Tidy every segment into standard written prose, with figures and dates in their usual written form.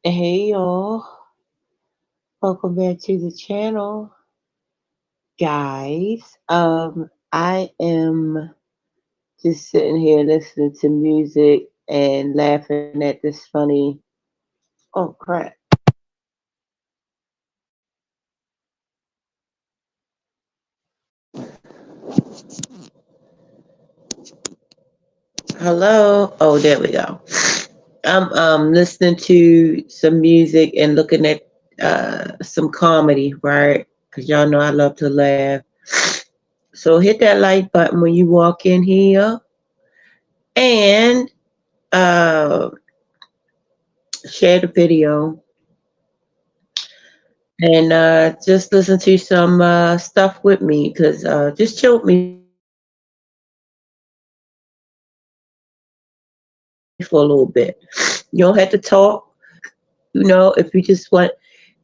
Hey y'all, welcome back to the channel, guys. I am just sitting here listening to music and laughing at this funny. Oh crap! Hello. Oh, there we go. I'm listening to some music and looking at some comedy, right? Cause y'all know I love to laugh. So hit that like button when you walk in here and uh, share the video and just listen to some stuff with me because just chill with me for a little bit. You don't have to talk. You know, if you just want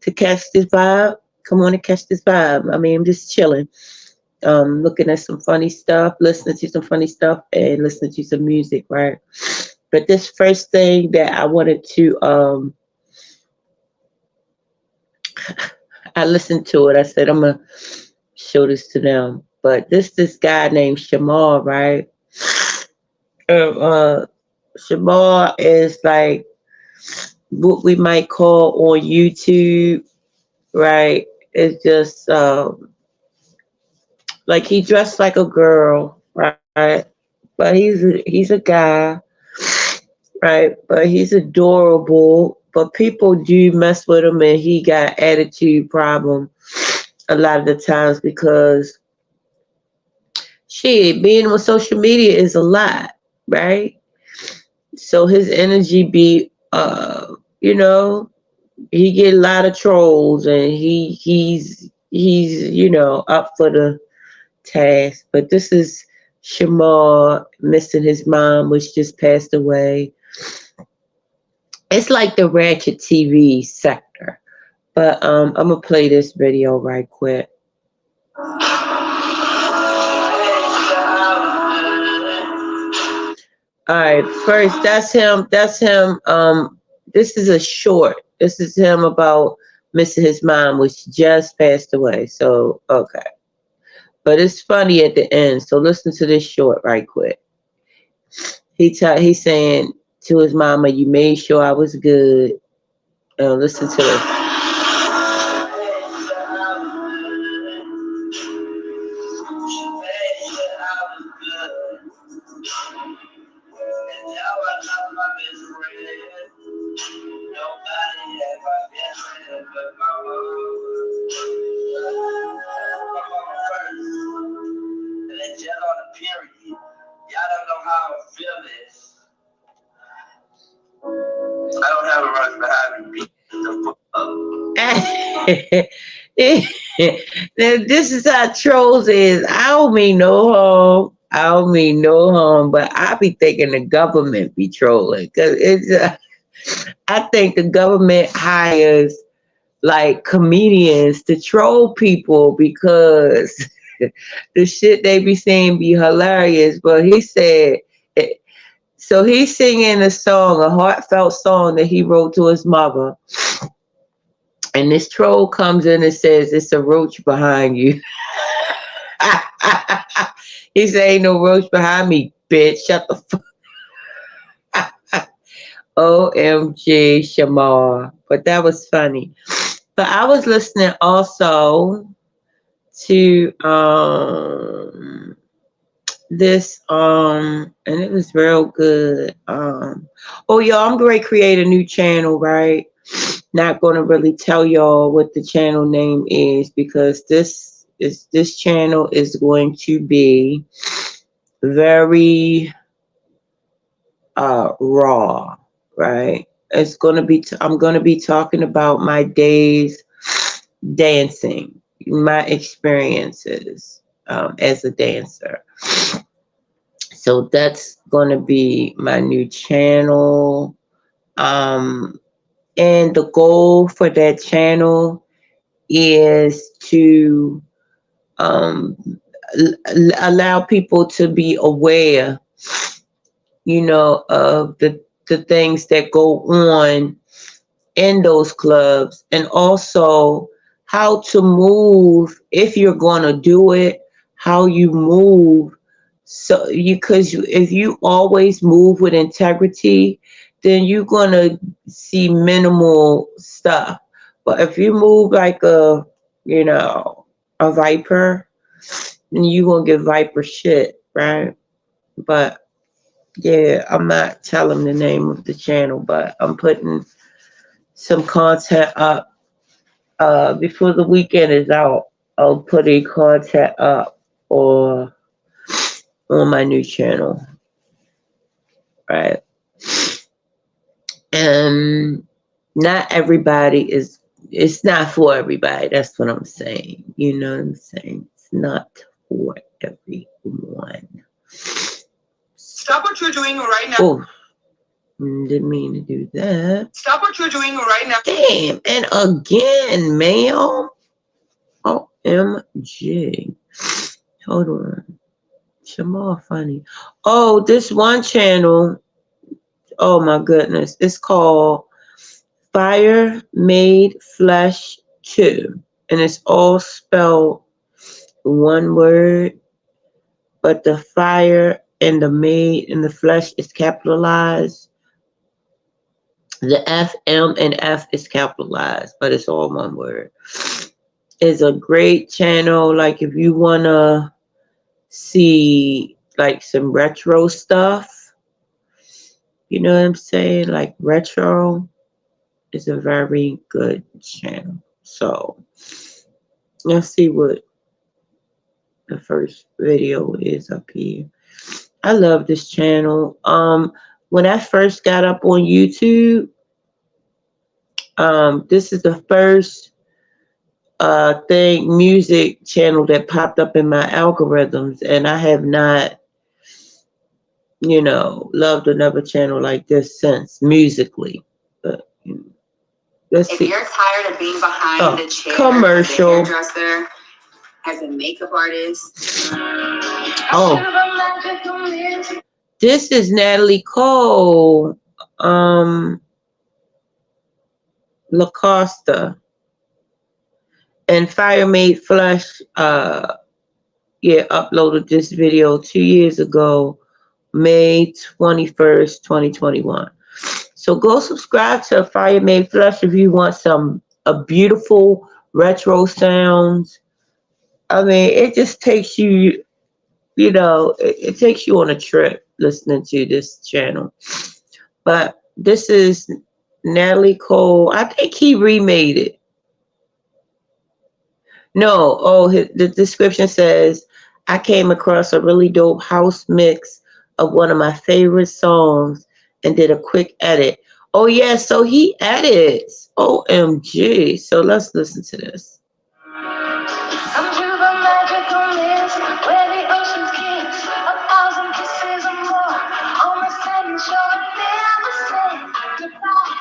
to catch this vibe, come on and catch this vibe. I mean, I'm just chilling, looking at some funny stuff, listening to some funny stuff, and listening to some music, right? But this first thing that I wanted to I listened to it. I said I'm gonna show this to them. But this guy named Shamar, right? Uh, Shamar is like what we might call on YouTube, right? It's just like he dressed like a girl, right? But he's a guy, right? But he's adorable. But people do mess with him, and he got attitude problem a lot of the times because shit, being on social media is a lot, right? So his energy be you know, he get a lot of trolls and he's up for the task. But this is Shamar missing his mom, which just passed away. It's like the Ratchet TV sector. But I'm gonna play this video right quick. All right, first that's him. That's him. This is a short. This is him about missing his mom, which just passed away. So okay, but it's funny at the end. So listen to this short right quick. He's saying to his mama, "You made sure I was good." Listen to this. Now, this is how trolls is. I don't mean no harm. I don't mean no harm, but I be thinking the government be trolling because it's. I think the government hires like comedians to troll people because the shit they be saying be hilarious. But he said, so he's singing a song, a heartfelt song that he wrote to his mother. And this troll comes in and says, "It's a roach behind you." He said, "Ain't no roach behind me, bitch. Shut the fuck." OMG, Shamar. But that was funny. But I was listening also to this and it was real good. Oh y'all, I'm going to create a new channel, right? Not going to really tell y'all what the channel name is because this channel is going to be very raw, right? It's going to be I'm going to be talking about my days dancing, my experiences as a dancer. So that's going to be my new channel. And the goal for that channel is to allow people to be aware, of the things that go on in those clubs, and also how to move if you're going to do it, how you move. So you, because if you always move with integrity, then you're going to see minimal stuff. But if you move like a, you know, a viper, then you're going to get viper shit, right? But yeah, I'm not telling the name of the channel, but I'm putting some content up. Before the weekend is out, I'll put a content up or on my new channel, right? And not everybody is. It's not for everybody. That's what I'm saying. You know what I'm saying? It's not for everyone. Stop what you're doing right now. Oh, didn't mean to do that. Stop what you're doing right now. Damn, and again, ma'am. OMG. Hold on. Shamal funny. Oh, this one channel. Oh my goodness. It's called FireMadeFlesh 2. And it's all spelled one word, but the fire and the made and the flesh is capitalized. The F, M, and F is capitalized, but it's all one word. It's a great channel. Like if you wanna see like some retro stuff, you know what I'm saying? Like retro is a very good channel. So let's see what the first video is up here. I love this channel. When I first got up on YouTube, this is the first music channel that popped up in my algorithms, and I have not, you know, loved another channel like this since musically. But let's see. If you're tired of being behind the chair, commercial, as a hairdresser, as a makeup artist. Oh, this is Natalie Cole, LaCosta, and FireMadeFlesh. Yeah, uploaded this video 2 years ago, May 21st, 2021. So go subscribe to FireMadeFlesh if you want a beautiful retro sounds. I mean, it just takes you, you know, it takes you on a trip listening to this channel. But this is Natalie Cole. I think he remade it. No, oh, the description says, I came across a really dope house mix of one of my favorite songs and did a quick edit. Oh, yeah, so he edits. OMG. So let's listen to this. Come to the magical lands where the oceans kiss, 1,000 kisses or more on the sand shore. Never say goodbye.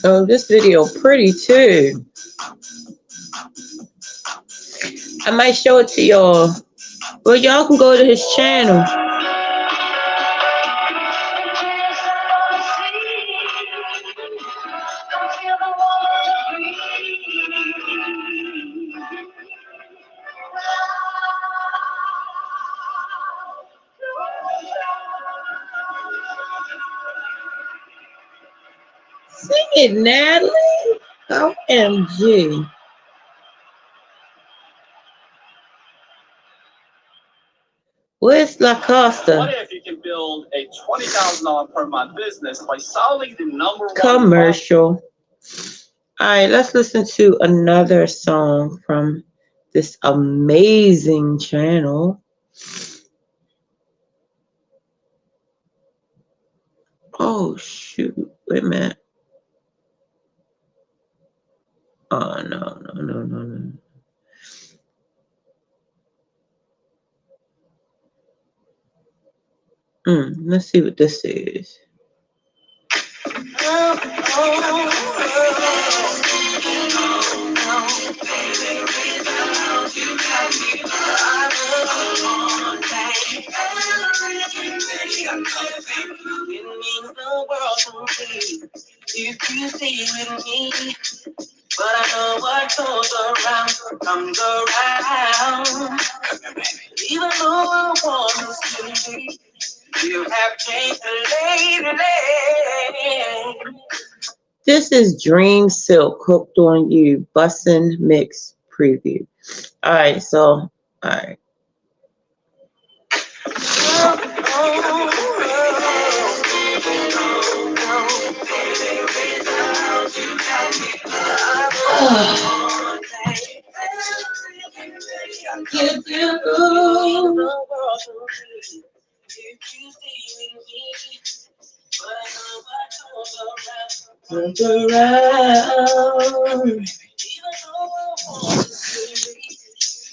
Oh, this video pretty too. I might show it to y'all. Well, y'all can go to his channel. Sing it, Natalie. OMG. Where's La Costa? What if you can build a $20,000 per month business by solving the number one commercial? All right, let's listen to another song from this amazing channel. Oh, shoot. Wait a minute. Oh, no. Let's see what this is. If you stay with me, but I know what goes around comes around. Even though I want to be, you have changed lately. This is Dream Silk Hooked on You Bussin' Mix preview. All right, so all right.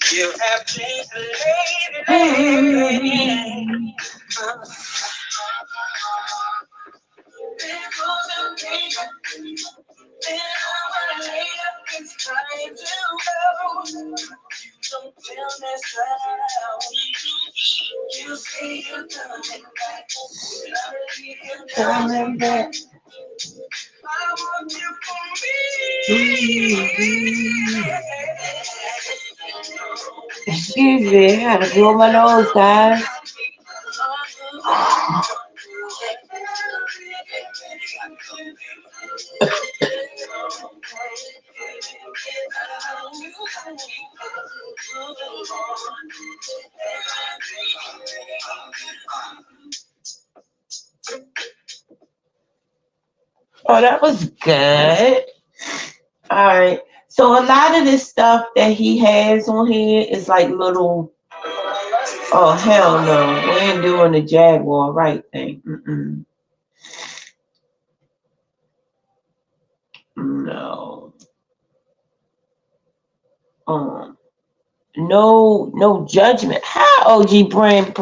You have changed lately. Don't tell me so. You say you're coming back. Coming back. I want you for me. Excuse me, I had to blow my nose, guys. Oh, that was good. All right. So a lot of this stuff that he has on here is like little. Oh hell no, we ain't doing the Jaguar right thing. No. No judgment. Hi, OG Brand.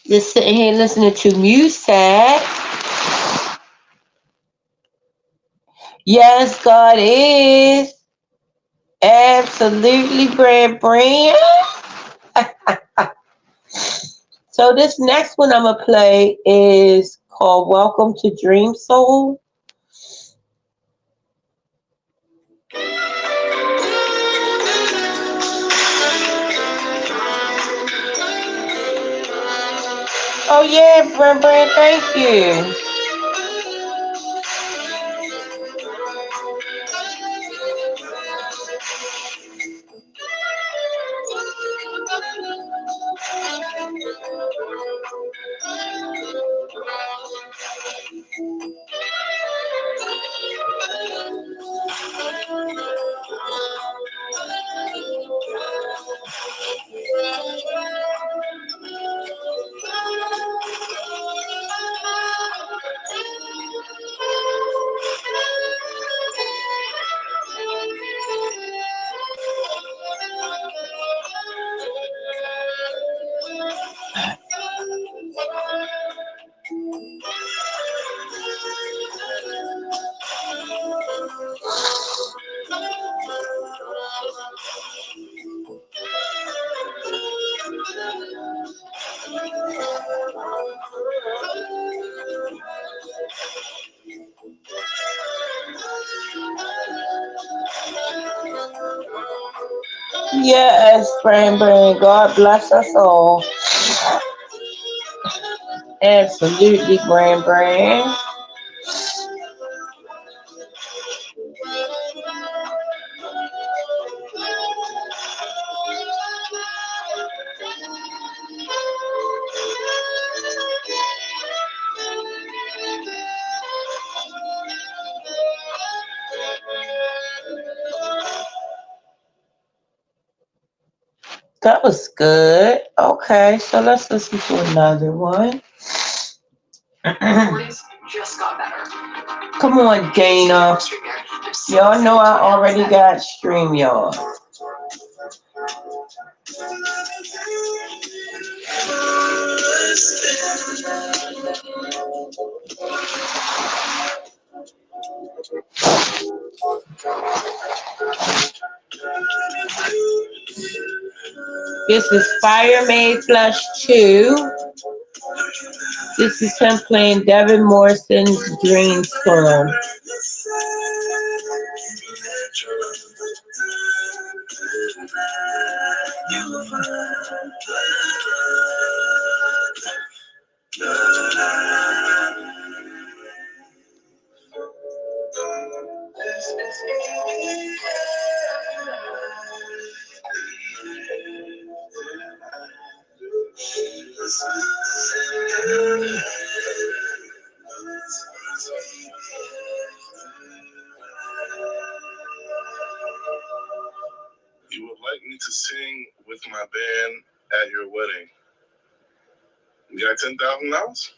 Just sitting here listening to music. Yes, God is. Absolutely, Brand. So this next one I'm gonna play is called Welcome to Dream Soul. Oh yeah, Brand, thank you. Yes, brain brain. God bless us all. Absolutely, brain brain. That was good. Okay, so let's listen to another one. Come on, Dana. Y'all know I already got StreamYard. This is FireMadeFlesh 2. This is him playing Devin Morrison's Dream Storm. You would like me to sing with my band at your wedding. You got $10,000?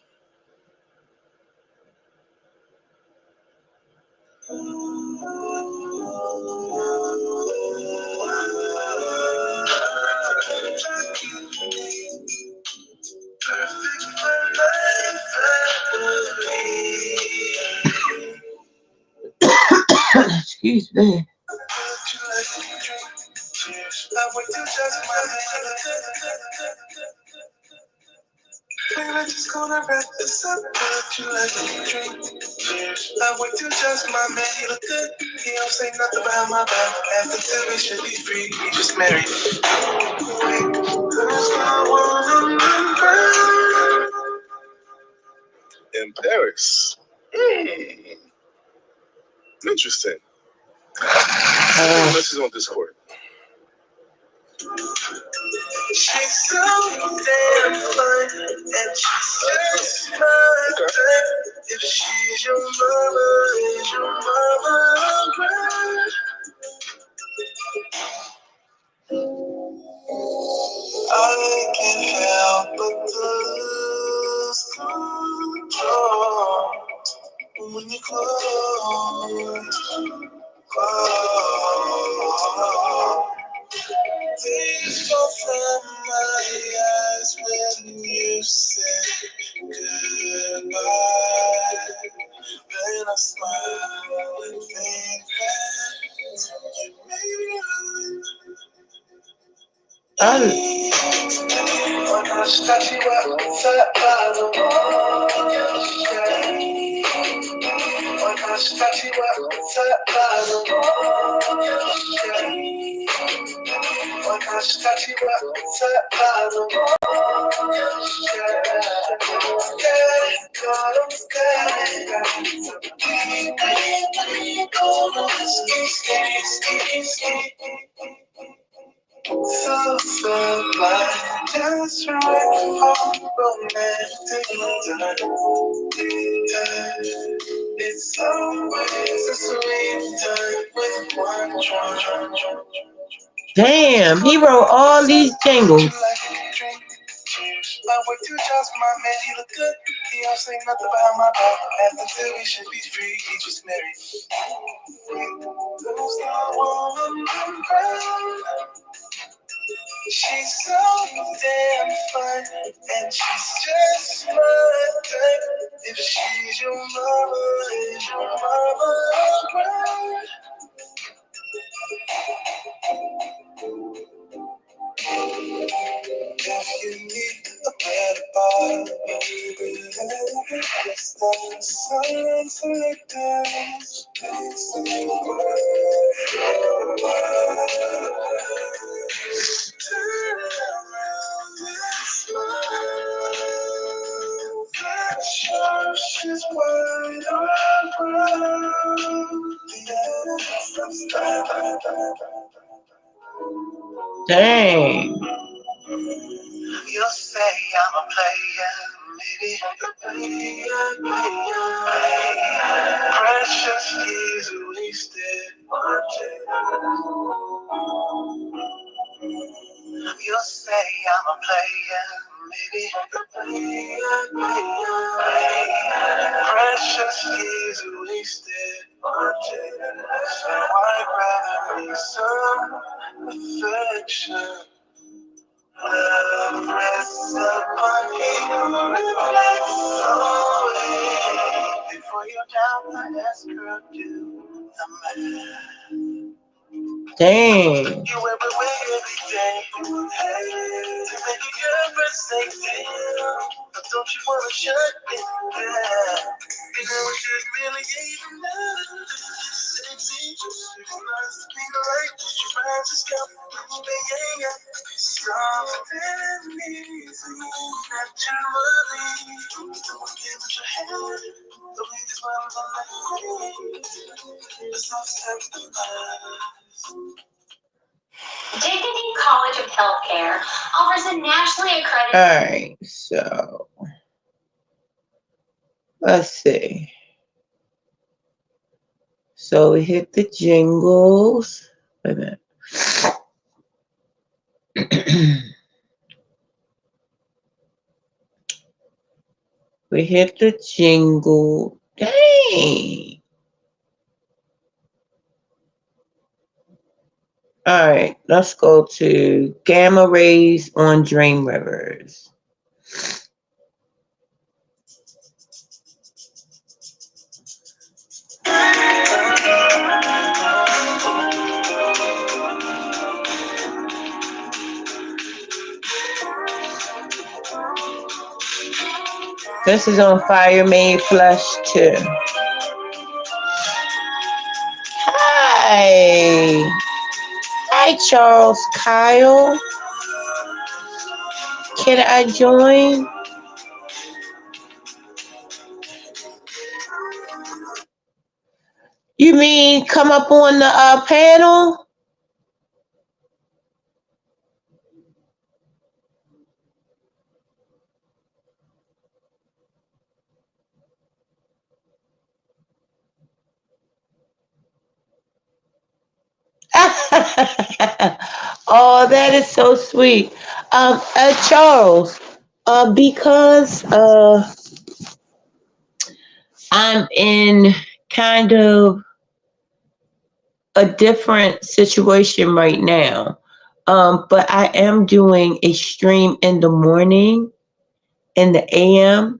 Excuse me. Baby, just gonna wrap this up. Would you like to drink? Cheers. I wait till just my man, he look good. He don't say nothing behind my back. After two, we should be free. We just married. In Paris. Interesting. This is on Discord. She's so damn fine, and she's just my type. If she's your mama, is your mama right? I can't help but to lose control when you close. Tears fall from my eyes when you say goodbye. Then I smile and think that you made me oh gosh, that you were sat by the wall. Oh gosh, that you were sat by the wall. Oh gosh, that you were sat by the wall. So blind, just right for romantic time. It's always a sweet time with one drop. Damn, he wrote all these jingles. I wait till just my man, he look good. He don't say nothing behind my back. After two, we should be free. He just married. There's no woman I'm proud. She's so damn fine, and she's just my type. If she's your mama, is your mama right? If you need a better bottle, baby, it's the silence selectors. Dang. You'll say I'm a player, maybe a player. Precious years wasted watching. You'll say I'm a player, maybe a player. Precious years wasted watching. So I'd rather be some affection. Love rests upon him who reflects always. Before you doubt my ask girl, do the math. Dang. You everywhere every day. Hey, to make a girlfriend say damn. But don't you wanna shut it down? You know it just really even matter. Sexy, just six months to be like. She finds a scalp, yeah. Soft and easy, naturally. Don't give it your hand. The way this world on my face. The soft steps the mind. Dignity College of Healthcare offers a nationally accredited. All right, so let's see. So we hit the jingles. Wait a minute. We hit the jingle. Dang. All right, let's go to Gamma Rays on Dream Rivers. This is on FireMadeFlesh too. Hi. Hi, Charles Kyle. Can I join? You mean come up on the panel? Oh, that is so sweet. Charles, because I'm in kind of a different situation right now, but I am doing a stream in the morning, in the AM,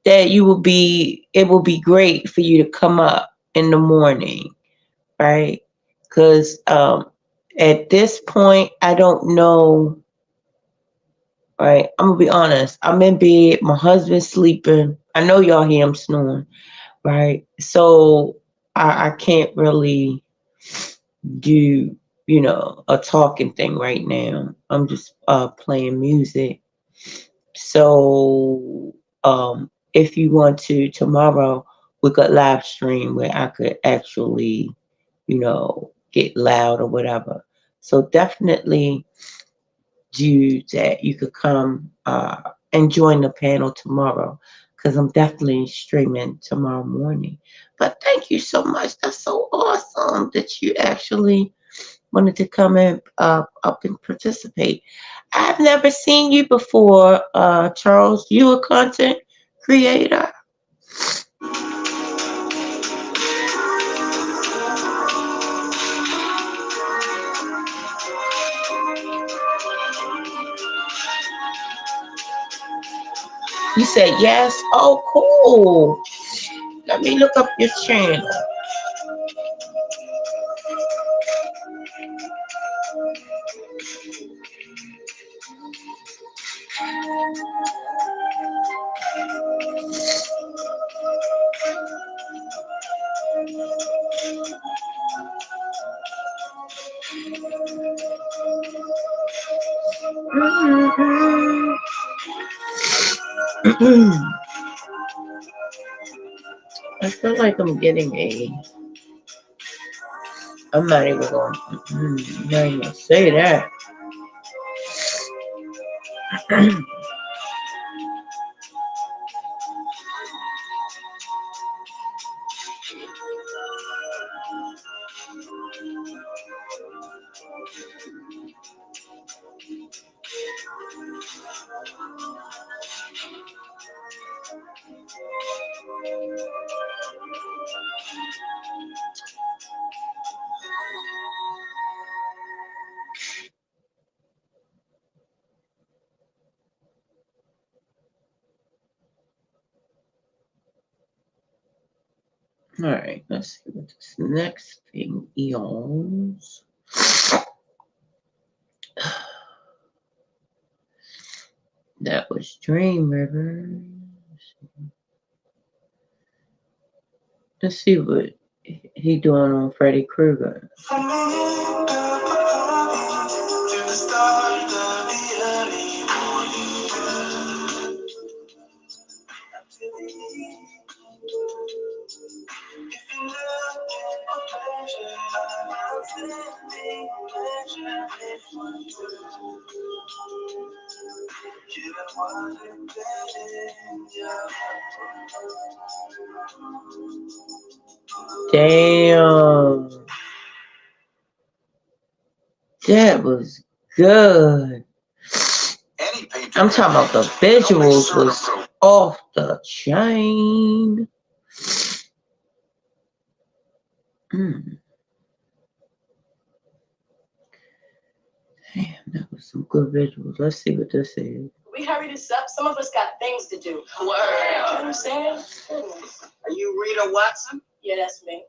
that it will be great for you to come up in the morning, right? Because at this point, I don't know. Right, I'm gonna be honest. I'm in bed. My husband's sleeping. I know y'all hear him snoring, right? So I can't really do, a talking thing right now. I'm just playing music. So if you want to tomorrow, we could live stream where I could actually, get loud or whatever. So definitely do that. You could come and join the panel tomorrow because I'm definitely streaming tomorrow morning. But thank you so much. That's so awesome that you actually wanted to come and up and participate. I've never seen you before, Charles. You a content creator? You said yes. Oh, cool. Let me look up your channel. I feel like I'm getting a I'm not even going. I'm not even gonna say that. All right, let's see what this next thing is. That was Dream River. Let's see what he doing on Freddy Krueger. Damn. That was good. I'm talking about the visuals was off the chain. Damn, that was some good visuals. Let's see what this is. We hurry this up. Some of us got things to do. Word. You know what I'm saying? Are you Rita Watson? Yeah, that's me.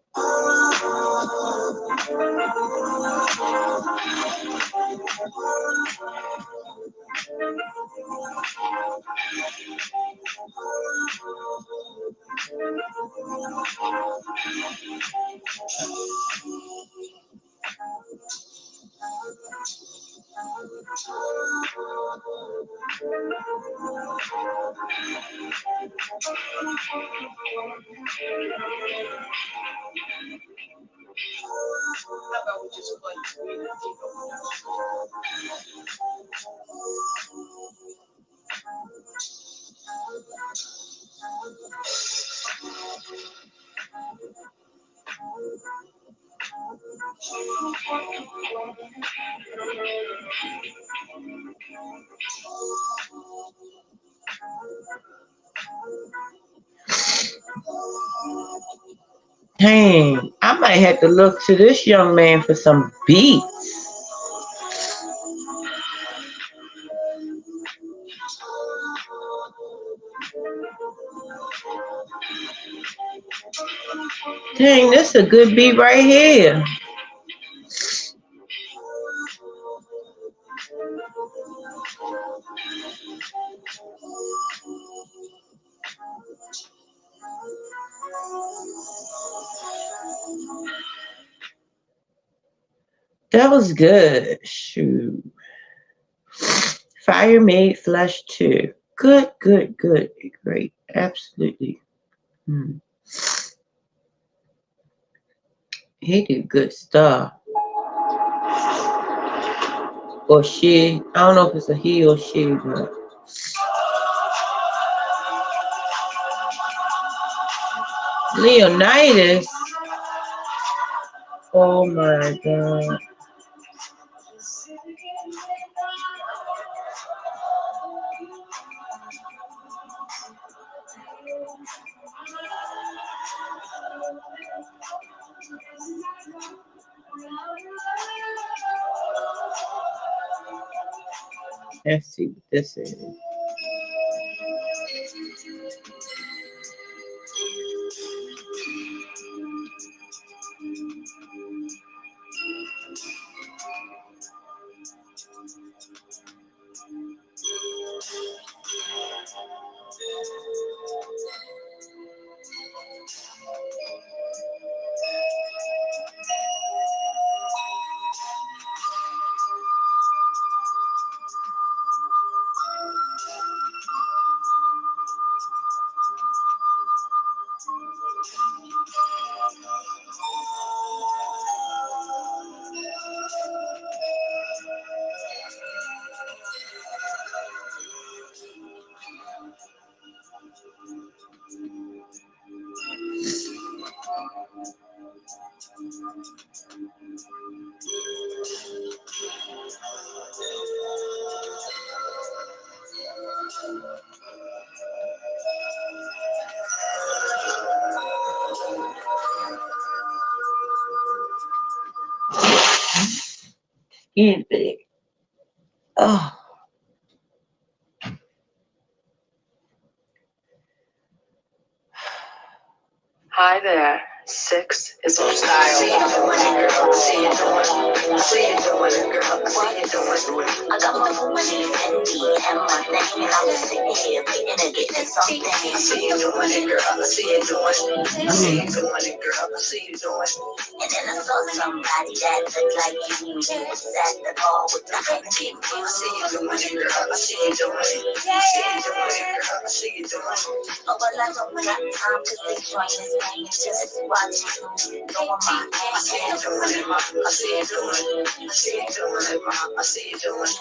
How about we just play? Dang, I might have to look to this young man for some beats. Dang, this a good beat right here. That was good. Shoot. FireMadeFlesh 2. Good, good, good. Great. Absolutely. He did good stuff. Or she. I don't know if it's a he or she, but Leonidas. Oh my god. Let's see what this is. Easy. Oh. Hi there. 6 is on style. I see you doing it, girl. I see you doing it. I see you doing it, girl. I see you doing it. I got my money and my thing. I was sitting here waiting to get in something. I see you doing it, girl. I see you doing it. I see you doing it, girl. I see you doing it. And then I saw somebody that looked like you. You was at the bar with the hype team. I see you doing it, girl. I see you doing it. I see you doing it, girl. I see you doing it. Oh, but I don't got time to stay join this game. Just watch you go on my ass. I see you doing it, ma. I see you doing it. I see you doing it, ma. I see you doing it.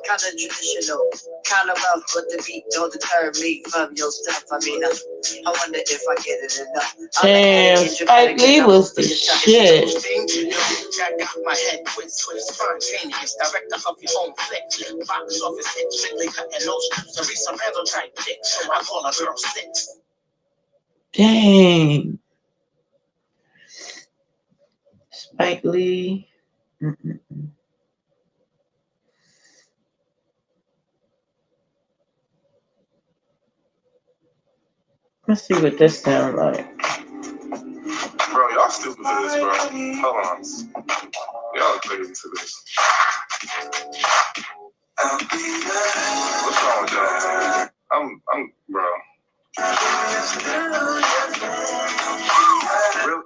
Kinda traditional, kind of rough, but the beat don't deter me from your stuff. I mean, I wonder if I get it enough. Damn, Spike Lee was the shit. Jack got my head quick, swift, spontaneous, director of your own flick. Box office hit, strictly cutting those strips, a Randall type dick, so I call a girl 6. Dang. Spike Lee. Mm-mm. Let's see what this sounds like. Bro, y'all stupid for this, bro. Hold on. Y'all crazy to this. What's wrong with y'all? I'm, bro. Really?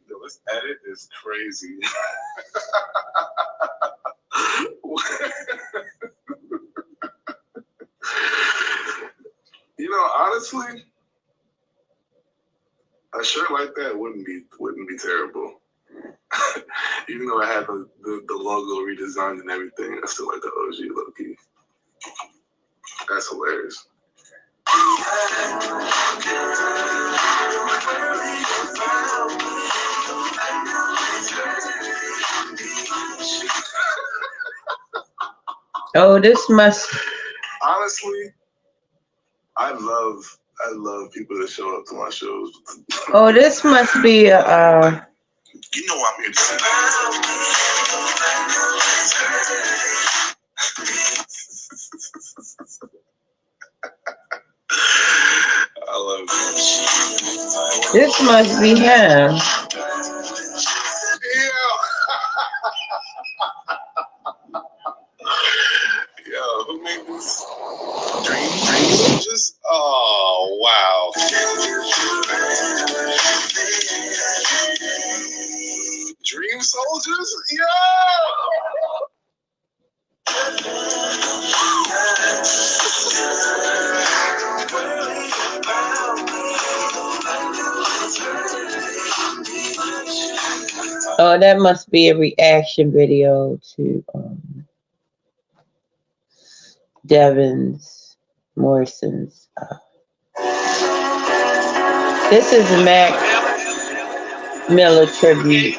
Yo, this edit is crazy. You know, honestly, a shirt like that wouldn't be terrible. Even though I had the logo redesigned and everything, I still like the OG low key. That's hilarious. Oh, this must. Honestly, I love people that show up to my shows. Oh, this must be a. You know I'm here to say I love it. This must be him. Yo, who made this? Dream Soldiers? Oh, wow. Dream Soldiers? Yo! Oh, that must be a reaction video to Devin Morrison's. This is Mac Miller tribute.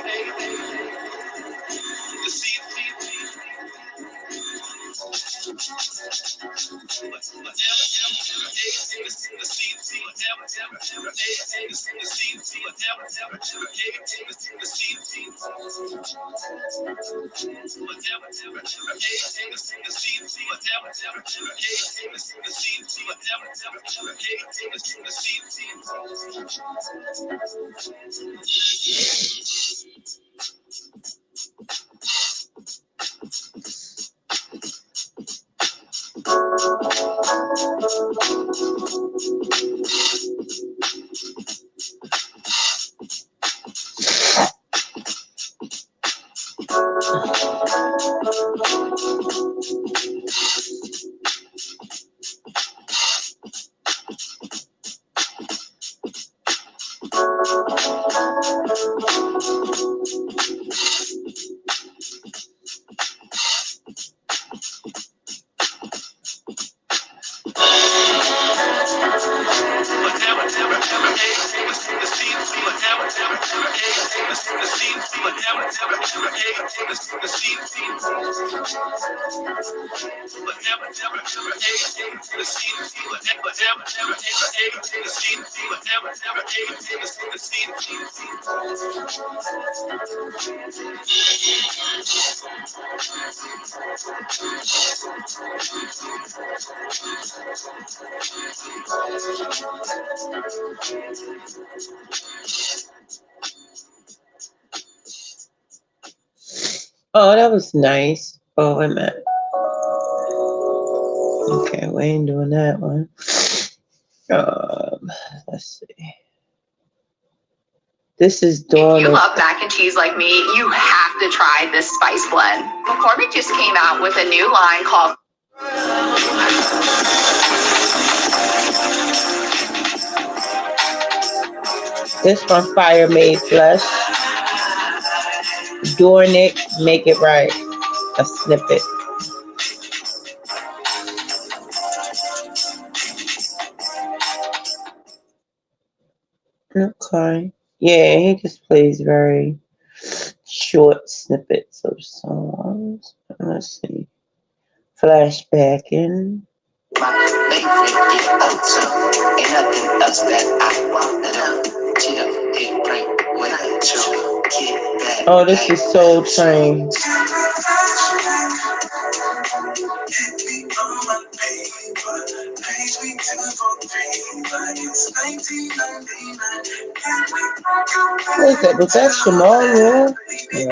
Oh, that was nice. Oh, wait a minute. Okay, we ain't doing that one. Let's see. This is Dawn. If you love mac and cheese like me, you have to try this spice blend. McCormick just came out with a new line called This from FireMadeFlesh. Doing it, make it right. A snippet. Okay. Yeah, he just plays very short snippets of songs. Let's see. Flashbacking. Oh, this is Soul Train. Wait, was that Shamal? Yeah.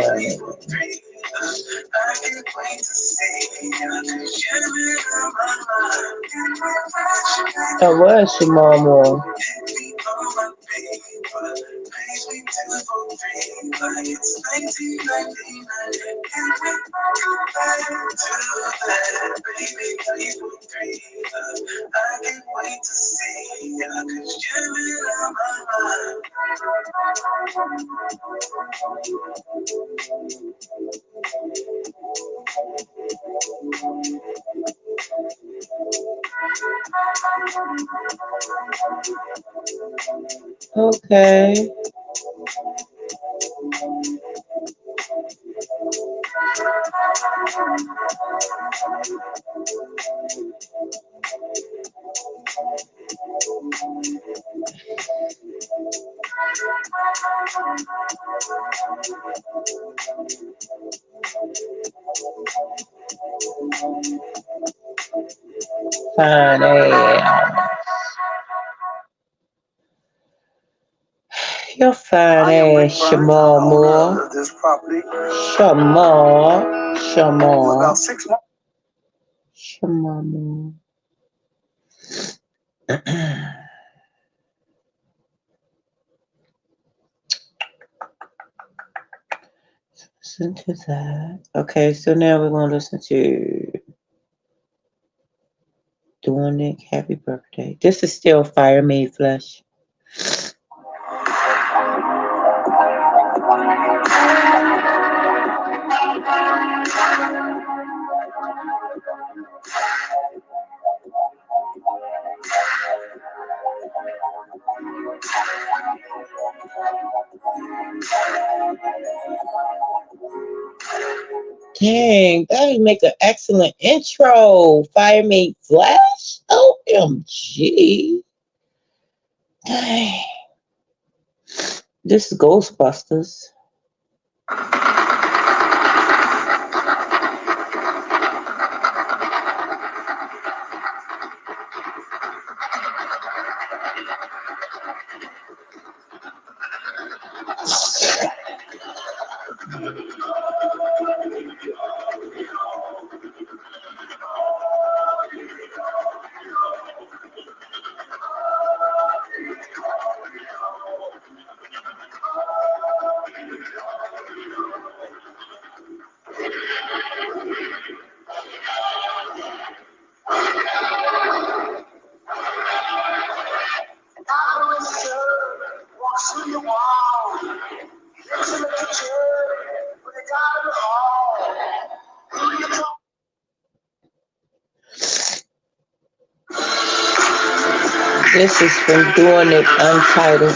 That was Shamal. Okay. Fine ass. You're fine ass, Shamal Moore. Shamal. Shamal Moore. Listen to that. Okay, so now we're going to listen to Doing It. Happy birthday. This is still FireMadeFlesh. Dang, that would make an excellent intro. FireMadeFlesh. OMG. Dang. This is Ghostbusters. This is from Doing It Untitled.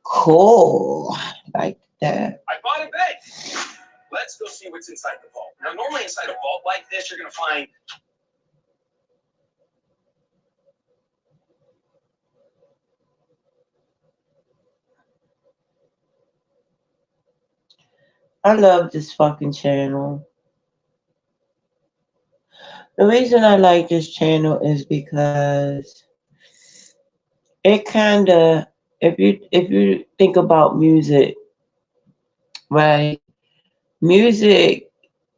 Cool. Like that. I bought a bed. Let's go see what's inside the vault. Now, normally inside a vault like this, you're going to find... I love this fucking channel. The reason I like this channel is because it kind of, if you think about music, right? Music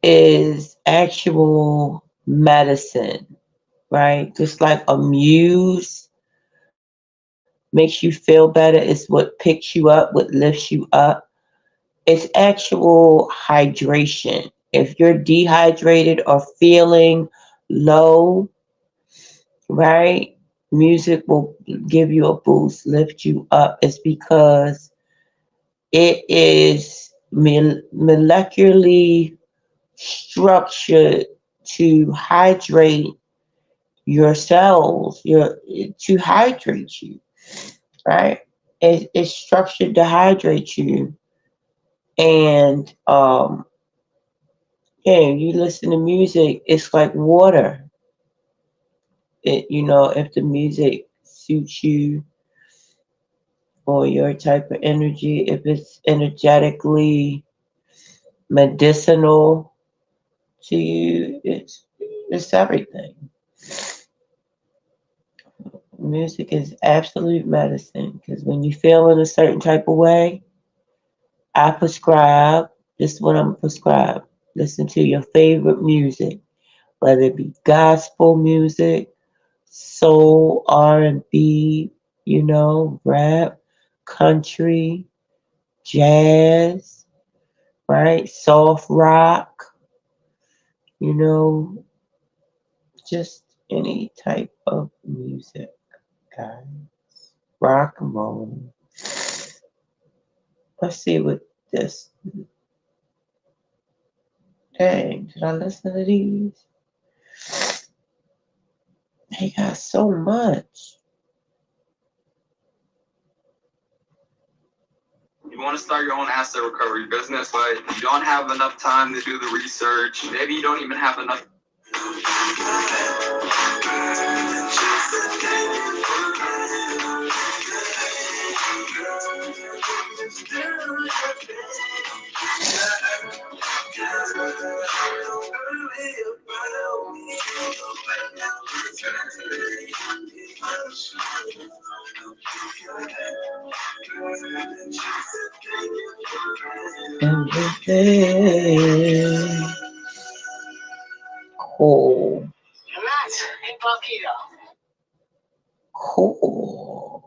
is actual medicine, right? Just like a muse makes you feel better. It's what picks you up, what lifts you up. It's actual hydration. If you're dehydrated or feeling low, right? Music will give you a boost, lift you up. It's because it is molecularly structured to hydrate your cells, to hydrate you, right? It's structured to hydrate you. And yeah, you listen to music, it's like water. If the music suits you or your type of energy, if it's energetically medicinal to you, it's everything. Music is absolute medicine because when you feel in a certain type of way, I prescribe. This is what I'm prescribed. Listen to your favorite music, whether it be gospel music, soul, R&B, rap, country, jazz, right? Soft rock, you know, just any type of music, guys. Rock and roll. Let's see what this. Dang, did I listen to these? They got so much. You want to start your own asset recovery business, but you don't have enough time to do the research. Maybe you don't even have enough. Everything. Cool. Matt, hey, Paquito. Cool.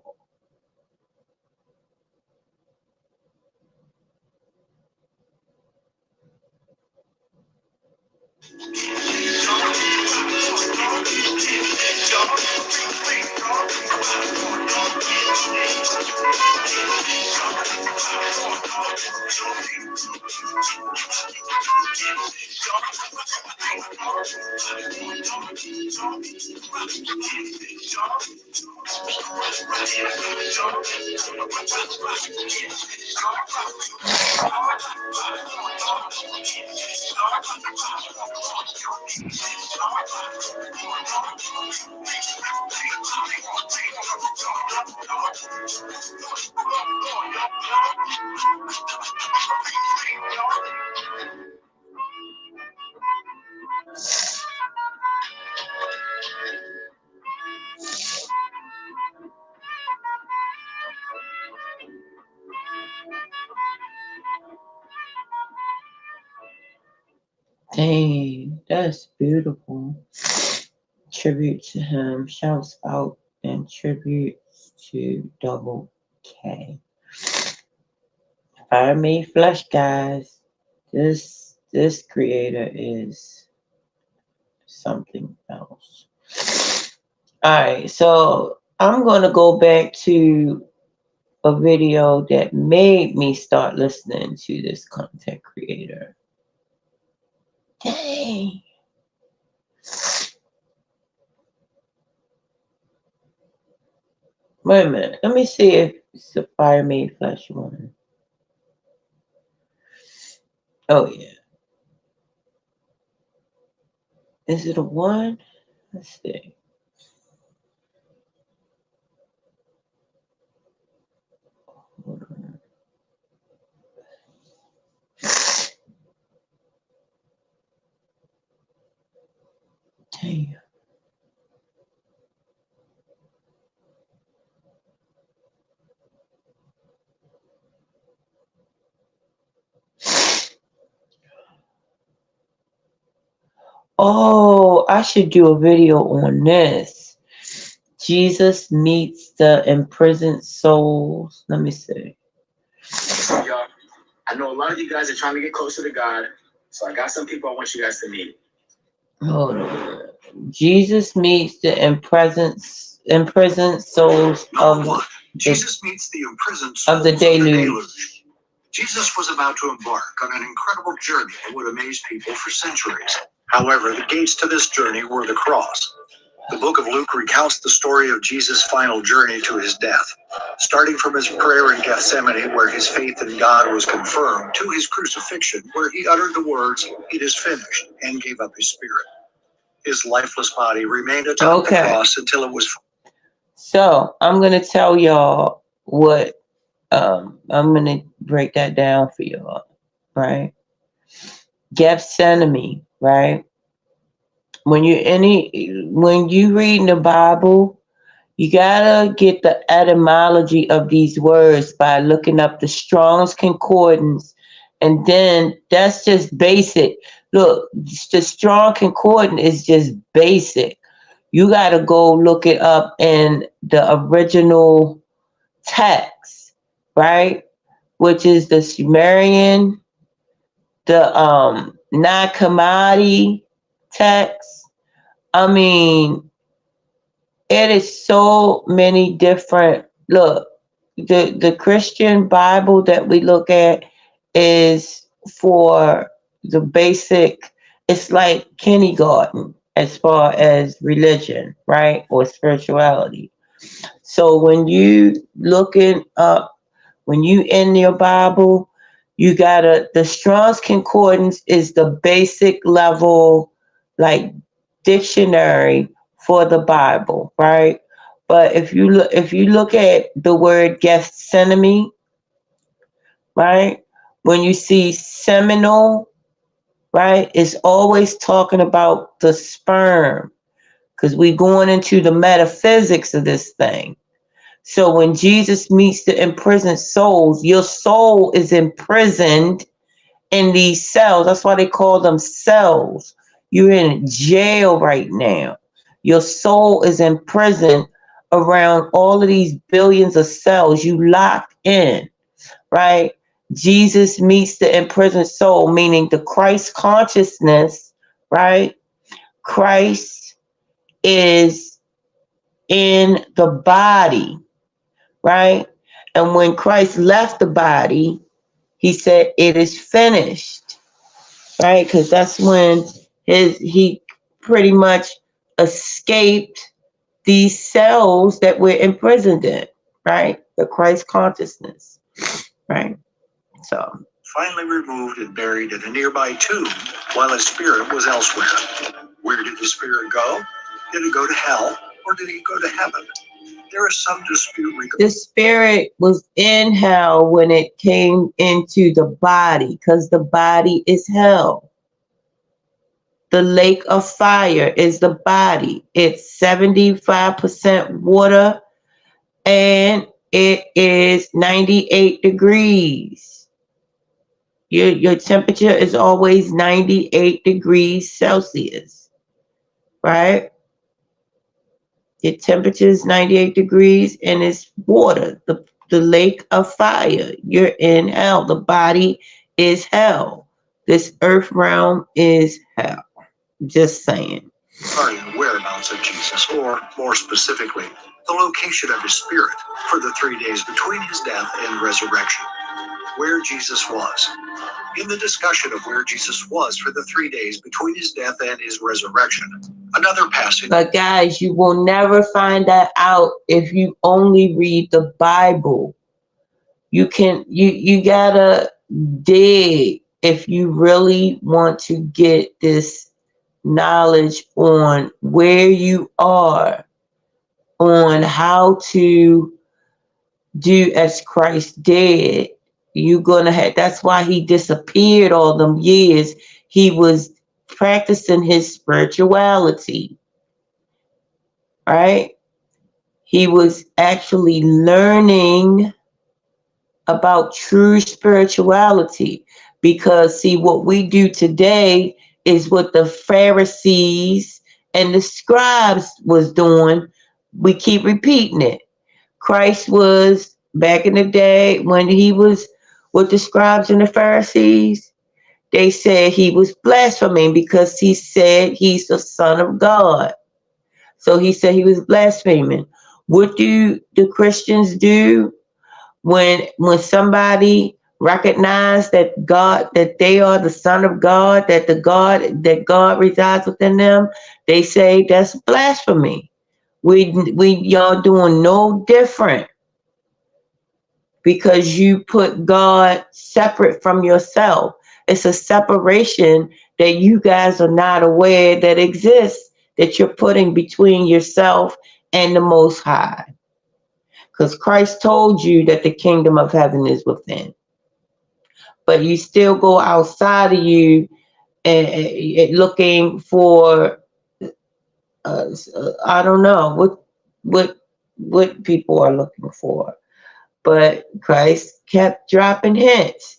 Dang, that's beautiful. Tribute to him. Shouts out and tributes to Double K. FireMadeFlesh, guys. This creator is something else. Alright, so I'm gonna go back to a video that made me start listening to this content creator. Dang. Wait a minute. Let me see if it's the FireMadeFlesh one. Oh yeah. Is it a one? Let's see. Hold on. Damn. Oh, I should do a video on this. Jesus meets the imprisoned souls. Let me see. Y'all, I know a lot of you guys are trying to get closer to God, so I got some people I want you guys to meet. Hold on. Jesus meets the imprisoned souls of the, Jesus meets the imprisoned of the deluge. Jesus was about to embark on an incredible journey that would amaze people for centuries. However, the gates to this journey were the cross. The book of Luke recounts the story of Jesus' final journey to his death, starting from his prayer in Gethsemane, where his faith in God was confirmed, to his crucifixion, where he uttered the words, "It is finished," and gave up his spirit. His lifeless body remained atop the cross until it was... So I'm gonna tell y'all what I'm gonna break that down for y'all, right? Gethsemane, right? When you read in the Bible, you gotta get the etymology of these words by looking up the Strong's Concordance, and then that's just basic. Look, the Strong Concordance is just basic. You gotta go look it up in the original text, right? Which is the Sumerian, the Nag Hammadi text. I mean, it is so many different. Look, the Christian Bible that we look at is for the basic. It's like kindergarten as far as religion, right, or spirituality. So when you looking up, when you in your Bible, you gotta, the Strong's Concordance is the basic level, like, dictionary for the Bible, right? But if you look at the word Gethsemane, right? When you see seminal, right, it's always talking about the sperm, because we're going into the metaphysics of this thing. So when Jesus meets the imprisoned souls, your soul is imprisoned in these cells. That's why they call them cells. You're in jail right now. Your soul is imprisoned around all of these billions of cells. You locked in, right? Jesus meets the imprisoned soul, meaning the Christ consciousness, right? Christ is in the body, right? And when Christ left the body, he said, "It is finished," right? Because that's when he pretty much escaped these cells that we're imprisoned in, right? The Christ consciousness, right? So finally removed and buried in a nearby tomb while his spirit was elsewhere. Where did the spirit go? Did it go to hell or did it go to heaven? There is some dispute regarding. The spirit was in hell when it came into the body, because the body is hell. The lake of fire is the body. It's 75% water and it is 98 degrees. Your temperature is always 98 degrees Celsius, right? Your temperature is 98 degrees and it's water, the lake of fire. You're in hell. The body is hell. This earth realm is hell. Just saying. Regarding the whereabouts of Jesus, or more specifically, the location of his spirit for the 3 days between his death and resurrection. Where Jesus was. In the discussion of where Jesus was for the 3 days between his death and his resurrection, another passage. But guys, you will never find that out if you only read the Bible. You gotta dig if you really want to get this knowledge on where you are, on how to do as Christ did. You're gonna have, that's why he disappeared all them years. He was practicing his spirituality, right? He was actually learning about true spirituality, because see, what we do today is what the Pharisees and the scribes was doing. We keep repeating it. Christ was, back in the day when he was with the scribes and the Pharisees, they said he was blaspheming because he said he's the Son of God. So he said he was blaspheming. What do the Christians do when somebody recognize that they are the Son of God, that God resides within them? They say that's blasphemy. Y'all doing no different, because you put God separate from yourself. It's a separation that you guys are not aware that exists, that you're putting between yourself and the Most High. Because Christ told you that the kingdom of heaven is within. But you still go outside of you and looking for, I don't know what people are looking for. But Christ kept dropping hints.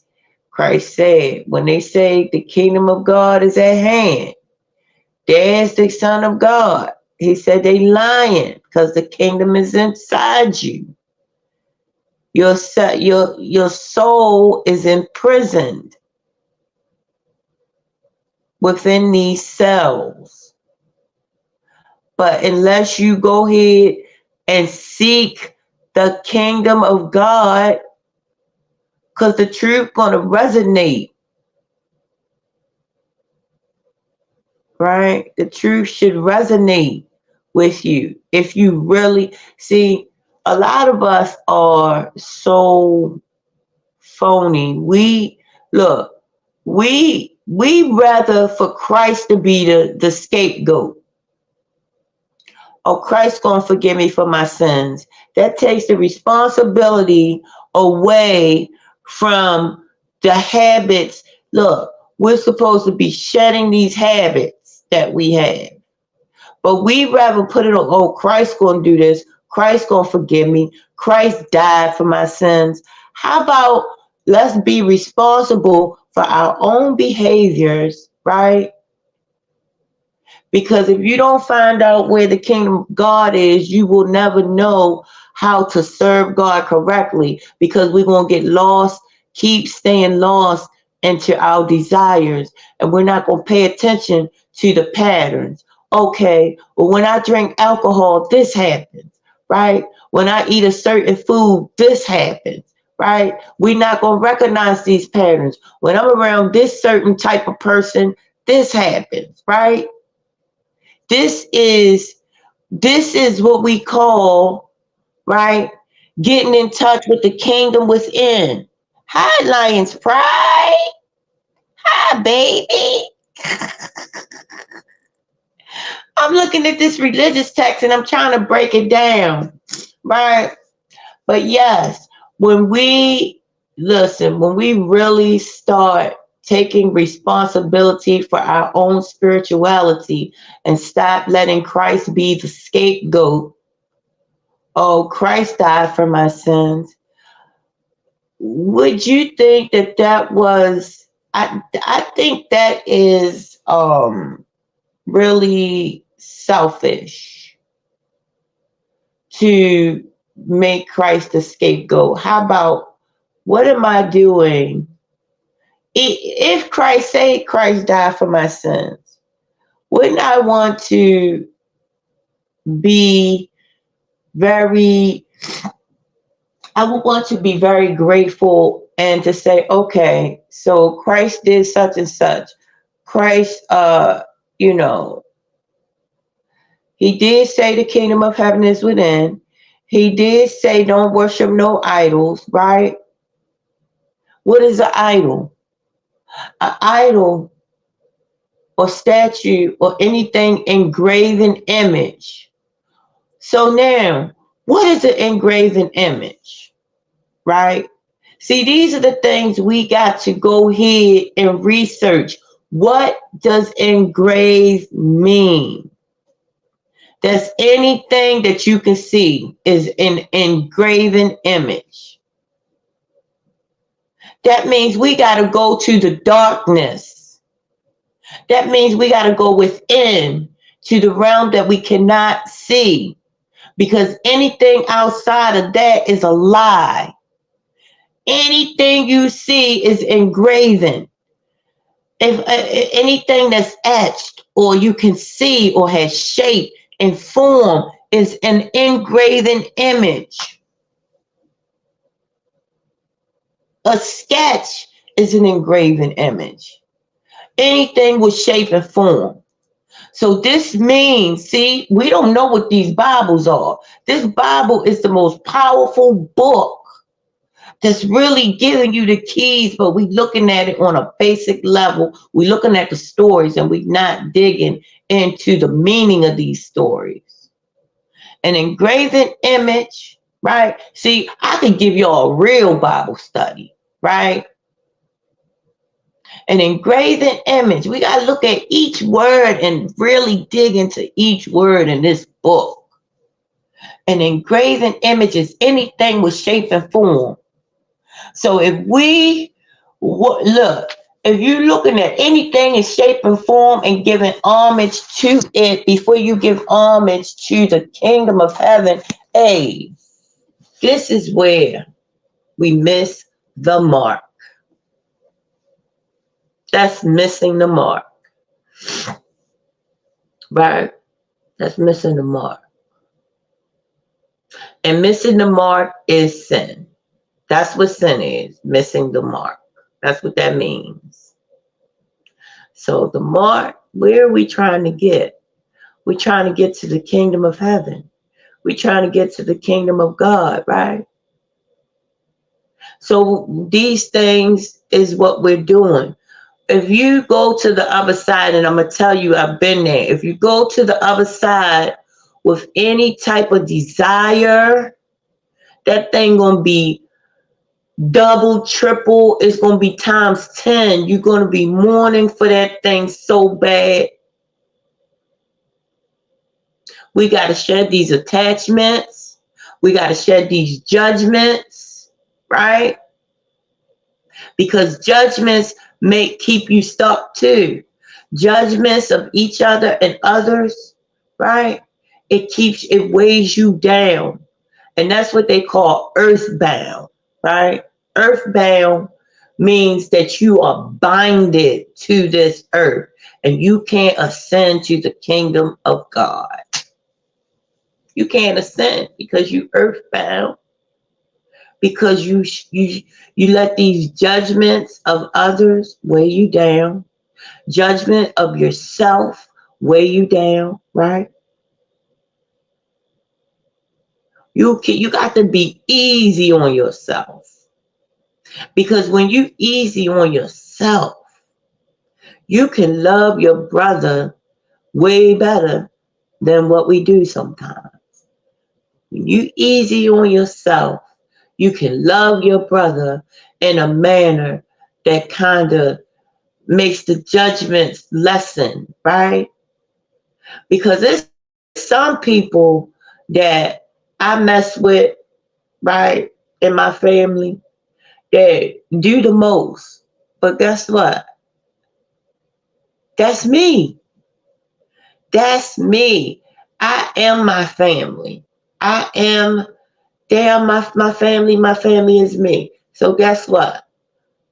Christ said, when they say the kingdom of God is at hand, there's the Son of God. He said they lying, because the kingdom is inside you. Your soul is imprisoned within these cells. But unless you go ahead and seek the kingdom of God, because the truth going to resonate, right? The truth should resonate with you. If you really see, a lot of us are so phony. We rather for Christ to be the scapegoat. Oh, Christ's gonna forgive me for my sins. That takes the responsibility away from the habits. Look, we're supposed to be shedding these habits that we have. But we rather put it on, oh, Christ's gonna do this. Christ's gonna forgive me. Christ died for my sins. How about let's be responsible for our own behaviors, right? Because if you don't find out where the kingdom of God is, you will never know how to serve God correctly, because we're going to get lost, keep staying lost into our desires, and we're not going to pay attention to the patterns. Okay, well, when I drink alcohol, this happens, right? When I eat a certain food, this happens, right? We're not going to recognize these patterns. When I'm around this certain type of person, this happens, right? This is what we call, right, getting in touch with the kingdom within. Hi, Lion's Pride. Hi, baby. I'm looking at this religious text and I'm trying to break it down, right? But yes, when we listen, when we really start taking responsibility for our own spirituality and stop letting Christ be the scapegoat, oh, Christ died for my sins. Would you think that that was? I think that is really selfish to make Christ the scapegoat. How about what am I doing? If Christ say Christ died for my sins, wouldn't I want to be very I would want to be very grateful and to say, okay, so Christ did such and such. Christ, you know, he did say the kingdom of heaven is within. He did say don't worship no idols, right? What is an idol? An idol or statue or anything engraven image. So now, what is an engraven image, right? See, these are the things we got to go ahead and research. What does engrave mean? That's anything that you can see is an engraven image. That means we got to go to the darkness. That means we got to go within to the realm that we cannot see, because anything outside of that is a lie. Anything you see is engraven. If anything that's etched or you can see or has shape and form is an engraven image. A sketch is an engraven image. Anything with shape and form. So this means, see, we don't know what these Bibles are. This Bible is the most powerful book that's really giving you the keys, but we looking at it on a basic level. We looking at the stories and we not digging into the meaning of these stories. An engraven image, right? See, I could give you a real Bible study, right? An engraven image. We got to look at each word and really dig into each word in this book. An engraven image is anything with shape and form. So if we look, if you're looking at anything in shape and form and giving homage to it before you give homage to the kingdom of heaven, hey, this is where we miss the mark. That's missing the mark. Right? That's missing the mark. And missing the mark is sin. That's what sin is, missing the mark. That's what that means. So the mark, where are we trying to get? We're trying to get to the kingdom of heaven. We're trying to get to the kingdom of God, right? So these things is what we're doing. If you go to the other side, and I'm going to tell you, I've been there. If you go to the other side with any type of desire, that thing going to be double, triple. It's going to be times 10. You're going to be mourning for that thing so bad. We got to shed these attachments. We got to shed these judgments, right? Because judgments may keep you stuck too. Judgments of each other and others, right? It weighs you down. And that's what they call earthbound, right? Earthbound means that you are binded to this earth and you can't ascend to the kingdom of God. You can't ascend because you earthbound, because you let these judgments of others weigh you down, judgment of yourself weigh you down, right? You got to be easy on yourself. Because when you easy on yourself, you can love your brother way better than what we do sometimes. When you easy on yourself, you can love your brother in a manner that kind of makes the judgments lessen, right? Because there's some people that I mess with, right, in my family that do the most. But guess what? That's me. That's me. I am my family. I am, they are my family. My family is me. So guess what?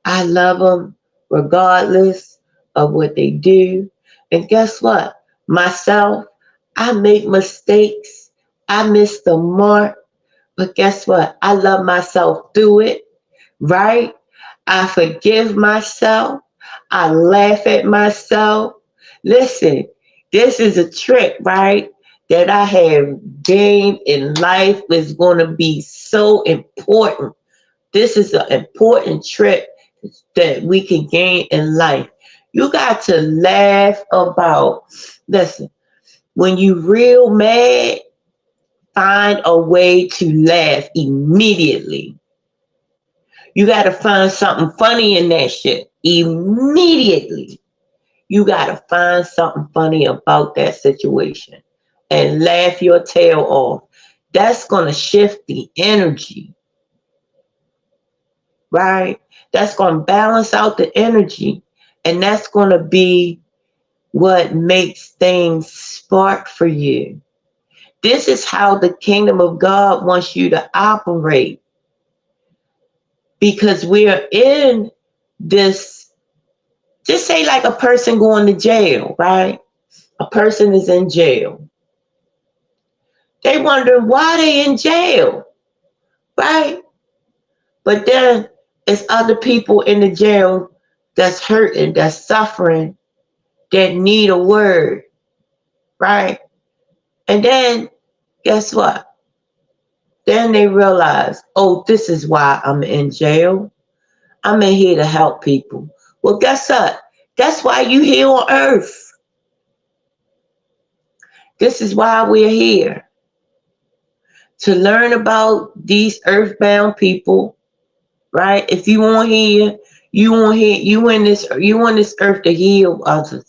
I love them regardless of what they do. And guess what? Myself, I make mistakes. I miss the mark. But guess what? I love myself through it, right? I forgive myself. I laugh at myself. Listen, this is a trick, right? That I have gained in life is going to be so important. This is an important trick that we can gain in life. You got to laugh about, listen, when you real mad, find a way to laugh immediately. You got to find something funny in that shit immediately. You got to find something funny about that situation and laugh your tail off. That's going to shift the energy, right? That's going to balance out the energy. And that's going to be what makes things spark for you. This is how the kingdom of God wants you to operate, because we're in this, just say like a person going to jail, right? A person is in jail. They wonder why they in jail, right? But then it's other people in the jail that's hurting, that's suffering, that need a word, right? And then guess what? Then they realize, oh, this is why I'm in jail. I'm in here to help people. Well, guess what? That's why you here on earth. This is why we're here. To learn about these earthbound people, right? If you on here, you on this earth to heal others.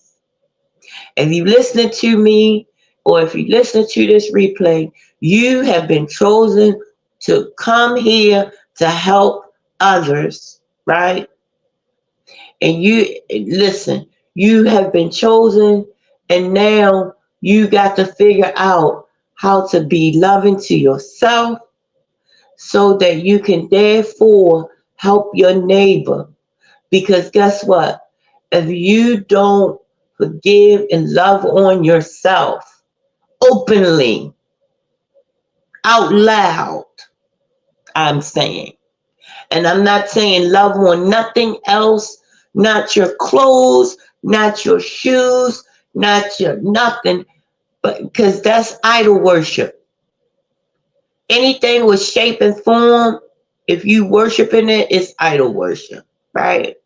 If you listening to me, or if you listen to this replay, you have been chosen to come here to help others, right? And you listen, you have been chosen, and now you got to figure out how to be loving to yourself so that you can therefore help your neighbor. Because guess what? If you don't forgive and love on yourself openly, out loud, I'm saying, and I'm not saying love on nothing else, not your clothes, not your shoes, not your nothing, but because that's idol worship. Anything with shape and form, if you worshiping it, it's idol worship, right?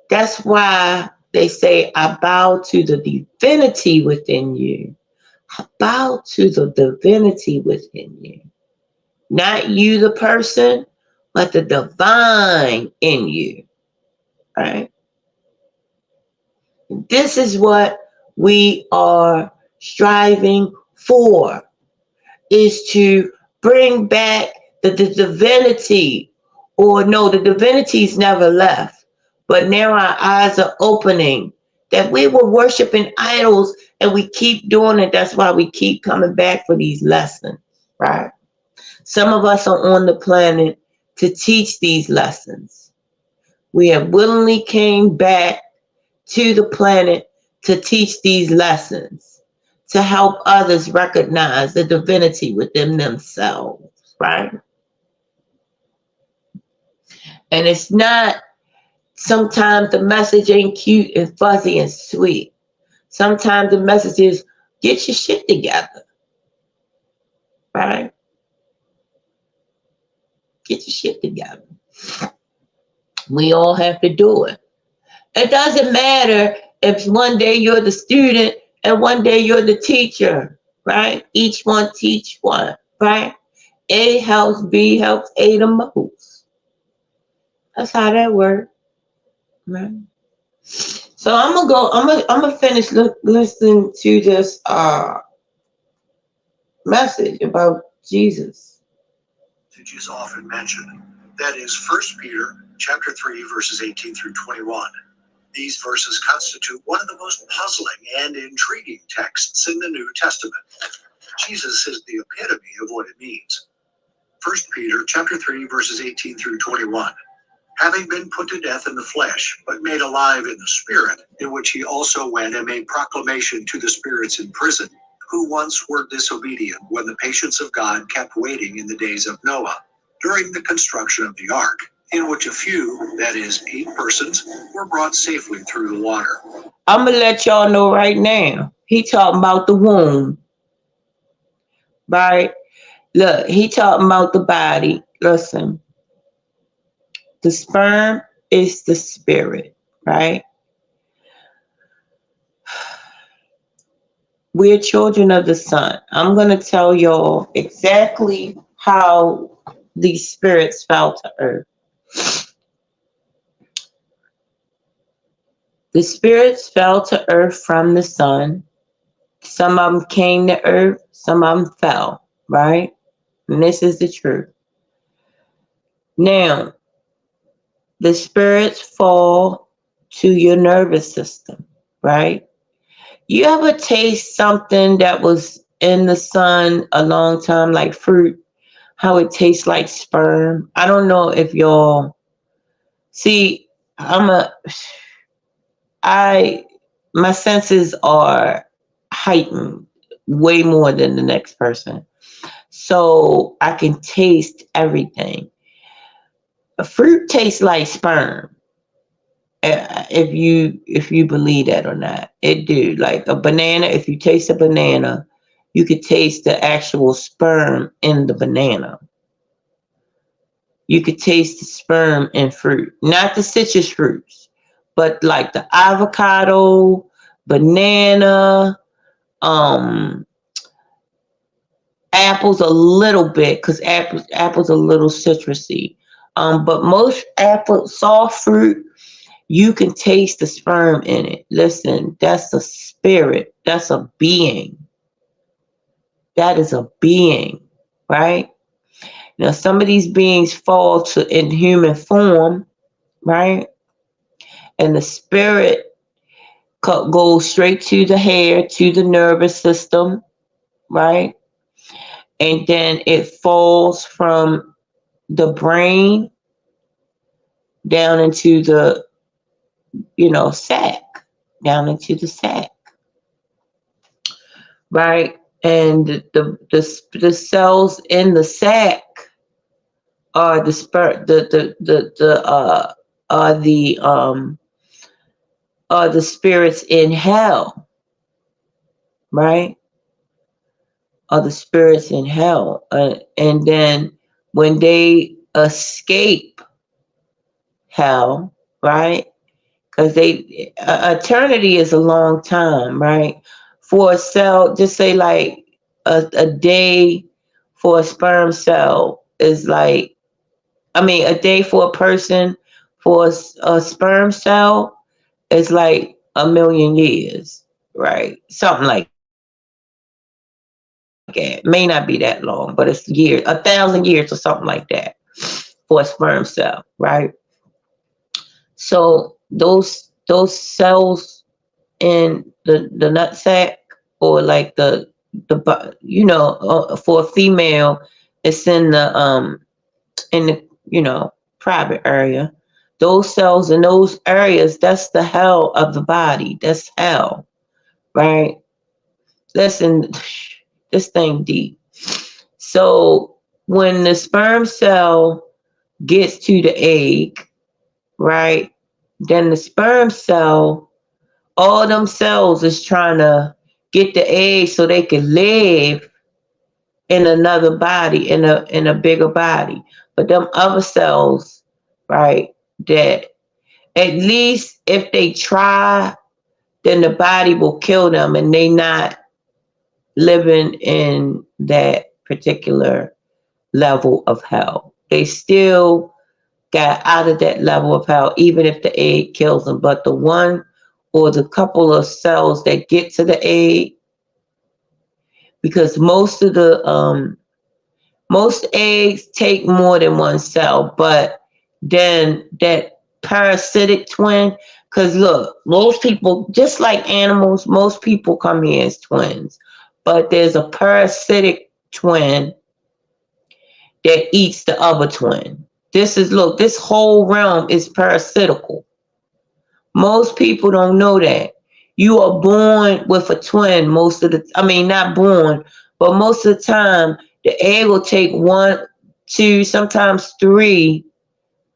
That's why they say, I bow to the divinity within you. I bow to the divinity within you. Not you, the person, but the divine in you, right? This is what we are striving for, is to bring back the divinity, or no, the divinity's never left, but now our eyes are opening that we were worshiping idols and we keep doing it. That's why we keep coming back for these lessons, right? Some of us are on the planet to teach these lessons. We have willingly came back to the planet to teach these lessons, to help others recognize the divinity within themselves, right? And it's not, sometimes the message ain't cute and fuzzy and sweet. Sometimes the message is, get your shit together, right? Get your shit together. We all have to do it. It doesn't matter if one day you're the student and one day you're the teacher, right? Each one teach one, right? A helps B helps A the most. That's how that works, right? So I'm gonna go. I'm gonna finish listening to this message about Jesus. Is often mentioned. That is 1 Peter chapter 3, verses 18 through 21. These verses constitute one of the most puzzling and intriguing texts in the New Testament. Jesus is the epitome of what it means. 1 Peter chapter 3, verses 18 through 21. Having been put to death in the flesh, but made alive in the spirit, in which he also went and made proclamation to the spirits in prison, who once were disobedient when the patience of God kept waiting in the days of Noah, during the construction of the ark, in which a few, that is, 8 persons, were brought safely through the water. I'm gonna let y'all know right now. He talking about the womb, right? Look, he talking about the body. Listen, the sperm is the spirit, right? We're children of the sun. I'm going to tell y'all exactly how these spirits fell to earth. The spirits fell to earth from the sun. Some of them came to earth, some of them fell, right? And this is the truth. Now, the spirits fall to your nervous system, right? You ever taste something that was in the sun a long time, like fruit, how it tastes like sperm? I don't know if y'all see, my senses are heightened way more than the next person. So I can taste everything. A fruit tastes like sperm. If you believe that or not, it do. Like a banana, if you taste a banana, you could taste the actual sperm in the banana. You could taste the sperm in fruit, not the citrus fruits, but like the avocado, banana, apples a little bit, because apples a little citrusy. But most soft fruit, you can taste the sperm in it. Listen, that's a spirit. That's a being. That is a being, right? Now, some of these beings fall in human form, right? And the spirit goes straight to the hair, to the nervous system, right? And then it falls from the brain down into the sac, down into the sac, right? And the cells in the sac are the spirits in hell, right? Are the spirits in hell, and then when they escape hell, right? Because eternity is a long time, right? For a cell, just say like a day for a sperm cell is like, a day for a person, for a sperm cell is like 1,000,000 years, right? Something like that. May not be that long, but it's years, 1,000 years or something like that for a sperm cell, right? So those cells in the nutsack, or like the for a female, it's in the private area. Those cells in those areas, that's the hell of the body. That's hell, right? Listen, this thing deep. So when the sperm cell gets to the egg, right? Then the sperm cell, all them cells is trying to get the egg so they can live in another body, in a bigger body. But them other cells, right, that at least if they try, then the body will kill them and they not living in that particular level of hell. They still got out of that level of hell, even if the egg kills them. But the one or the couple of cells that get to the egg, because most eggs take more than one cell, but then that parasitic twin, because look, most people, just like animals, most people come here as twins, but there's a parasitic twin that eats the other twin. This whole realm is parasitical. Most people don't know that. You are born with a twin not born, but most of the time, the egg will take 1, 2, sometimes 3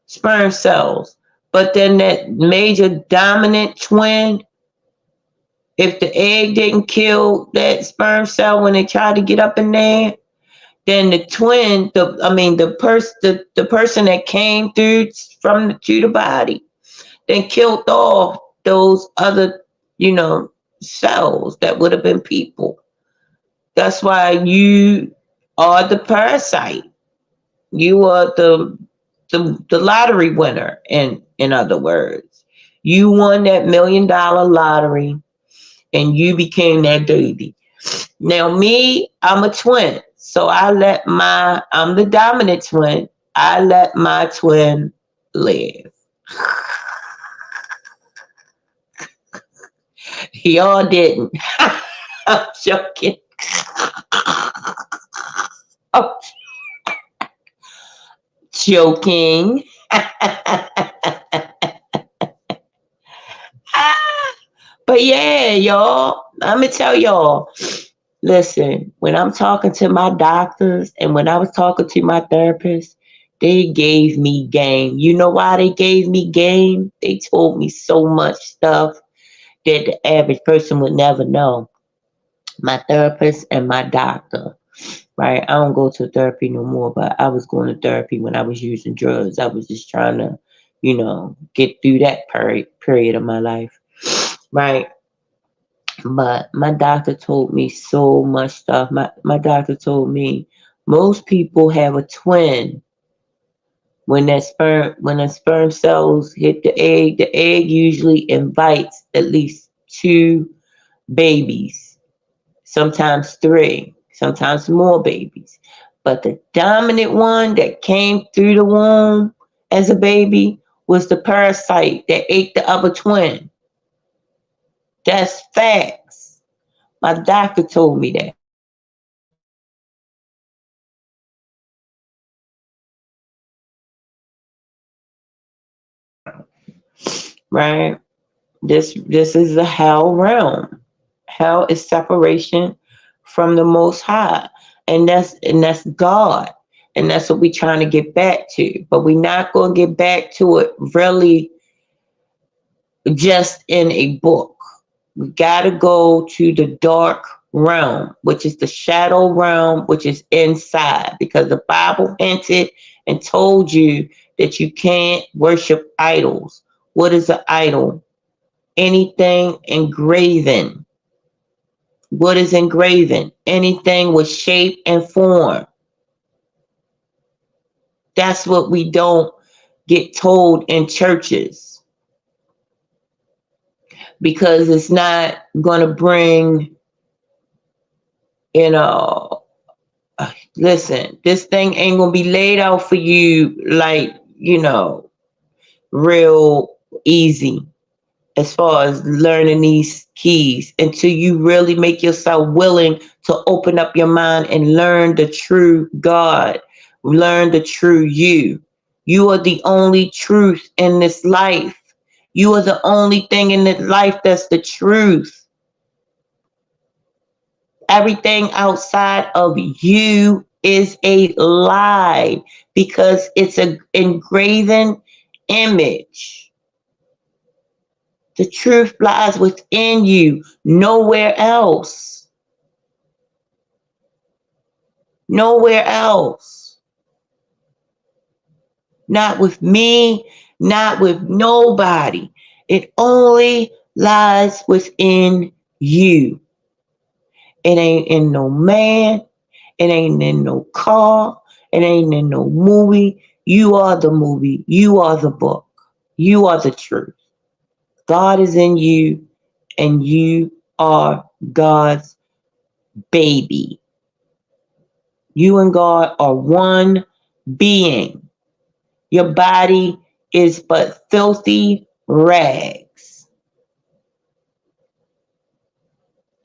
sperm cells. But then that major dominant twin, if the egg didn't kill that sperm cell when they tried to get up in there, then the twin, the person that came through to the body, then killed off those other, cells that would have been people. That's why you are the parasite. You are the lottery winner, in other words. You won that $1 million lottery and you became that baby. Now me, I'm a twin. So I'm the dominant twin. I let my twin live. Y'all didn't. I'm joking. I'm joking. But yeah, y'all, I'm going to tell y'all, listen, when I'm talking to my doctors and when I was talking to my therapist, they gave me game. You know why they gave me game? They told me so much stuff that the average person would never know. My therapist and my doctor, right? I don't go to therapy no more, but I was going to therapy when I was using drugs. I was just trying to, get through that period of my life, right? But my doctor told me so much stuff. My doctor told me most people have a twin. When the sperm cells hit the egg usually invites at least 2 babies, sometimes 3, sometimes more babies. But the dominant one that came through the womb as a baby was the parasite that ate the other twin. That's facts. My doctor told me that. Right? This is the hell realm. Hell is separation from the Most High, and that's God, and that's what we're trying to get back to. But we're not going to get back to it really just in a book. We got to go to the dark realm, which is the shadow realm, which is inside, because the Bible hinted and told you that you can't worship idols. What is an idol? Anything engraven. What is engraven? Anything with shape and form. That's what we don't get told in churches, because it's not going to bring, you know, listen, this thing ain't going to be laid out for you like, real easy as far as learning these keys until you really make yourself willing to open up your mind and learn the true God, learn the true you. You are the only truth in this life. You are the only thing in this life that's the truth. Everything outside of you is a lie because it's an engraven image. The truth lies within you, nowhere else. Nowhere else. not with me, not with nobody. It only lies within you. It ain't in no man. It ain't in no car. It ain't in no movie. You are the movie. You are the book. You are the truth. God is in you, and you are God's baby. You and God are one being. Your body is but filthy rags.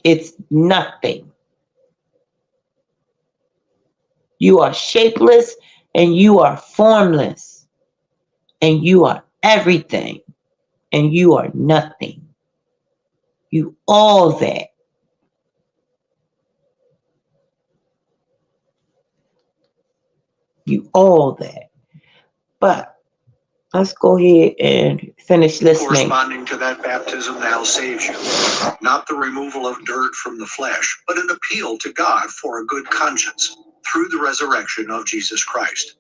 It's nothing. You are shapeless and you are formless and you are everything and you are nothing. You all that. You all that. But let's go ahead and finish listening. Corresponding to that baptism now saves you. Not the removal of dirt from the flesh, but an appeal to God for a good conscience through the resurrection of Jesus Christ.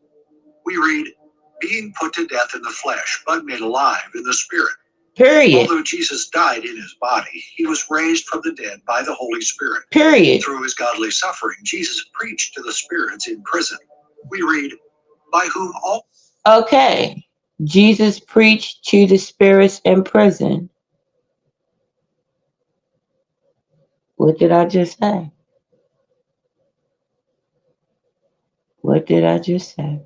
We read, being put to death in the flesh, but made alive in the spirit. Period. Although Jesus died in his body, he was raised from the dead by the Holy Spirit. Period. Through his godly suffering, Jesus preached to the spirits in prison. We read, by whom all... Okay. Jesus preached to the spirits in prison. What did I just say? What did I just say?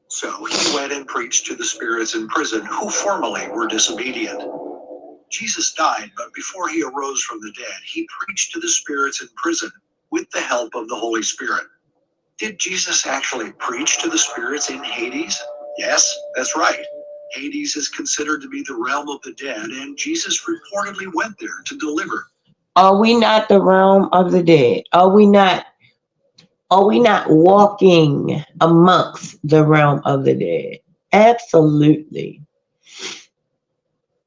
So he went and preached to the spirits in prison who formerly were disobedient. Jesus died, but before he arose from the dead, he preached to the spirits in prison with the help of the Holy Spirit. Did Jesus actually preach to the spirits in Hades? Yes, that's right. Hades is considered to be the realm of the dead, and Jesus reportedly went there to deliver. Are we not the realm of the dead? Are we not walking amongst the realm of the dead? Absolutely.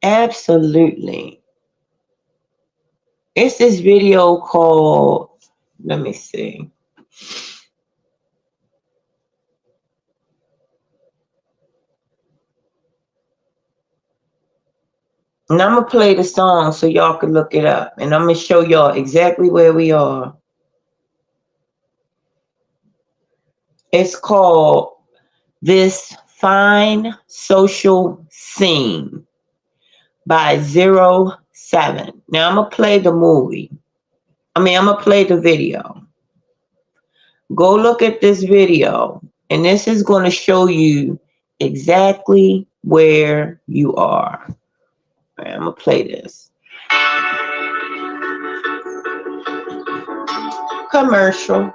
Absolutely. It's this video called, let me see. And I'm going to play the song so y'all can look it up. And I'm going to show y'all exactly where we are. It's called This Fine Social Scene by 07. Now I'm going to play the movie. I'm going to play the video. Go look at this video. And this is going to show you exactly where you are. All right, I'm going to play this. Commercial.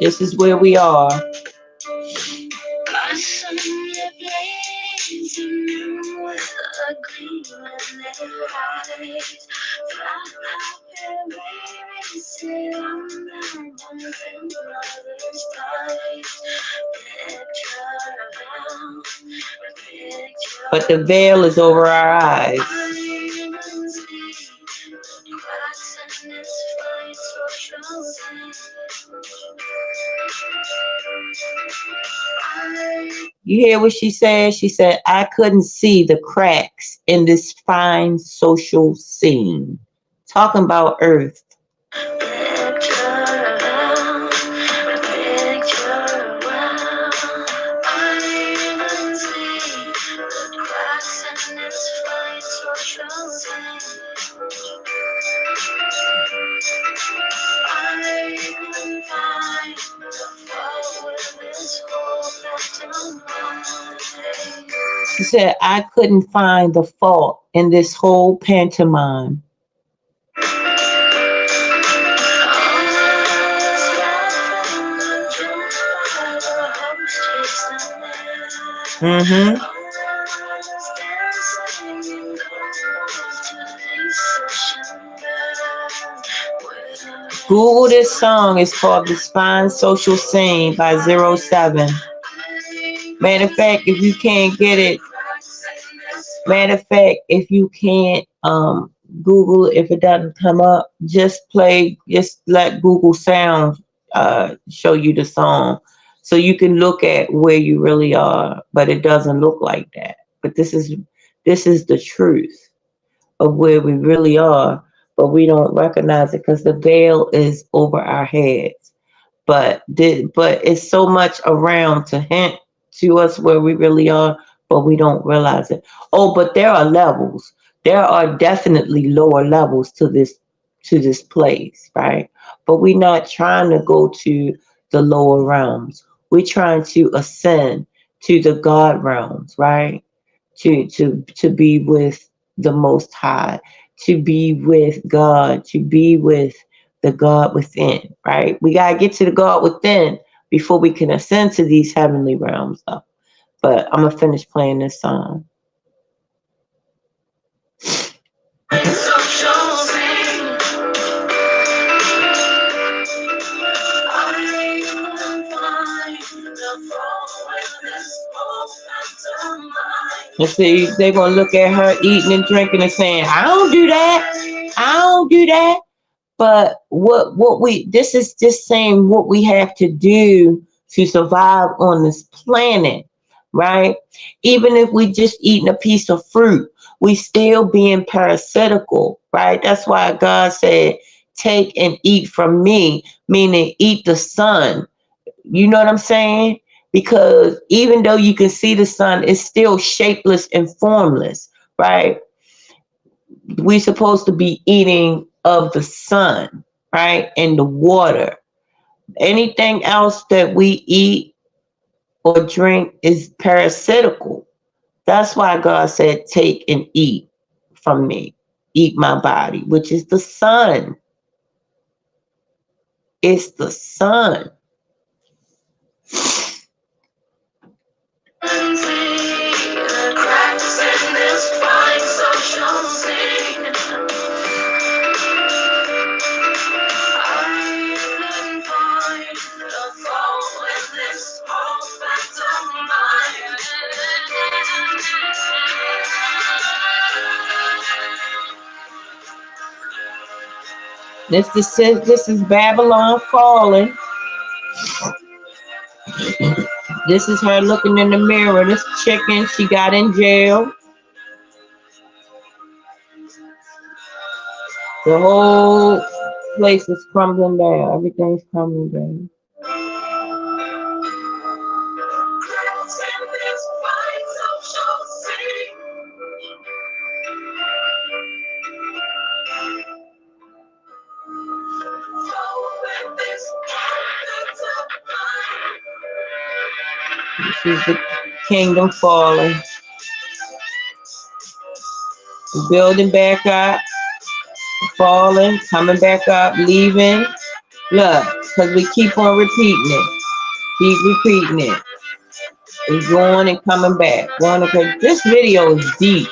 This is where we are. But the veil is over our eyes. You hear what she said? She said, I couldn't see the cracks in this fine social scene. Talking about Earth. She said, I couldn't find the fault in this whole pantomime. Google this song. It's called The Spine Social Scene by 07. Matter of fact, if you can't get it, matter of fact, if you can't Google, if it doesn't come up, just let Google Sound show you the song, so you can look at where you really are. But it doesn't look like that. But this is the truth of where we really are, but we don't recognize it because the veil is over our heads. But it's so much around to hint to us where we really are, but we don't realize it. Oh, but there are levels. There are definitely lower levels to this place, right? But we're not trying to go to the lower realms. We're trying to ascend to the God realms, right? To be with the Most High, to be with God, to be with the God within, right? We gotta get to the God within before we can ascend to these heavenly realms, though. But I'm gonna finish playing this song. And see, they're gonna look at her eating and drinking and saying, I don't do that. I don't do that. But this is just saying what we have to do to survive on this planet, right? Even if we just eating a piece of fruit, we still being parasitical, right? That's why God said, take and eat from me, meaning eat the sun. You know what I'm saying? Because even though you can see the sun, it's still shapeless and formless, right? We're supposed to be eating of the sun, right? And the water. Anything else that we eat or drink is parasitical. That's why God said, take and eat from me. Eat my body, which is the sun. It's the sun. This is Babylon falling. This is her looking in the mirror. This chicken, she got in jail. The whole place is crumbling down. Everything's crumbling down. This is the kingdom falling. Building back up. Falling, coming back up, leaving. Look, because we keep on repeating it. Keep repeating it. It's going and coming back. This video is deep.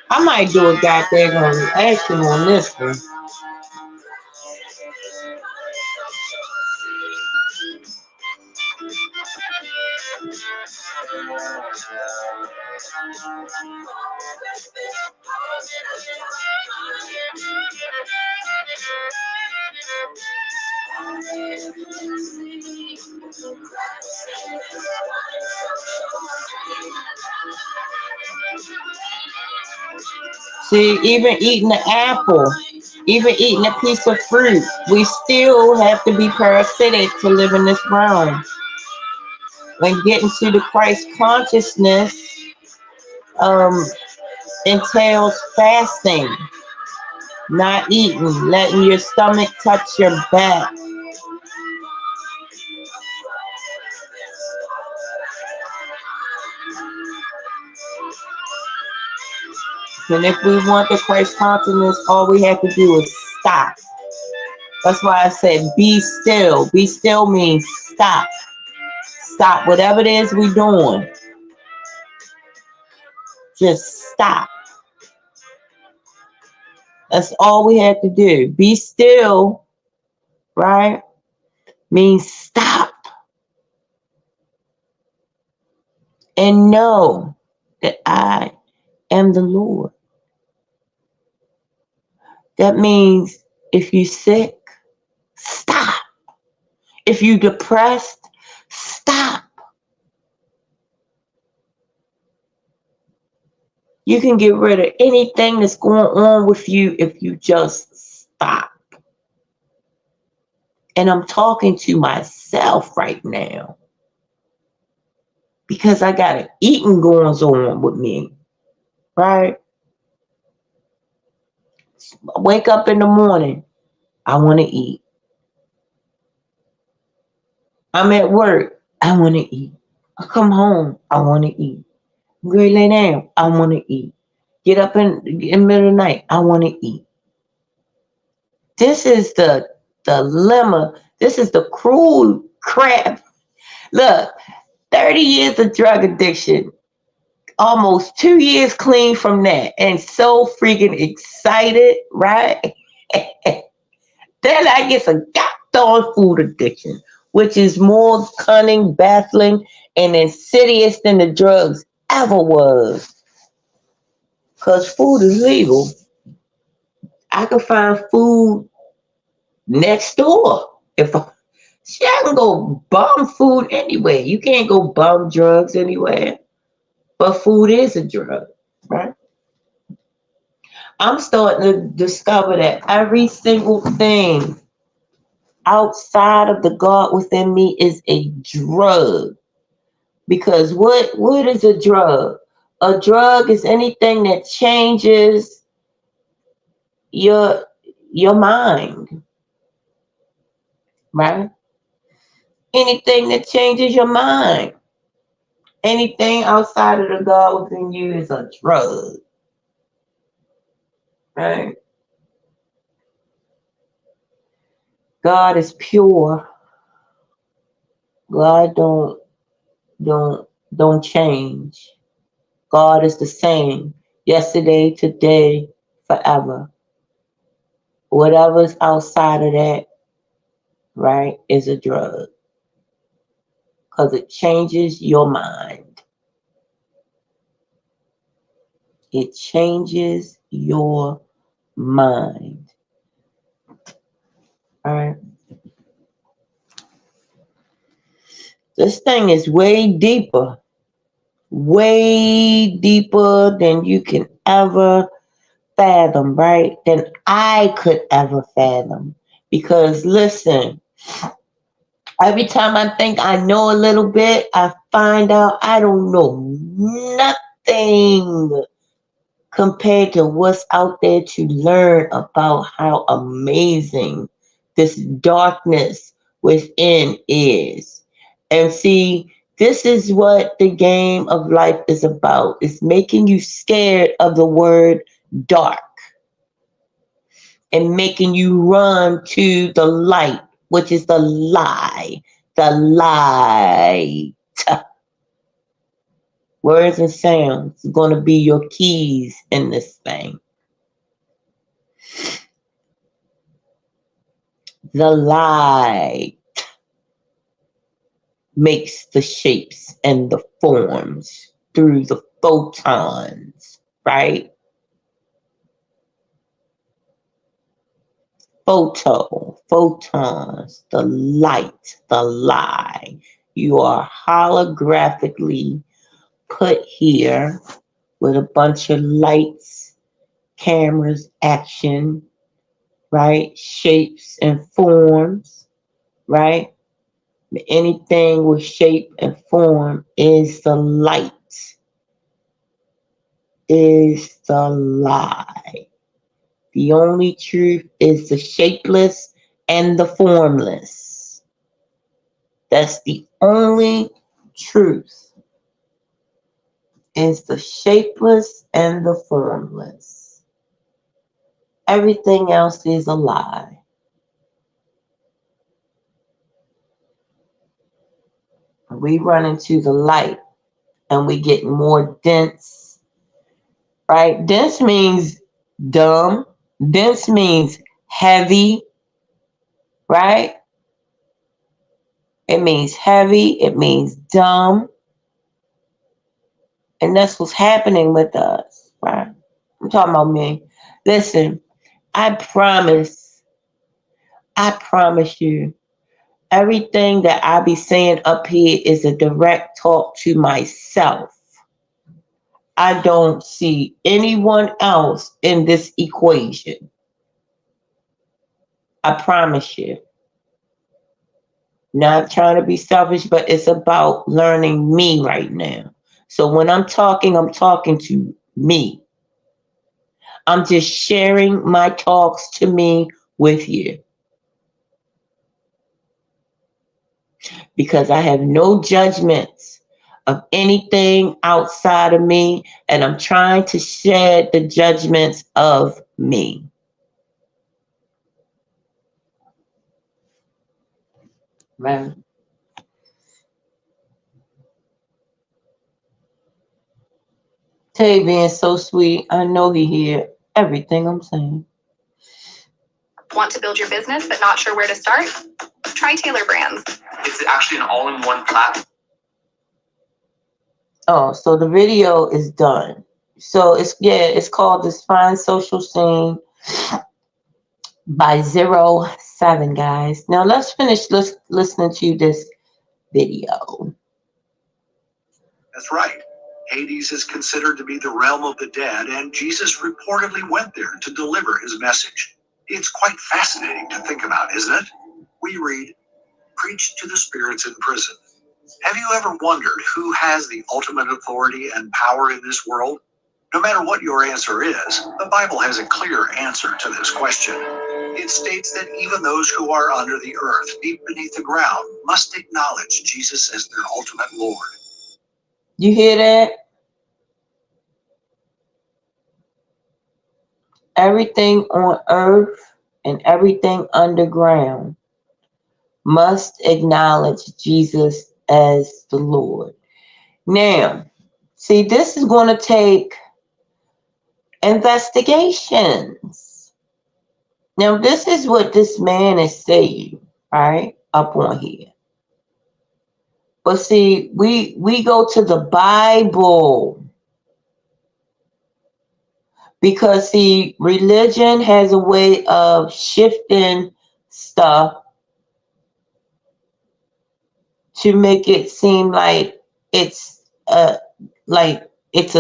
I might do a goddamn reaction on this one. See, even eating an apple, even eating a piece of fruit, we still have to be parasitic to live in this realm. When getting to the Christ consciousness entails fasting, not eating, letting your stomach touch your back. And if we want the Christ consciousness, all we have to do is stop. That's why I said be still. Be still means stop. Stop whatever it is we're doing. Just stop. That's all we had to do. Be still, right? Means stop and know that I am the Lord. That means if you're sick, stop. If you're depressed, stop. You can get rid of anything that's going on with you if you just stop. And I'm talking to myself right now because I got an eating going on with me, right? I wake up in the morning, I want to eat. I'm at work, I want to eat. I come home, I want to eat. I'm going to lay down, I want to eat. Get up in the middle of the night, I want to eat. This is the dilemma. This is the cruel crap. Look, 30 years of drug addiction, almost 2 years clean from that, and so freaking excited, right? Then I get some goddamn food addiction, which is more cunning, baffling, and insidious than the drugs ever was. Because food is legal. I can find food next door. If I, see, I can go bum food anywhere. You can't go bum drugs anywhere. But food is a drug, right? I'm starting to discover that every single thing outside of the God within me is a drug. Because what is a drug? A drug is anything that changes your your mind, right? Anything that changes your mind. Anything outside of the God within you is a drug, right? God is pure. God don't change. God is the same yesterday, today, forever. Whatever's outside of that, right, is a drug because it changes your mind. It changes your mind. All right. This thing is way deeper than you can ever fathom, right? Than I could ever fathom. Because listen, every time I think I know a little bit, I find out I don't know nothing compared to what's out there to learn about how amazing this darkness within is. And see, this is what the game of life is about. It's making you scared of the word dark and making you run to the light, which is the lie. The light. Words and sounds are going to be your keys in this thing. The light makes the shapes and the forms through the photons, right? Photons, the light, the lie. You are holographically put here with a bunch of lights, cameras, action, right? Shapes and forms, right? Anything with shape and form is the light, is the lie. The only truth is the shapeless and the formless. That's the only truth, is the shapeless and the formless. Everything else is a lie. We run into the light and we get more dense right? Dense means dumb. Dense means heavy, right? It means heavy. It means dumb. And that's what's happening with us, right? I'm talking about me. Listen, I promise you, everything that I be saying up here is a direct talk to myself. I don't see anyone else in this equation. I promise you. Not trying to be selfish, but it's about learning me right now. So when I'm talking to me. I'm just sharing my talks to me with you. Because I have no judgments of anything outside of me, and I'm trying to shed the judgments of me. Right? Tay being so sweet, I know he hear everything I'm saying. Want to build your business but not sure where to start? Try Taylor Brands. It's actually an all-in-one platform. Oh, so the video is done. So it's called This Fine Social Scene by 07, guys. Now let's finish listening to this video. That's right. Hades is considered to be the realm of the dead, and Jesus reportedly went there to deliver his message. It's quite fascinating to think about, isn't it? We read, "Preach to the spirits in prison." Have you ever wondered who has the ultimate authority and power in this world? No matter what your answer is, the Bible has a clear answer to this question. It states that even those who are under the earth, deep beneath the ground, must acknowledge Jesus as their ultimate Lord. You hear that? Everything on earth and everything underground must acknowledge Jesus as the Lord. Now, see, this is going to take investigations. Now, this is what this man is saying, right? Up on here. But see, we go to the Bible. Because, see, religion has a way of shifting stuff to make it seem like it's a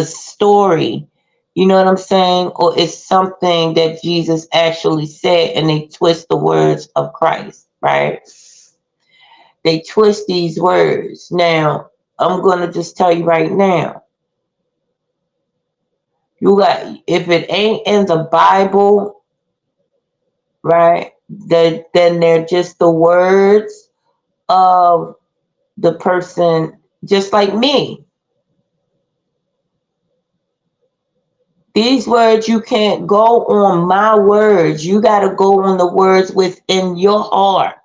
story. You know what I'm saying? Or it's something that Jesus actually said, and they twist the words of Christ, right? They twist these words. Now, I'm going to just tell you right now. If it ain't in the Bible, right, then they're just the words of the person, just like me. These words, you can't go on my words. You got to go on the words within your heart.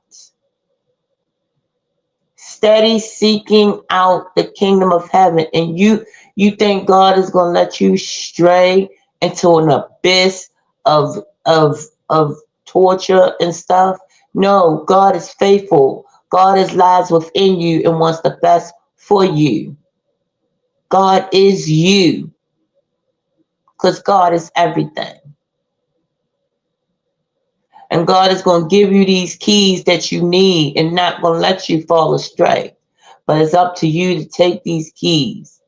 Steady seeking out the kingdom of heaven. And you think God is going to let you stray into an abyss of torture and stuff? No, God is faithful. God lies within you and wants the best for you. God is you. Because God is everything. And God is going to give you these keys that you need and not going to let you fall astray. But it's up to you to take these keys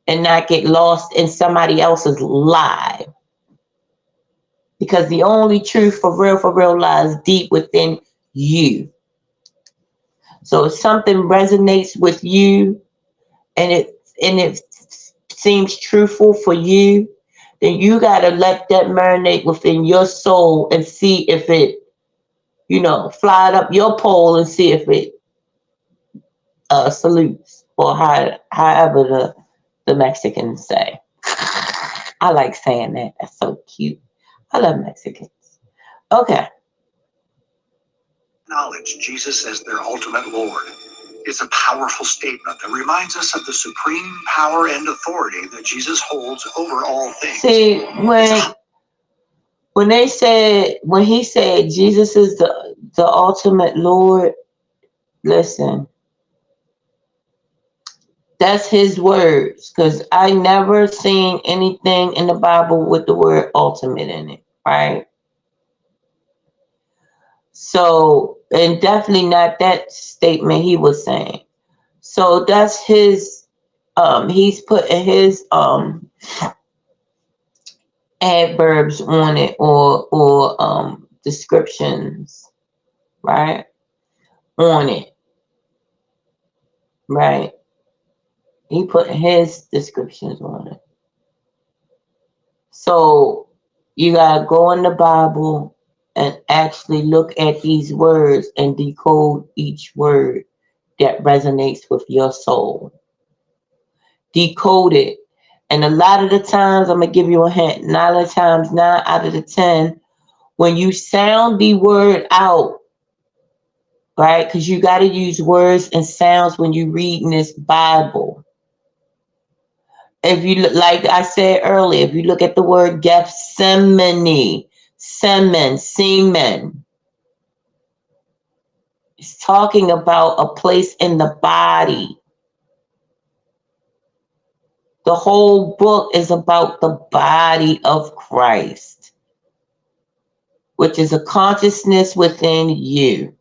and not get lost in somebody else's lie. Because the only truth for real lies deep within you. So if something resonates with you and it seems truthful for you, then you got to let that marinate within your soul and see if it, fly it up your pole and see if it salutes, or however the Mexicans say. I like saying that. That's so cute. I love Mexicans. Okay. Acknowledge Jesus as their ultimate Lord. It's a powerful statement that reminds us of the supreme power and authority that Jesus holds over all things. See, when he said Jesus is the ultimate Lord, listen, that's his words, because I never seen anything in the Bible with the word ultimate in it, right? So, and definitely not that statement he was saying. So that's his, he's putting his adverbs on it, or descriptions, right, on it, right? He put his descriptions on it. So you gotta go in the Bible and actually look at these words and decode each word that resonates with your soul. Decode it. And a lot of the times, I'm gonna give you a hint, 9 out of the 10, when you sound the word out, right? Because you got to use words and sounds when you read in this Bible. If you look, like I said earlier, if you look at the word Gethsemane, semen, it's talking about a place in the body. The whole book is about the body of Christ, which is a consciousness within you,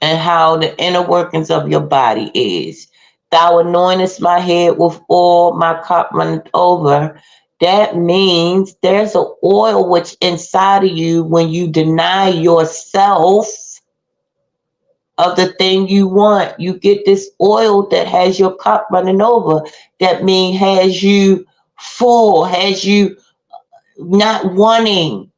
and how the inner workings of your body is. Thou anointest my head with oil, my cup runneth over. That means there's an oil which inside of you when you deny yourself of the thing you want. You get this oil that has your cup running over. That means has you full, has you not wanting.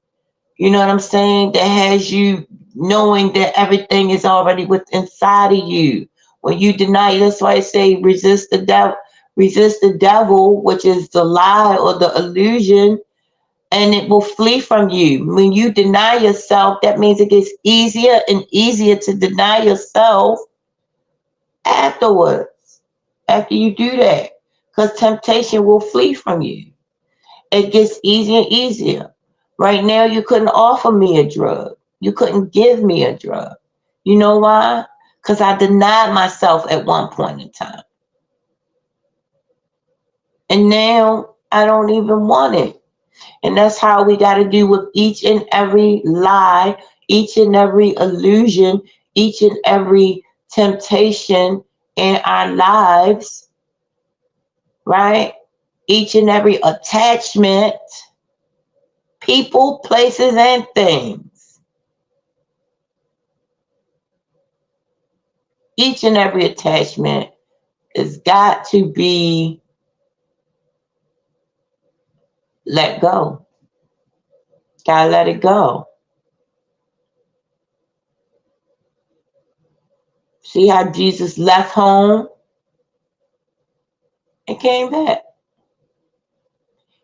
You know what I'm saying? That has you knowing that everything is already within inside of you. When you deny, that's why I say resist the devil, which is the lie or the illusion, and it will flee from you. When you deny yourself, that means it gets easier and easier to deny yourself afterwards, after you do that, because temptation will flee from you. It gets easier and easier. Right now, you couldn't offer me a drug. You couldn't give me a drug. You know why? Because I denied myself at one point in time. And now I don't even want it. And that's how we got to do with each and every lie, each and every illusion, each and every temptation in our lives, right? Each and every attachment, people, places, and things. Each and every attachment has got to be let go. Gotta let it go. See how Jesus left home and came back.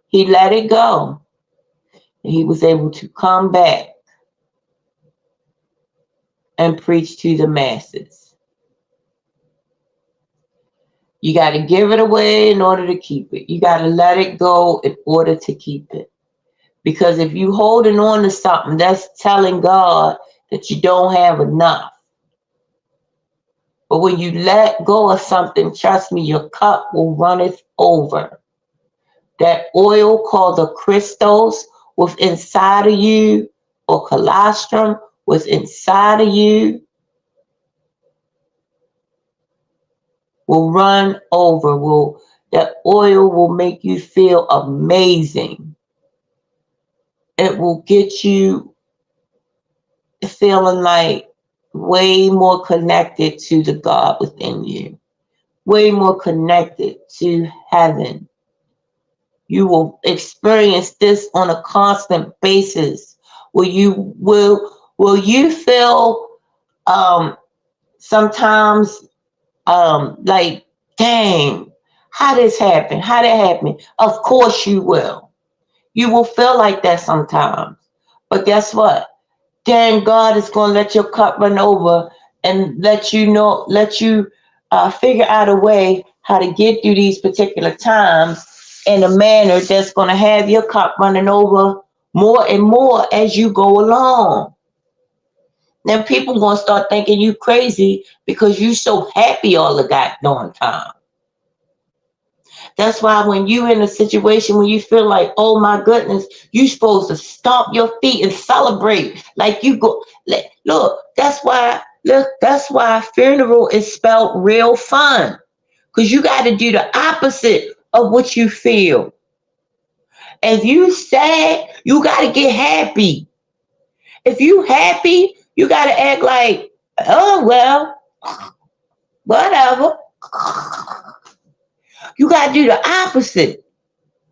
He let it go. And he was able to come back and preach to the masses. You got to give it away in order to keep it. You got to let it go in order to keep it. Because if you holding on to something, that's telling God that you don't have enough. But when you let go of something, trust me, your cup will runneth over. That oil called the crystals was inside of you, or colostrum was inside of you, will run over. That oil will make you feel amazing. It will get you feeling like way more connected to the God within you, way more connected to heaven. You will experience this on a constant basis. Will you feel sometimes like, dang, how this happened? How that happened? Of course you will. You will feel like that sometimes. But guess what? Then God is going to let your cup run over and let you figure out a way how to get through these particular times in a manner that's going to have your cup running over more and more as you go along. Then people going to start thinking you crazy because you so happy all the goddamn time. That's why when you in a situation when you feel like, oh my goodness, you supposed to stomp your feet and celebrate like you go. Look, that's why funeral is spelled real fun, because you got to do the opposite of what you feel. If you sad, you got to get happy. If you happy, you got to act like, oh well, whatever. You got to do the opposite.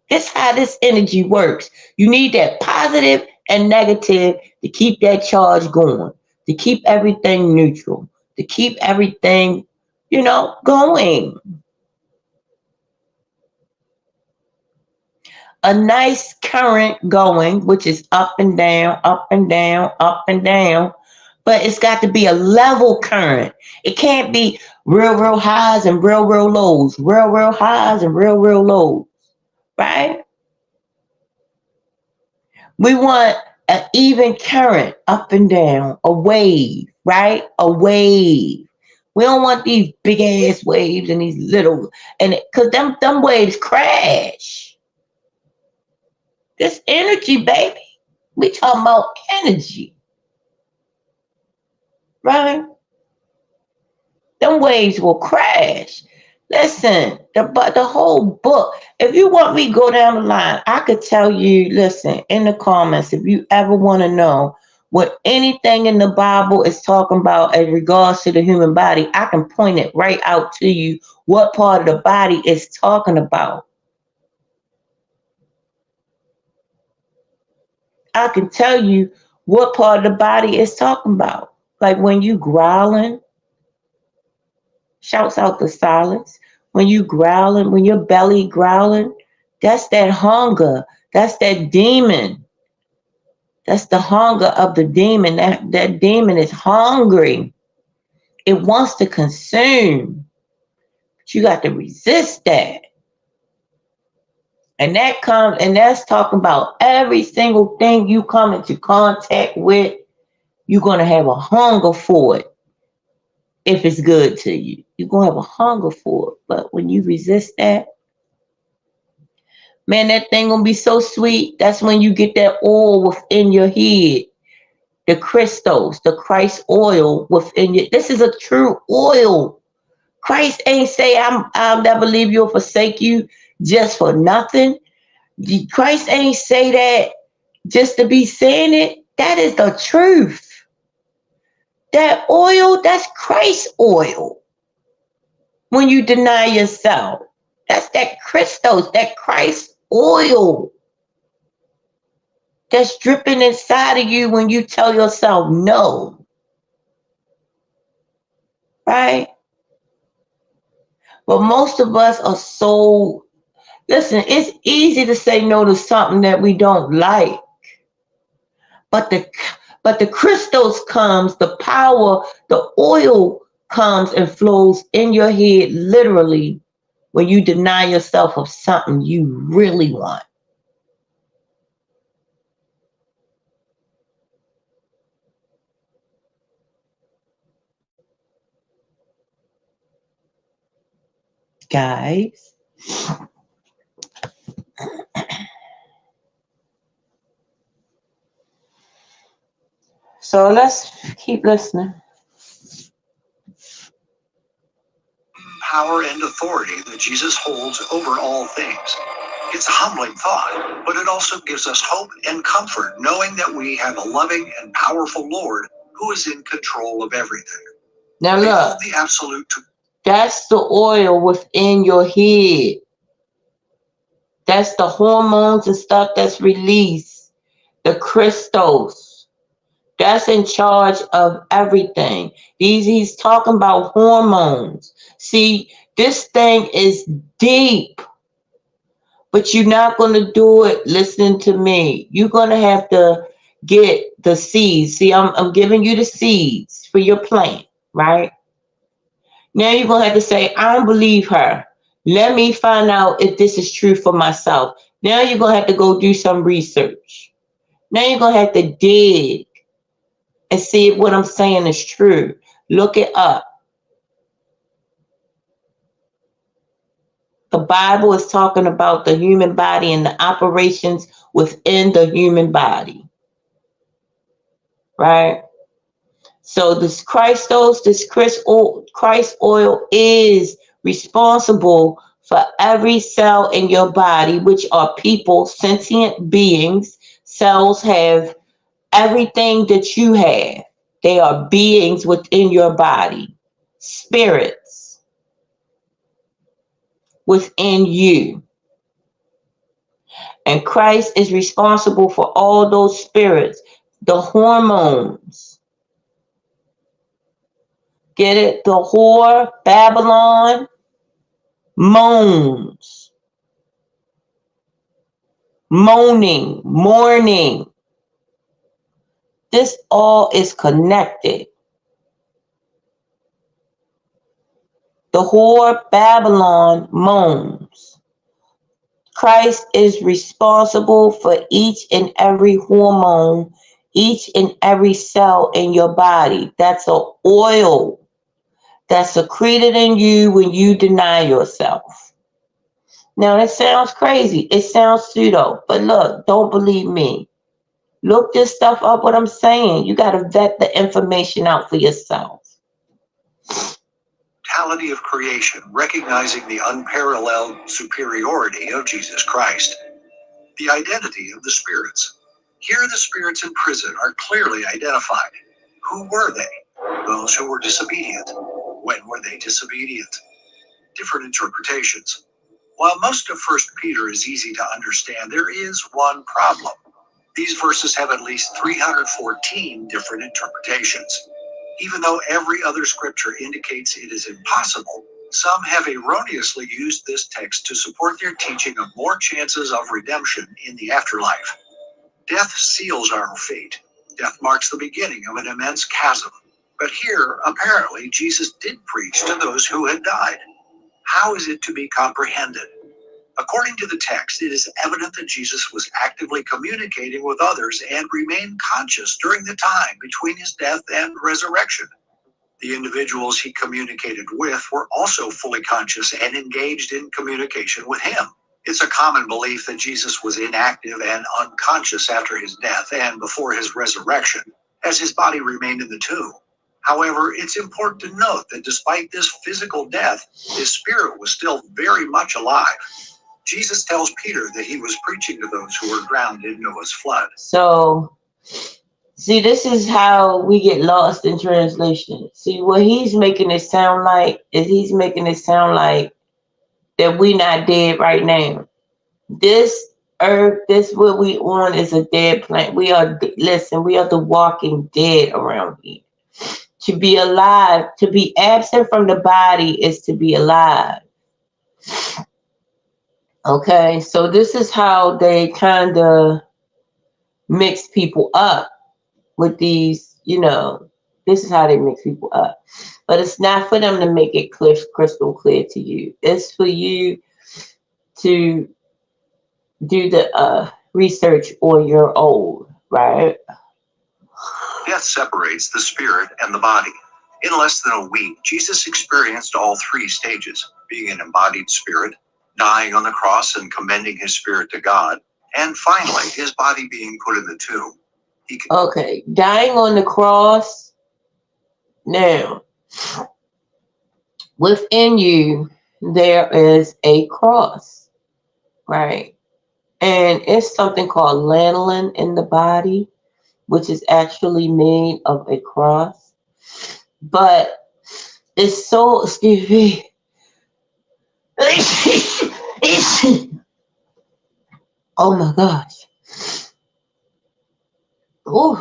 That's how this energy works. You need that positive and negative to keep that charge going, to keep everything neutral, to keep everything, going. A nice current going, which is up and down, up and down, up and down. But it's got to be a level current. It can't be real highs and real lows, real highs and real lows, right? We want an even current up and down, a wave, right? A wave. We don't want these big ass waves and these little, and because them waves crash. This energy, baby. We talking about energy. Right? Them waves will crash. Listen, the whole book. If you want me to go down the line, I could tell you, listen, in the comments, if you ever want to know what anything in the Bible is talking about as regards to the human body, I can point it right out to you what part of the body is talking about. I can tell you what part of the body is talking about. Like when you growling, shouts out the silence. When you growling, when your belly growling, that's that hunger. That's that demon. That's the hunger of the demon. That demon is hungry. It wants to consume. But you got to resist that. And that's talking about every single thing you come into contact with. You're going to have a hunger for it. If it's good to you, you're going to have a hunger for it. But when you resist that, man, that thing going to be so sweet. That's when you get that oil within your head. The crystals, the Christ oil within you. This is a true oil. Christ ain't say, I'll never leave you or forsake you just for nothing. Christ ain't say that just to be saying it. That is the truth. That oil, that's Christ oil. When you deny yourself, that's that crystals, that Christ oil that's dripping inside of you when you tell yourself no. Right? But most of us are so, listen, it's easy to say no to something that we don't like. But the crystals comes, the power, the oil comes and flows in your head literally when you deny yourself of something you really want. Guys. So let's keep listening. Power and authority that Jesus holds over all things. It's a humbling thought, but it also gives us hope and comfort knowing that we have a loving and powerful Lord who is in control of everything. Now look, the absolute that's the oil within your head. That's the hormones and stuff that's released. The crystals. That's in charge of everything. He's talking about hormones. See, this thing is deep. But you're not going to do it listening to me. You're going to have to get the seeds. See, I'm giving you the seeds for your plant, right? Now you're going to have to say, I don't believe her. Let me find out if this is true for myself. Now you're going to have to go do some research. Now you're going to have to dig and see if what I'm saying is true. Look it up. The Bible is talking about the human body and the operations within the human body. Right? So this Christ oil is responsible for every cell in your body, which are people, sentient beings. Cells have everything that you have. They are beings within your body, spirits within you. And Christ is responsible for all those spirits, the hormones. Get it? The whore, Babylon, moans, moaning, mourning. This all is connected. The whore, Babylon, moans. Christ is responsible for each and every hormone, each and every cell in your body. That's an oil that's secreted in you when you deny yourself. Now, it sounds crazy. It sounds pseudo. But look, don't believe me. Look this stuff up, what I'm saying. You got to vet the information out for yourself. Totality of creation, recognizing the unparalleled superiority of Jesus Christ. The identity of the spirits. Here the spirits in prison are clearly identified. Who were they? Those who were disobedient. When were they disobedient? Different interpretations. While most of 1 Peter is easy to understand, there is one problem. These verses have at least 314 different interpretations. Even though every other scripture indicates it is impossible, some have erroneously used this text to support their teaching of more chances of redemption in the afterlife. Death seals our fate. Death marks the beginning of an immense chasm. But here, apparently, Jesus did preach to those who had died. How is it to be comprehended? According to the text, it is evident that Jesus was actively communicating with others and remained conscious during the time between his death and resurrection. The individuals he communicated with were also fully conscious and engaged in communication with him. It's a common belief that Jesus was inactive and unconscious after his death and before his resurrection, as his body remained in the tomb. However, it's important to note that despite this physical death, his spirit was still very much alive. Jesus tells Peter that he was preaching to those who were drowned in Noah's flood. So, see, this is how we get lost in translation. See, what he's making it sound like is he's making it sound like that we not dead right now. This earth, this what we on is a dead planet. We are, listen, we are the walking dead around here. To be alive, to be absent from the body is to be alive. Okay, so this is how they kind of mix people up with these, this is how they mix people up. But it's not for them to make it crystal clear to you. It's for you to do the research on your own, right? Death separates the spirit and the body. In less than a week, Jesus experienced all three stages, being an embodied spirit, dying on the cross and commending his spirit to God, and finally, his body being put in the tomb. Okay, dying on the cross. Now, within you, there is a cross, right? And it's something called lanolin in the body, which is actually made of a cross. But it's so, excuse me. Oh my gosh. Ooh.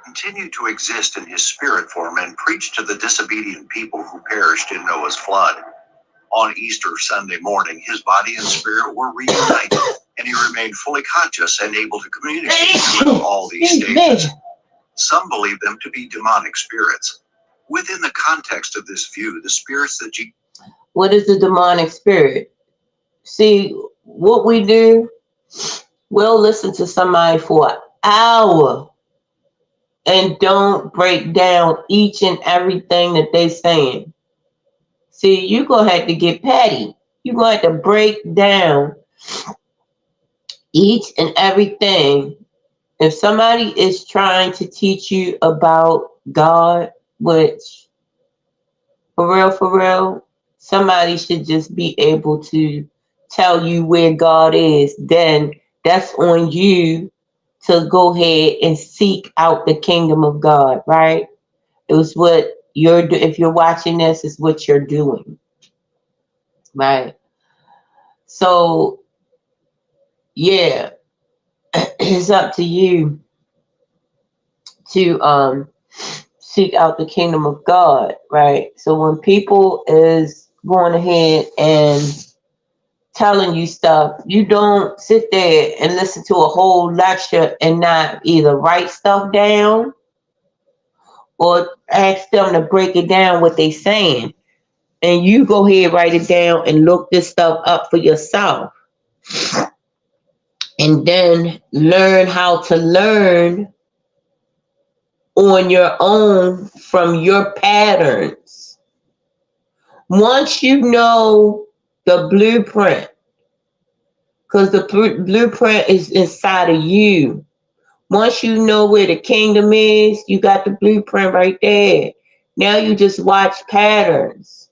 Continued to exist in his spirit form and preach to the disobedient people who perished in Noah's flood. On Easter Sunday morning, his body and spirit were reunited, and he remained fully conscious and able to communicate through all these stages. Some believe them to be demonic spirits. Within the context of this view, the spirits that What is the demonic spirit? See, what we do, we'll listen to somebody for an hour and don't break down each and everything that they're saying. See, you're going to have to get petty. You're going to have to break down each and everything. If somebody is trying to teach you about God, which, for real, somebody should just be able to tell you where God is, then that's on you to go ahead and seek out the kingdom of God, right? It was what you're doing. If you're watching this, it's what you're doing, right? So, yeah, it's up to you to seek out the kingdom of God, right? So when people is going ahead and telling you stuff, you don't sit there and listen to a whole lecture and not either write stuff down or ask them to break it down what they saying. And you go ahead, write it down and look this stuff up for yourself. And then learn how to learn on your own from your patterns. Once you know the blueprint, because the blueprint is inside of you. Once you know where the kingdom is, you got the blueprint right there. Now you just watch patterns.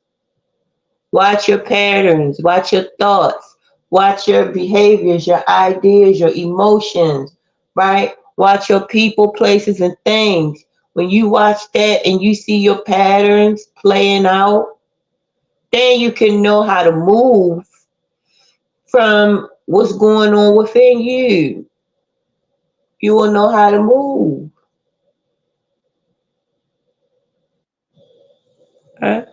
Watch your patterns. Watch your thoughts. Watch your behaviors, your ideas, your emotions, right? Watch your people, places, and things. When you watch that and you see your patterns playing out, then you can know how to move from what's going on within you. You will know how to move. Right?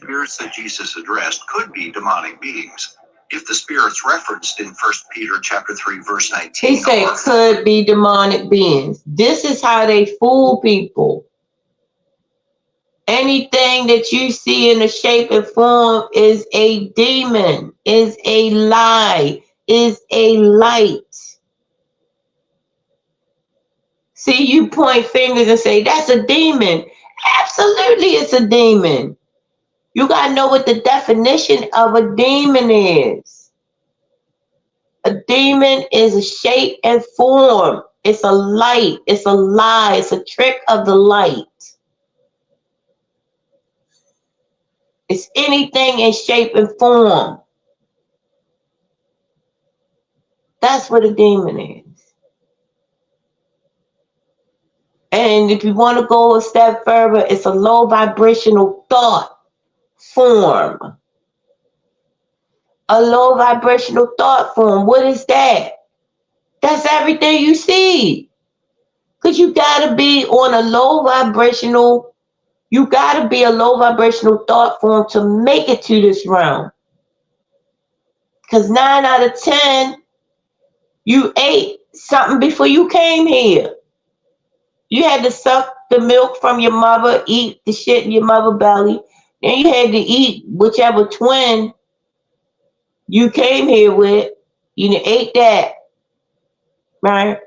spirits that Jesus addressed could be demonic beings. If the spirits referenced in 1 Peter chapter 3, verse 19 He said could be demonic beings. This is how they fool people. Anything that you see in a shape and form is a demon, is a lie, is a light. See, you point fingers and say, that's a demon. Absolutely, it's a demon. You got to know what the definition of a demon is. A demon is a shape and form. It's a light. It's a lie. It's a trick of the light. It's anything in shape and form. That's what a demon is. And if you want to go a step further, it's a low vibrational thought form. A low vibrational thought form. What is that? That's everything you see. Because you got to be on a low vibrational, you got to be a low vibrational thought form to make it to this realm. Because 9 out of 10, you ate something before you came here. You had to suck the milk from your mother, eat the shit in your mother's belly. Then you had to eat whichever twin you came here with. You ate that, right?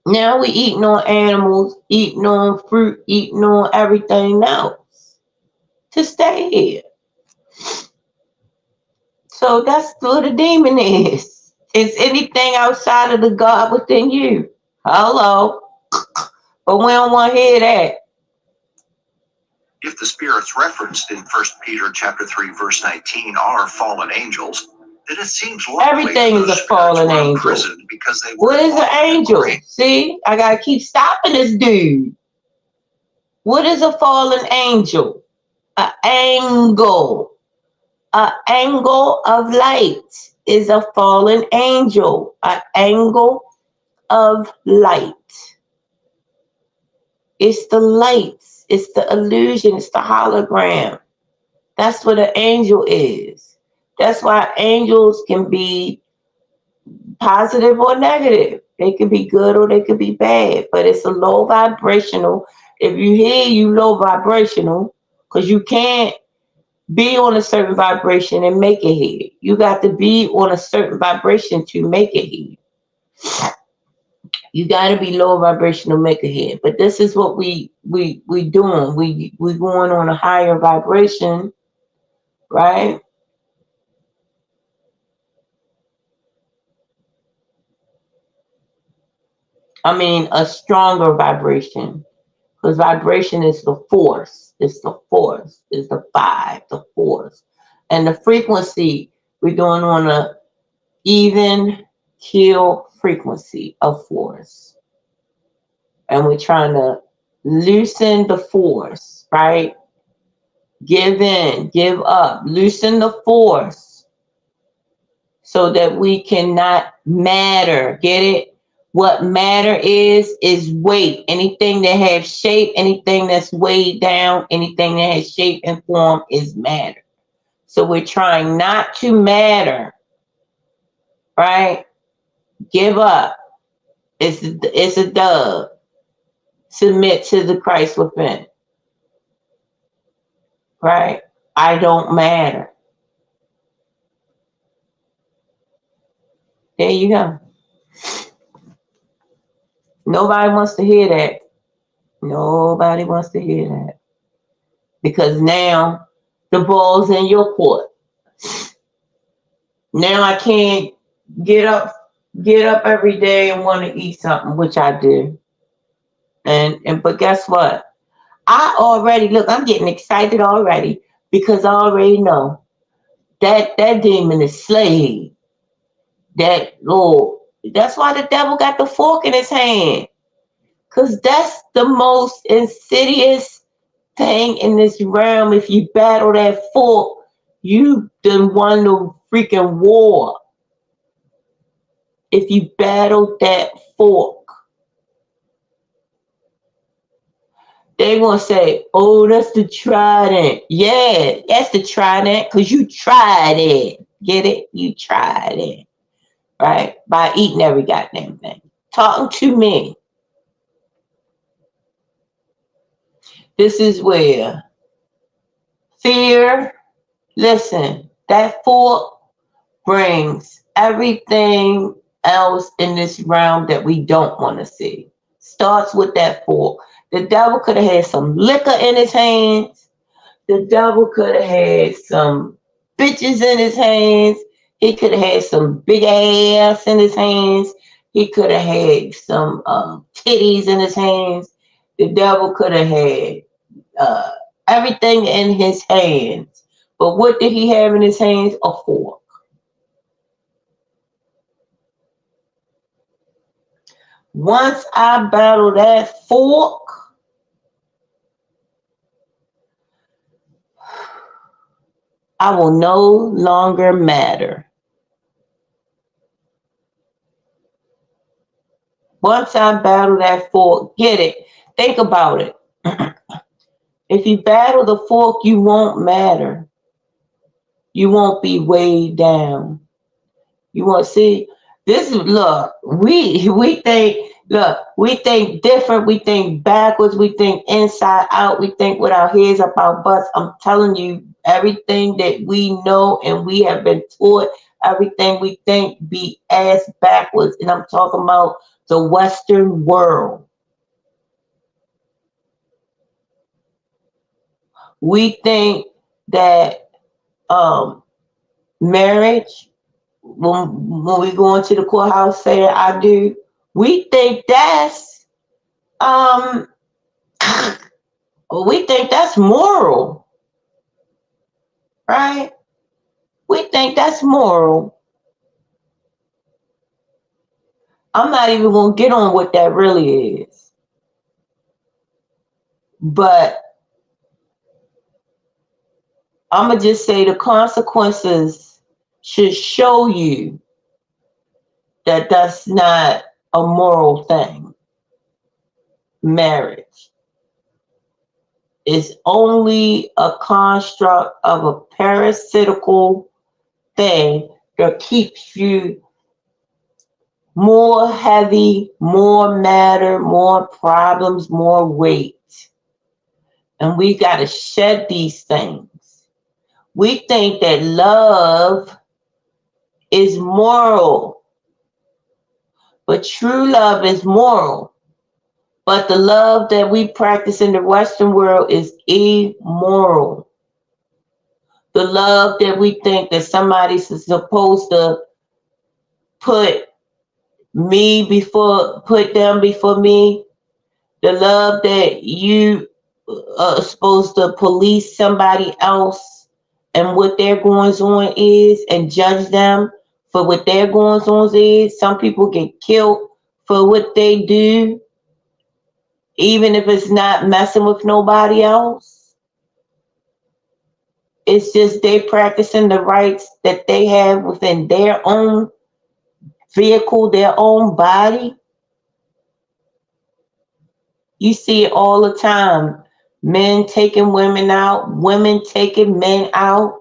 Now we eating on animals, eating on fruit, eating on everything else to stay here. So that's what a demon is. It's anything outside of the God within you. Hello. But we don't want to hear that. If the spirits referenced in 1 Peter chapter 3, verse 19 are fallen angels, then it seems likely everything is a fallen angel. Because they what is an angel? See, I gotta keep stopping this dude. What is a fallen angel? An angle. An angle of light is a fallen angel. An angle of light. It's the lights. It's the illusion. It's the hologram. That's what an angel is. That's why angels can be positive or negative. They could be good or they could be bad, but it's a low vibrational. If you hear you low vibrational, because you can't be on a certain vibration and make it hit. You got to be on a certain vibration to make it hit. You got to be low vibrational make it hit. But this is what we doing. We going on a higher vibration, right? I mean, a stronger vibration. Because vibration is the force. It's the force. It's the five, the force. And the frequency, we're doing on a even keel frequency of force. And we're trying to loosen the force, right? Give in, give up, loosen the force so that we cannot matter. Get it? What matter is weight. Anything that has shape, anything that's weighed down, anything that has shape and form is matter. So we're trying not to matter, right? Give up. It's a dub. Submit to the Christ within, right? I don't matter. There you go. Nobody wants to hear that. Nobody wants to hear that. Because now the ball's in your court. Now I can't get up every day and want to eat something, which I do. And but guess what? I already look, I'm getting excited already because I already know that demon is slayed. That Lord, that's why the devil got the fork in his hand. Because that's the most insidious thing in this realm. If you battle that fork, you done won the freaking war. If you battle that fork, they gonna say, oh, that's the trident. Yeah, that's the trident because you tried it. Get it? You tried it. Right? By eating every goddamn thing. Talking to me. This is where fear, listen, that fork brings everything else in this realm that we don't want to see. Starts with that fork. The devil could have had some liquor in his hands. The devil could have had some bitches in his hands. He could have had some big ass in his hands. He could have had some titties in his hands. The devil could have had everything in his hands. But what did he have in his hands? A fork. Once I battle that fork, I will no longer matter. Once I battle that fork, get it. Think about it. If you battle the fork, you won't matter. You won't be weighed down. You won't see. This is look. We think different. We think backwards. We think inside out. We think with our heads up our butts. I'm telling you, everything that we know and we have been taught, everything we think be ass backwards. And I'm talking about the Western world. We think that marriage, when we go into the courthouse saying I do, we think that's we think that's moral, right? We think that's moral. I'm not even gonna get on what that really is, but I'm gonna just say the consequences should show you that that's not a moral thing. Marriage is only a construct of a parasitical thing that keeps you more heavy, more matter, more problems, more weight. And we got to shed these things. We think that love is moral, but true love is moral. But the love that we practice in the Western world is immoral. The love that we think that somebody's supposed to put put them before me. The love that you are supposed to police somebody else and what their goings on is and judge them for what their goings on is. Some people get killed for what they do, even if it's not messing with nobody else. It's just they practicing the rights that they have within their own vehicle, their own body. You see it all the time. Men taking women out, women taking men out.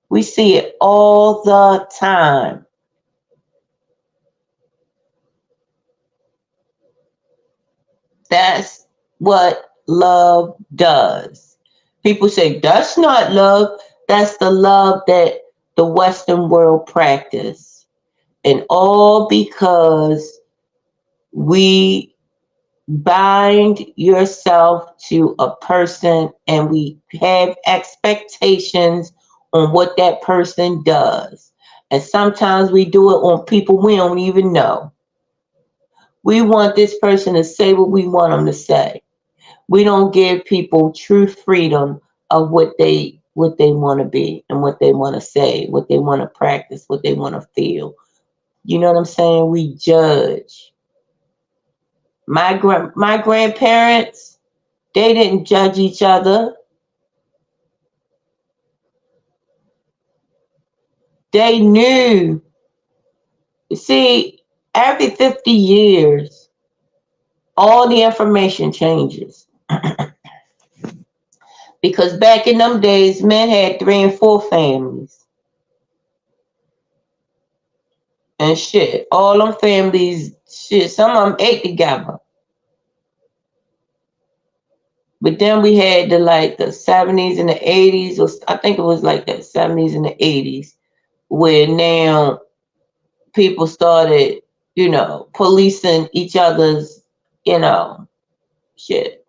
We see it all the time. That's what love does. People say, that's not love. That's the love that the Western world practice. And all because we bind yourself to a person and we have expectations on what that person does. And sometimes we do it on people we don't even know. We want this person to say what we want them to say. We don't give people true freedom of what they want to be and what they want to say, what they want to practice, what they want to feel. You know what I'm saying? We judge. My grandparents, they didn't judge each other. They knew. See, every 50 years, all the information changes. Because back in them days, men had 3 and 4 families. And shit, all them families, shit, some of them ate together. But then we had the 70s and the 80s, or I think it was like the 70s and the 80s, where now people started, policing each other's, shit.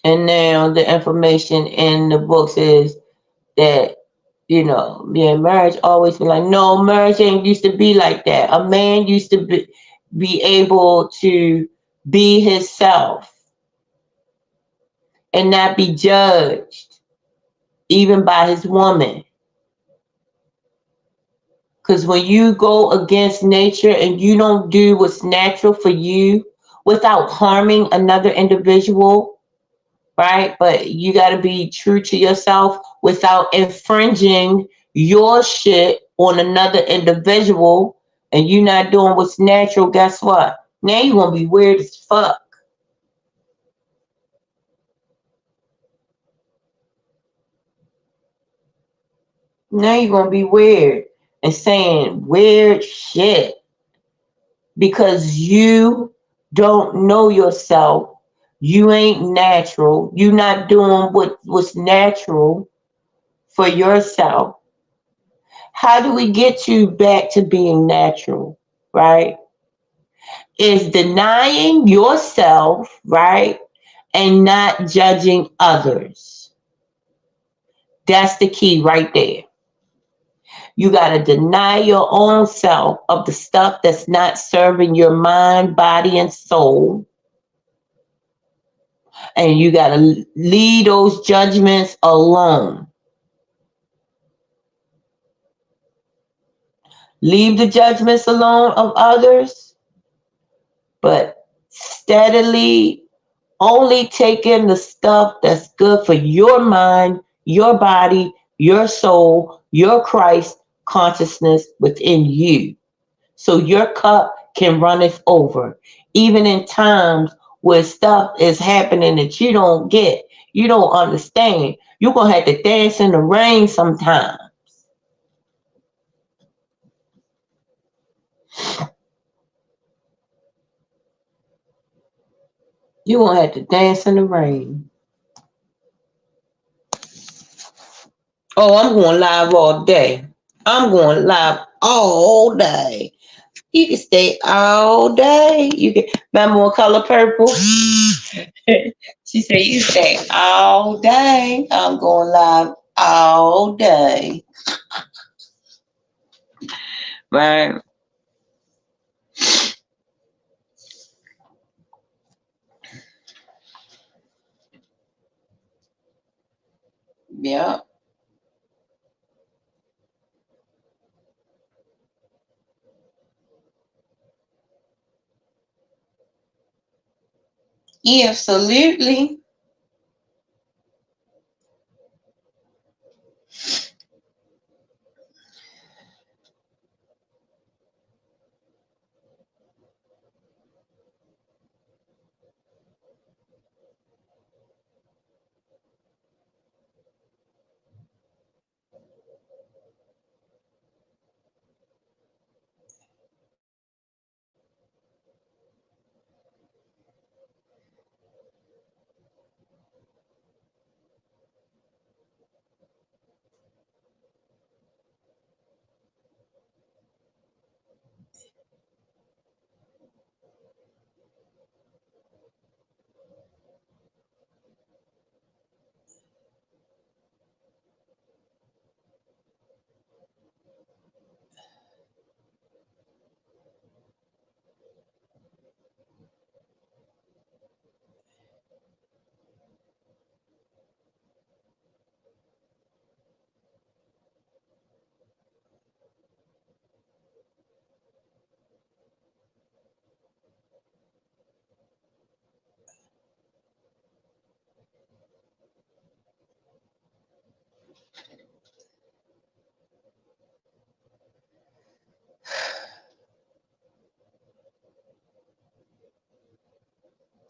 And now the information in the books is that, marriage always been like, no, marriage ain't used to be like that. A man used to be able to be himself and not be judged, even by his woman. Because when you go against nature and you don't do what's natural for you without harming another individual, right? But you got to be true to yourself without infringing your shit on another individual, and you not doing what's natural, guess what? Now you're going to be weird as fuck. Now you're going to be weird and saying weird shit because you don't know yourself. You ain't natural. You not doing what's natural for yourself. How do we get you back to being natural, right? Is denying yourself, right? And not judging others. That's the key right there. You got to deny your own self of the stuff that's not serving your mind, body, and soul. And you got to leave those judgments alone. Leave the judgments alone of others, but steadily only take in the stuff that's good for your mind, your body, your soul, your Christ consciousness within you. So your cup can runneth over. Even in times where stuff is happening that you don't get, you don't understand. You're going to have to dance in the rain sometimes. You won't have to dance in the rain. Oh, I'm going live all day. I'm going live all day. You can stay all day. You can remember what color purple? She said you stay all day. I'm going live all day. Right? Yeah. Yeah, absolutely.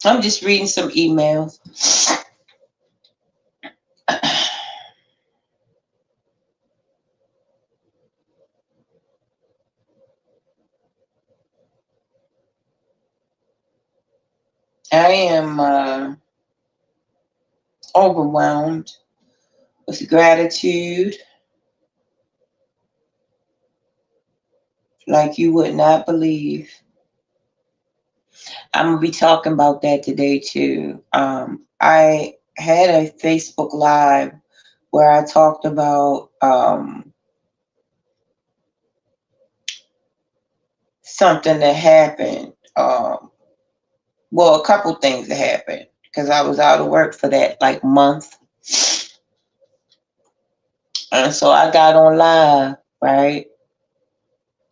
I'm just reading some emails. I am overwhelmed with gratitude like you would not believe. I'm gonna be talking about that today too. I had a Facebook Live where I talked about something that happened. Well, a couple things that happened because I was out of work for that like month, and so I got on live, right,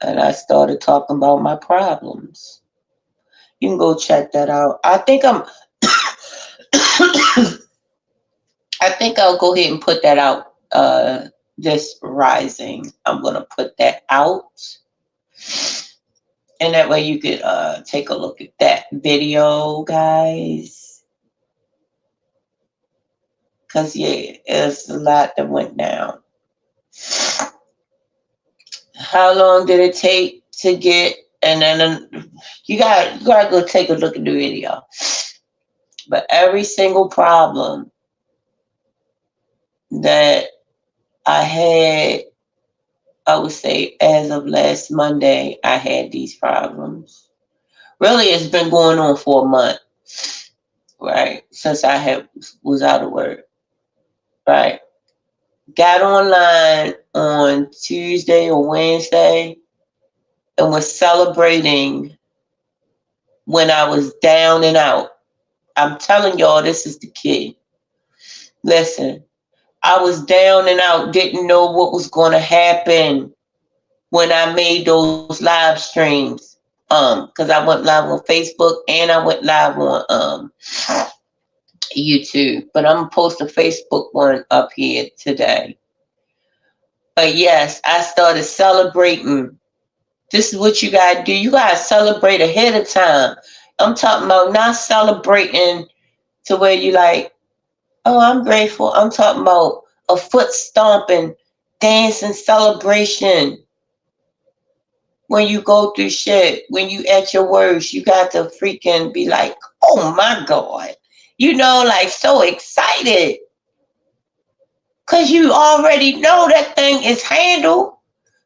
and I started talking about my problems. You can go check that out. I think I'm. I think I'll go ahead and put that out. This rising, I'm gonna put that out, and that way you could take a look at that video, guys. Cause yeah, it's a lot that went down. How long did it take to get? And then you gotta go take a look at the video. But every single problem that I had, I would say as of last Monday, I had these problems. Really, it's been going on for a month, right? Since I was out of work, right? Got online on Tuesday or Wednesday and was celebrating when I was down and out. I'm telling y'all, this is the key. Listen, I was down and out, didn't know what was going to happen when I made those live streams. Because I went live on Facebook and I went live on YouTube. But I'm gonna post a Facebook one up here today. But yes, I started celebrating. This is what you gotta do. You gotta celebrate ahead of time. I'm talking about not celebrating to where you like, oh, I'm grateful. I'm talking about a foot stomping, dancing celebration. when you go through shit, when you at your worst, you got to freaking be like, oh my God. You know, like so excited. Cause you already know that thing is handled.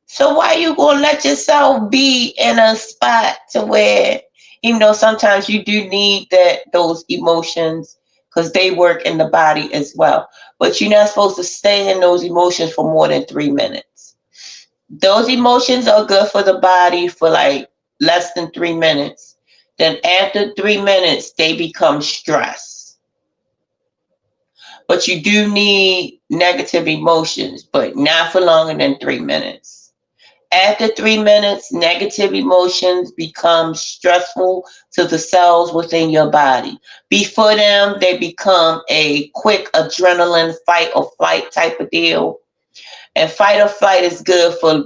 So why you gonna let yourself be in a spot to where, even though sometimes you do need those emotions, because they work in the body as well. But you're not supposed to stay in those emotions for more than 3 minutes. Those emotions are good for the body for like less than 3 minutes. Then after 3 minutes, they become stress. But you do need negative emotions, but not for longer than 3 minutes. After 3 minutes, negative emotions become stressful to the cells within your body. Before them, they become a quick adrenaline fight or flight type of deal. And fight or flight is good for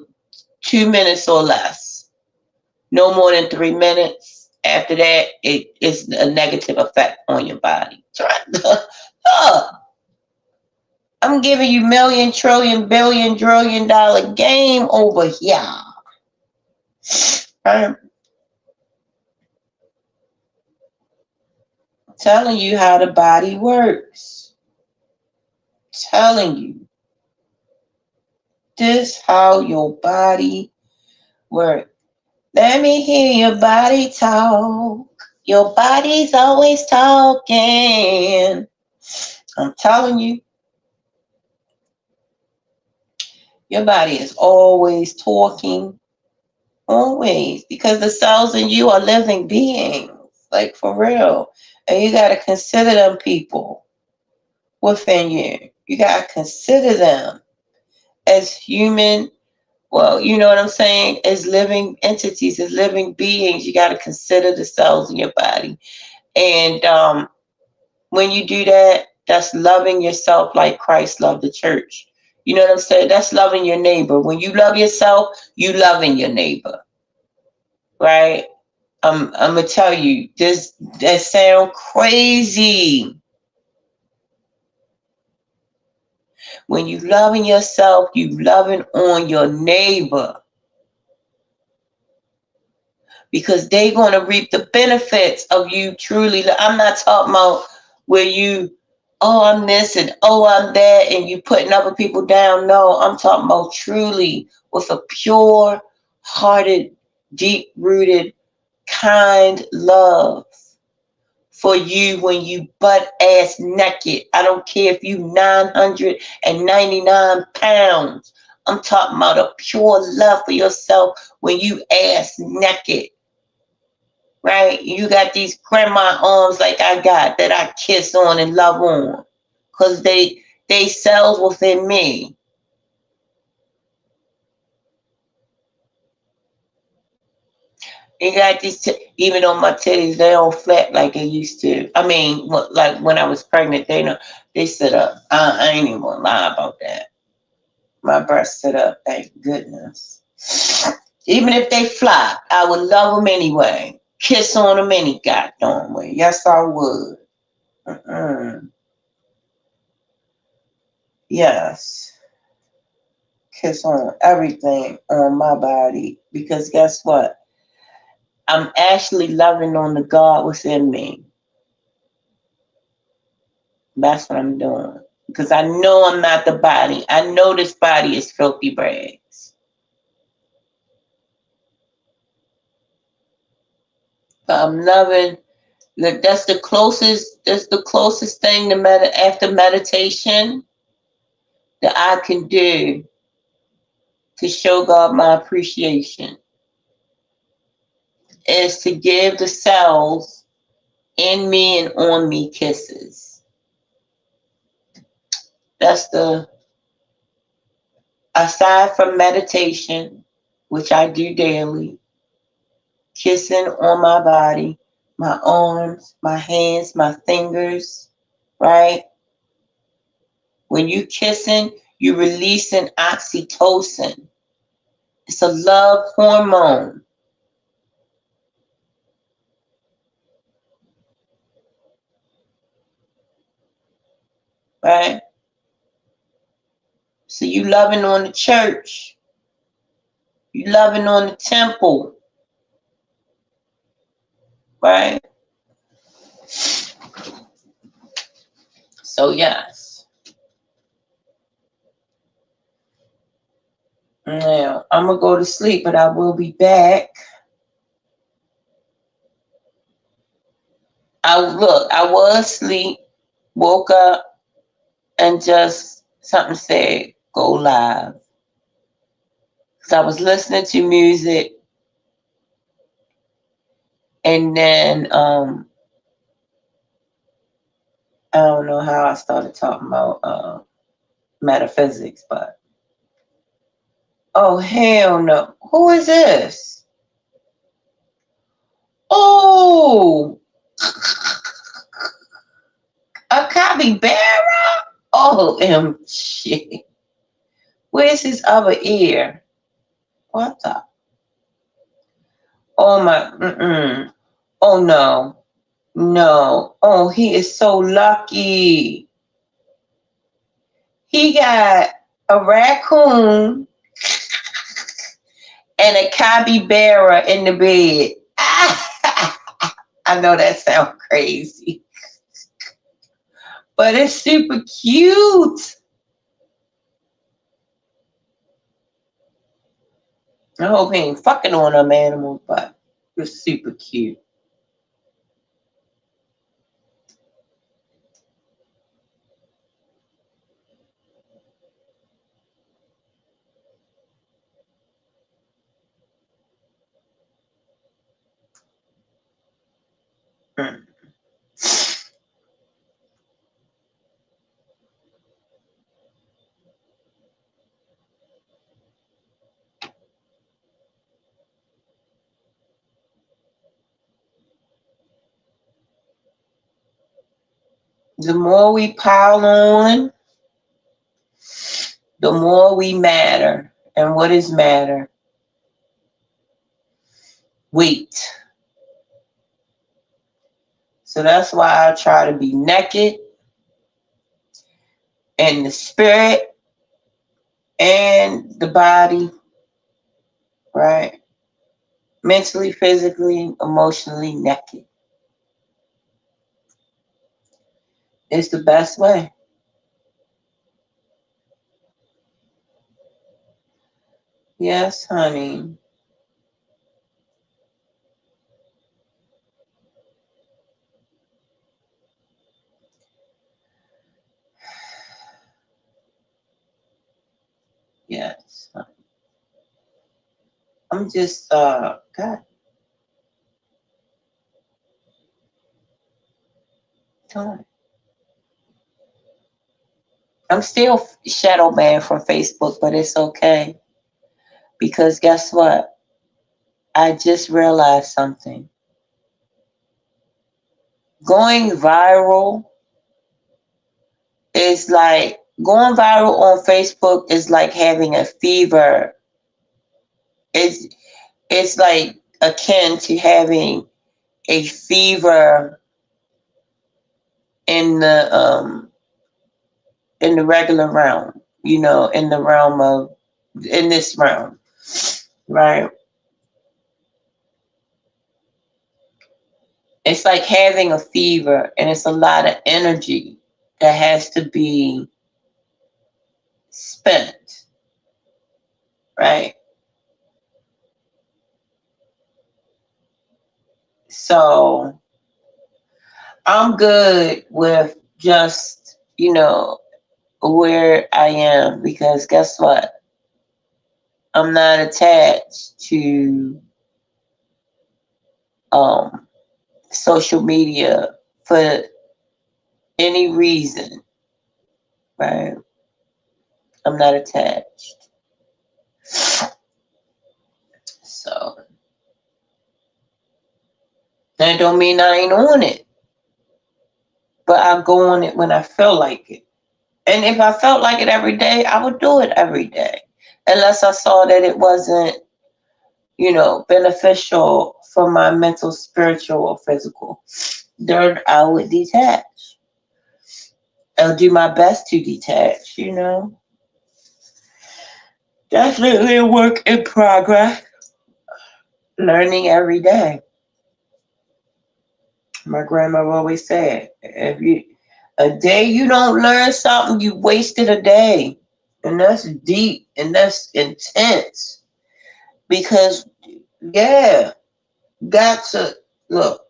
2 minutes or less. No more than 3 minutes. After that, it is a negative effect on your body. I'm giving you million, trillion, billion, trillion dollar game over here. I'm telling you how the body works. Telling you. This how your body works. Let me hear your body talk. Your body's always talking. I'm telling you, your body is always talking. Always. Because the cells in you are living beings. Like for real. And you got to consider them people within you. You got to consider them as human. Well, you know what I'm saying? As living entities, as living beings, you got to consider the cells in your body. And when you do that, that's loving yourself like Christ loved the church. You know what I'm saying? That's loving your neighbor. When you love yourself, you loving your neighbor. Right? I'm gonna tell you, that sound crazy. When you loving yourself, you loving on your neighbor. Because they gonna reap the benefits of you truly. I'm not talking about where you, oh, I'm this and oh, I'm that, and you putting other people down. No, I'm talking about truly with a pure hearted, deep rooted, kind love for you when you butt ass naked. I don't care if you 999 pounds. I'm talking about a pure love for yourself when you ass naked. Right? You got these grandma arms like I got that I kiss on and love on. Because they cells within me. You got these, even though my titties, they don't flap like they used to. I mean, like when I was pregnant, they sit up. I ain't even gonna lie about that. My breasts sit up, thank goodness. Even if they flop, I would love them anyway. Kiss on them any goddamn way. Yes, I would. Yes. Kiss on everything on my body. Because guess what? I'm actually loving on the God within me. That's what I'm doing. Because I know I'm not the body. I know this body is filthy rags. But I'm loving. That's the closest thing to after meditation that I can do to show God my appreciation is to give the cells in me and on me kisses. That's aside from meditation, which I do daily, kissing on my body, my arms, my hands, my fingers, right? When you kissing, you releasing oxytocin. It's a love hormone. Right? So you loving on the church. You loving on the temple, right? So yes. Now I'm gonna go to sleep, but I will be back. I was asleep, woke up, and just something said go live. Cause I was listening to music, and then I don't know how I started talking about metaphysics, but oh hell no! Who is this? Oh, a capybara! Oh, shit. Where's his other ear? What the? Oh my, oh no, no. Oh, he is so lucky. He got a raccoon and a capybara in the bed. I know that sounds crazy, but it's super cute. I hope he ain't fucking on them animals, but it's super cute. The more we pile on, the more we matter. And what is matter? Weight. So that's why I try to be naked in the spirit and the body, right? Mentally, physically, emotionally naked. It's the best way. Yes, honey. Yes. I'm just, God. Come on. I'm still shadow banned from Facebook, but it's okay. Because guess what? I just realized something. Going viral is like, going viral on Facebook is like having a fever. It's like akin to having a fever in the regular realm, in the realm of, in this realm, right? It's like having a fever, and it's a lot of energy that has to be spent, right? So I'm good with just, where I am, because guess what? I'm not attached to social media for any reason, right? I'm not attached. So that don't mean I ain't on it, but I go on it when I feel like it. And if I felt like it every day, I would do it every day. Unless I saw that it wasn't, beneficial for my mental, spiritual, or physical, then I would detach. I'll do my best to detach, Definitely a work in progress. Learning every day. My grandmother always said, if you a day you don't learn something, you wasted a day. And that's deep and that's intense. Because yeah, that's a look.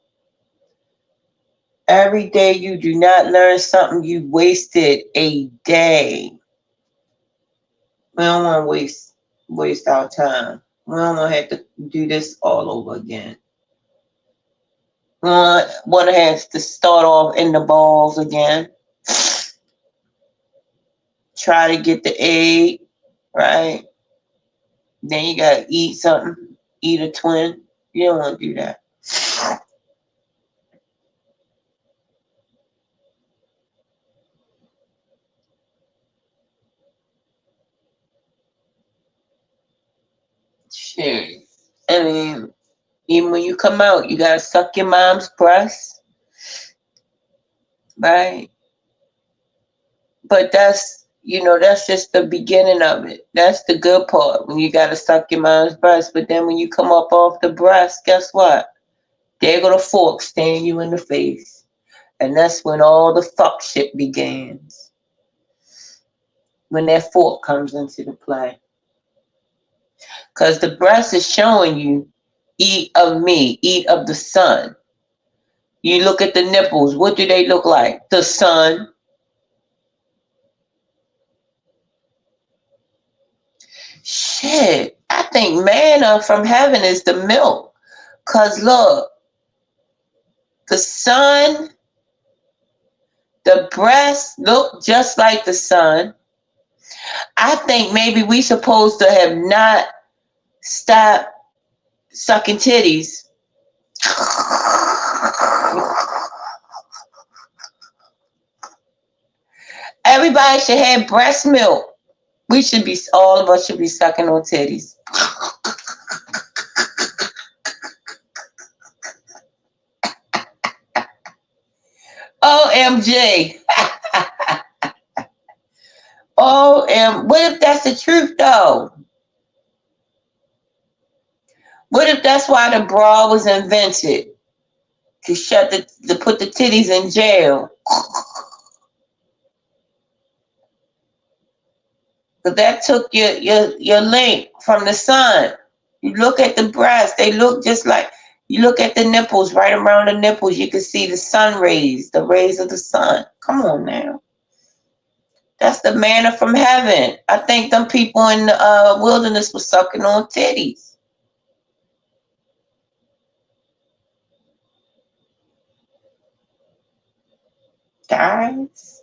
Every day you do not learn something, you wasted a day. We don't want to waste our time. We don't want to have to do this all over again. We want to have to start off in the balls again. Try to get the egg, right? Then you gotta eat something, eat a twin. You don't want to do that. Shit. I mean, even when you come out, you gotta suck your mom's breast, right? But that's just the beginning of it. That's the good part when you gotta suck your mom's breast. But then when you come up off the breast, guess what? There go the fork staring you in the face. And that's when all the fuck shit begins. When that fork comes into the play. Because the breast is showing you, eat of me, eat of the sun. You look at the nipples, what do they look like? The sun. Shit, I think manna from heaven is the milk. Because look, the sun, the breast look just like the sun. I think maybe we supposed to have not stopped sucking titties. Everybody should have breast milk. All of us should be sucking on titties. OMG. What if that's the truth though? What if that's why the bra was invented? To put the titties in jail. But that took your link from the sun. You look at the breast, they look just like, you look at the nipples, right around the nipples, you can see the sun rays, the rays of the sun. Come on now. That's the manna from heaven. I think them people in the wilderness were sucking on titties. Guys.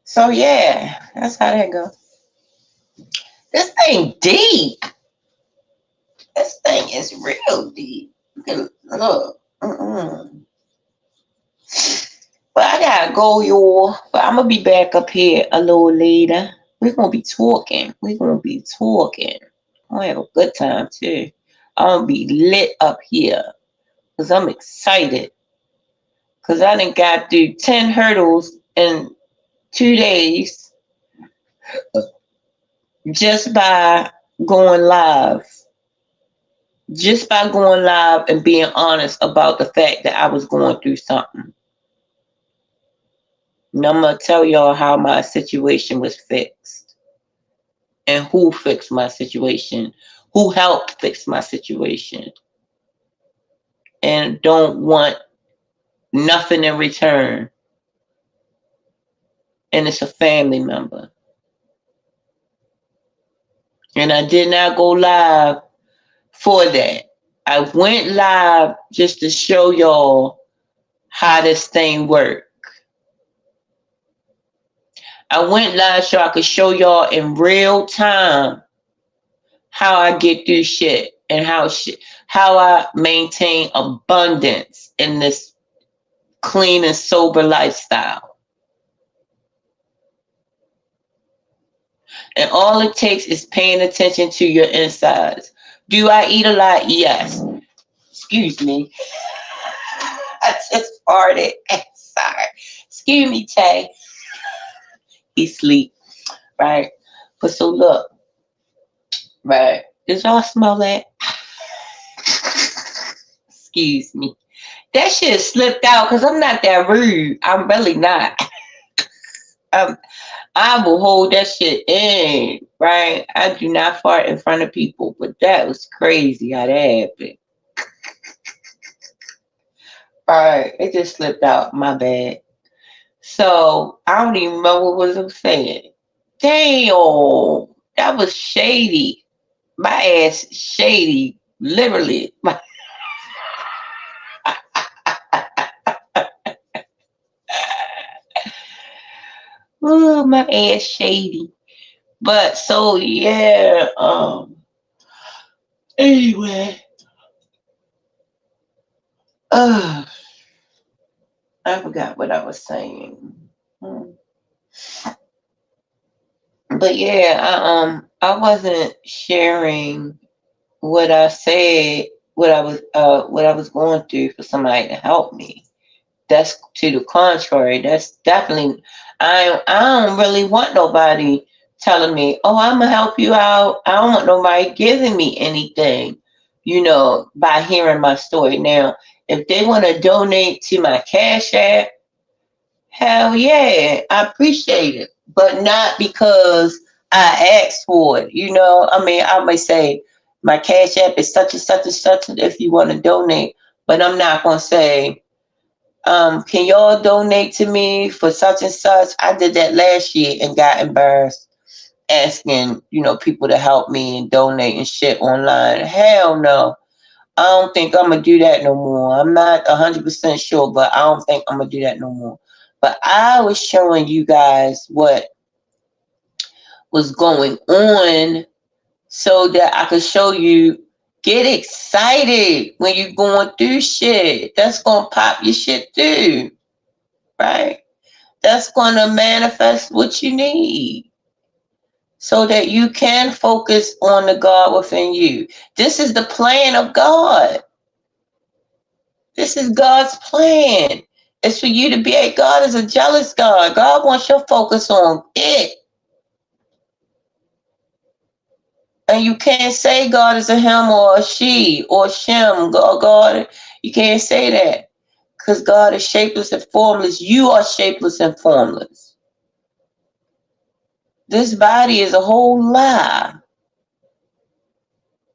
So yeah, that's how that goes. This thing deep. This thing is real deep. Look. But I gotta go, y'all. But I'm gonna be back up here a little later. We're gonna be talking. I'm gonna have a good time too. I'm gonna be lit up here. Because I'm excited. Because I done got through 10 hurdles in 2 days just by going live. Just by going live and being honest about the fact that I was going through something. And I'm going to tell y'all how my situation was fixed. And who fixed my situation. Who helped fix my situation. And don't want nothing in return. And it's a family member. And I did not go live for that. I went live just to show y'all how this thing works. I went live so I could show y'all in real time how I get through shit and how I maintain abundance in this clean and sober lifestyle. And all it takes is paying attention to your insides. Do I eat a lot? Yes. Excuse me. I just farted. Sorry. Excuse me, Tay. He sleep, right? But so look, right? Did y'all smell that? Excuse me. That shit slipped out because I'm not that rude. I'm really not. I will hold that shit in, right? I do not fart in front of people, but that was crazy how that happened. Right, it just slipped out. My bad. So I don't even remember what I was saying. Damn, that was shady. My ass shady, literally. Oh, my ass shady. But so yeah. Anyway, uh, I forgot what I was saying. Hmm. But yeah, I wasn't sharing what I said, what I was going through for somebody to help me. That's to the contrary. That's definitely I don't really want nobody telling me, "Oh, I'm gonna help you out." I don't want nobody giving me anything, by hearing my story. Now, if they want to donate to my Cash App, hell yeah, I appreciate it, but not because I asked for it. I mean, I may say my Cash App is such and such and such if you want to donate, but I'm not gonna say, can y'all donate to me for such and such? I did that last year and got embarrassed asking, people to help me and donate and shit online. Hell no. I don't think I'm gonna do that no more. I'm not 100% sure, but I don't think I'm gonna do that no more. But I was showing you guys what was going on so that I could show you. Get excited when you're going through shit. That's gonna pop your shit through, right? That's gonna manifest what you need so that you can focus on the God within you. This is the plan of God. This is God's plan. It's for you to be a God is a jealous God. God wants your focus on it. And you can't say God is a him or a she or Shem. God, you can't say that. Because God is shapeless and formless. You are shapeless and formless. This body is a whole lie.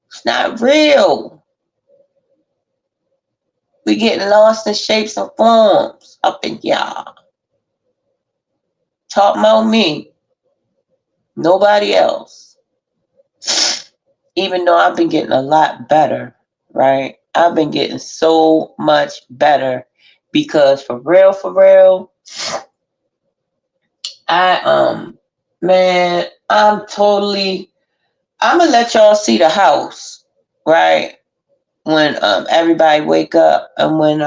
It's not real. We getting lost in shapes and forms up in y'all. Talk about me. Nobody else. Even though I've been getting a lot better, right? I've been getting so much better because for real, man, I'm gonna let y'all see the house, right? When everybody wake up and when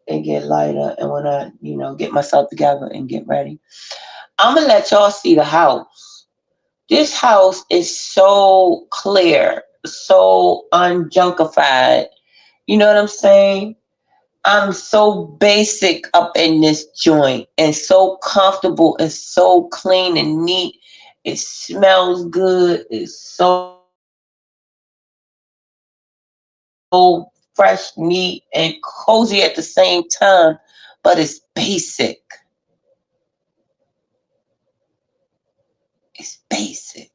it get lighter and when I, get myself together and get ready. I'm gonna let y'all see the house. This house is so clear, so unjunkified. You know what I'm saying? I'm so basic up in this joint and so comfortable and so clean and neat. It smells good. It's so fresh, neat, and cozy at the same time, but it's basic. It's basic.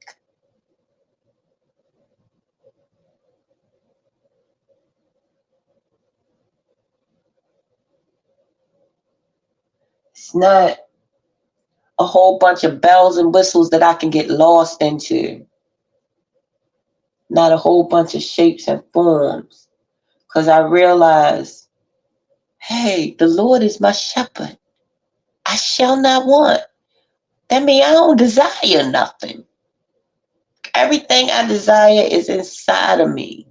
It's not a whole bunch of bells and whistles that I can get lost into. Not a whole bunch of shapes and forms. Because I realize, hey, the Lord is my shepherd. I shall not want. That means I don't desire nothing. Everything I desire is inside of me.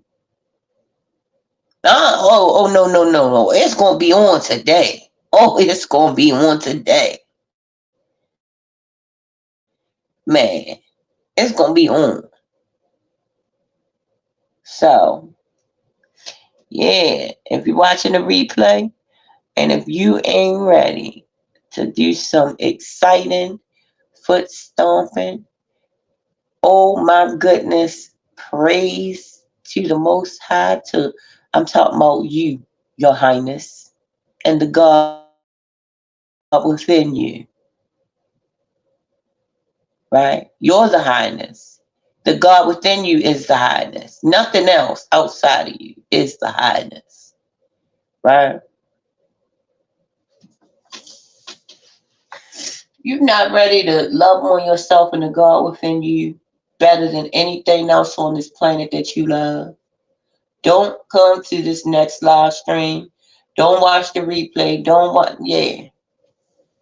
No, no. It's going to be on today. Oh, it's going to be on today. Man, it's going to be on. So, yeah, if you're watching the replay, And if you ain't ready to do some exciting foot stomping, oh my goodness, praise to the Most High, I'm talking about you, Your Highness, and the God within you, right? You're the highness. The God within you is the highness. Nothing else outside of you is the highness, right? You're not ready to love on yourself and the God within you better than anything else on this planet that you love. Don't come to this next live stream. Don't watch the replay. Don't watch, yeah.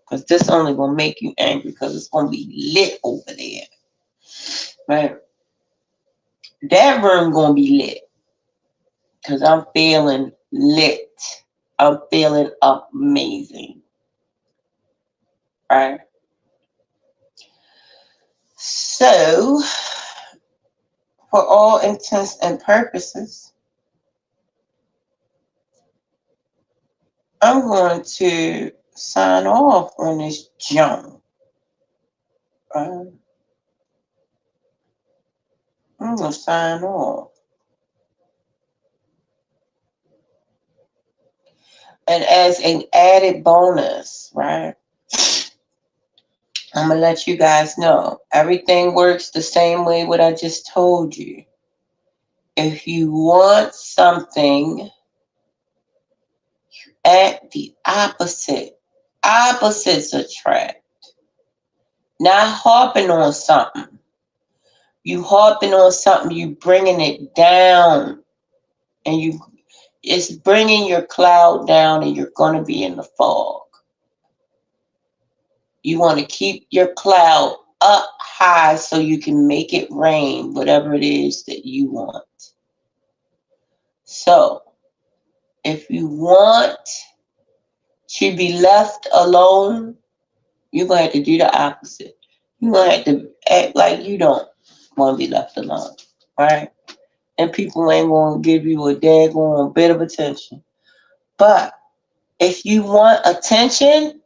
Because this only going to make you angry because it's going to be lit over there. Right? That room going to be lit. Because I'm feeling lit. I'm feeling amazing. Right? So, for all intents and purposes, I'm going to sign off on this jump. I'm going to sign off. And as an added bonus, right, I'm going to let you guys know everything works the same way what I just told you. If you want something, act the opposite. Opposites attract. Not harping on something. You harping on something, you bringing it down. And it's bringing your cloud down and you're going to be in the fog. You want to keep your cloud up high so you can make it rain, whatever it is that you want. So, if you want to be left alone, you're going to have to do the opposite. You're going to have to act like you don't want to be left alone, right? And people ain't going to give you a daggone bit of attention. But if you want attention,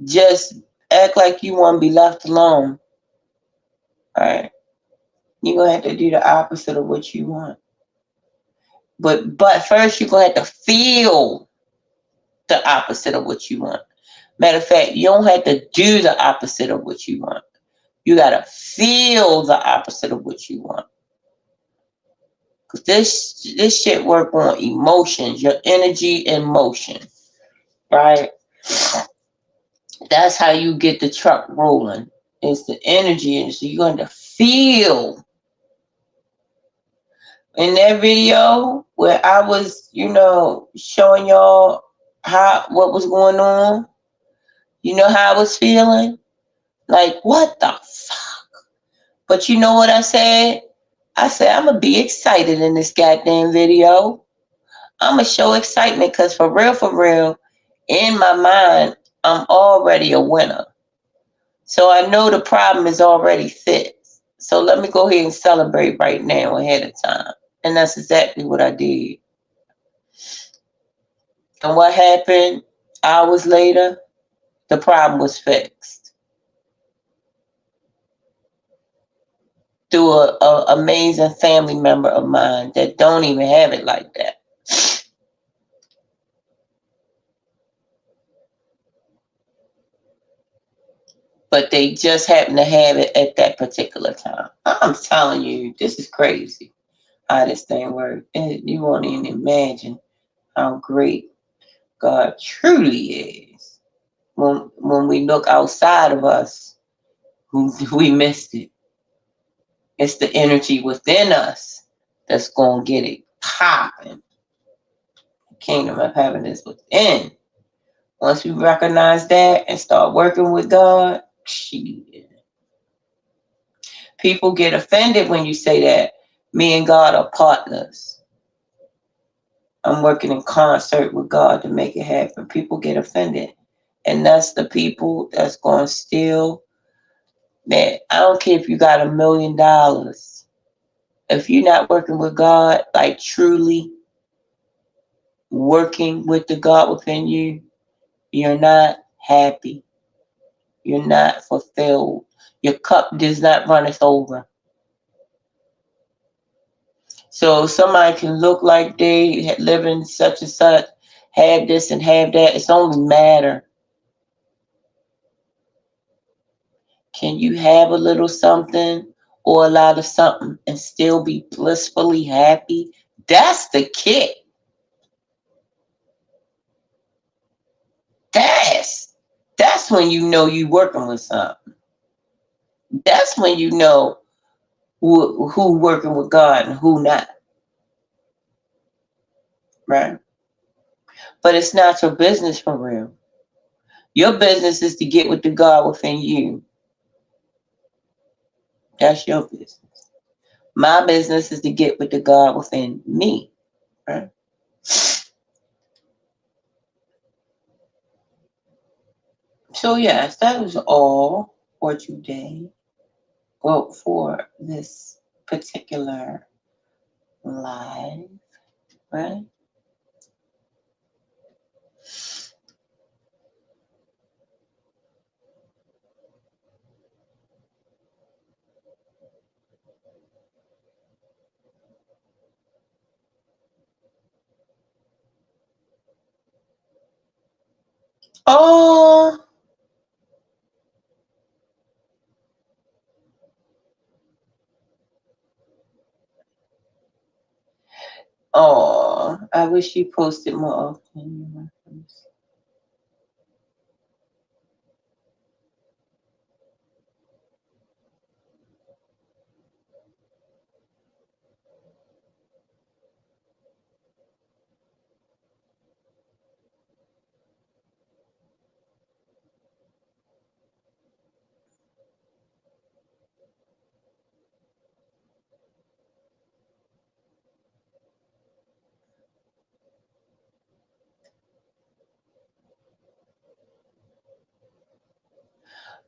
just act like you want to be left alone, right? You're going to have to do the opposite of what you want. But first, you're going to have to feel the opposite of what you want. Matter of fact, you don't have to do the opposite of what you want. You got to feel the opposite of what you want. Because this shit work on emotions, your energy and motion, right? That's how you get the truck rolling. It's the energy. And so you're going to feel. In that video where I was, showing y'all what was going on, you know how I was feeling? Like, what the fuck? But you know what I said? I said, I'm going to be excited in this goddamn video. I'm going to show excitement because for real, in my mind, I'm already a winner. So I know the problem is already fixed. So let me go ahead and celebrate right now ahead of time. And that's exactly what I did. And what happened hours later? The problem was fixed. Through a amazing family member of mine that don't even have it like that. But they just happen to have it at that particular time. I'm telling you, this is crazy how this thing works. You won't even imagine how great God truly is. When we look outside of us, we missed it. It's the energy within us that's going to get it popping. The kingdom of heaven is within. Once we recognize that and start working with God, people get offended when you say that me and God are partners. I'm working in concert with God to make it happen. People get offended. And that's the people that's going to steal. Man, I don't care if you got $1 million. If you're not working with God, like truly, working with the God within you, you're not happy. You're not fulfilled. Your cup does not runneth over. So somebody can look like they live in such and such, have this and have that. It's only matter. Can you have a little something or a lot of something and still be blissfully happy? That's the kick. That's when you know you working with something. That's when you know who working with God and who not, right? But it's not your business for real. Your business is to get with the God within you. That's your business. My business is to get with the God within me, right? So yes, that was all for today. Well, for this particular live, right? Oh, oh, I wish you posted more often.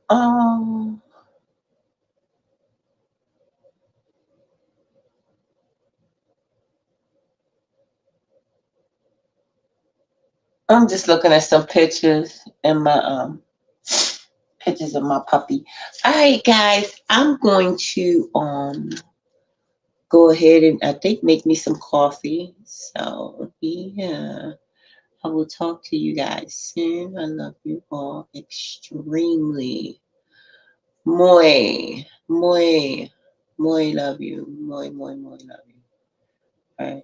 Um, I'm just looking at some pictures and my pictures of my puppy. All right, guys, I'm going to go ahead and I think make me some coffee. So yeah, I will talk to you guys soon. I love you all extremely. Muy, muy, muy love you. Muy, muy, muy love you. All right.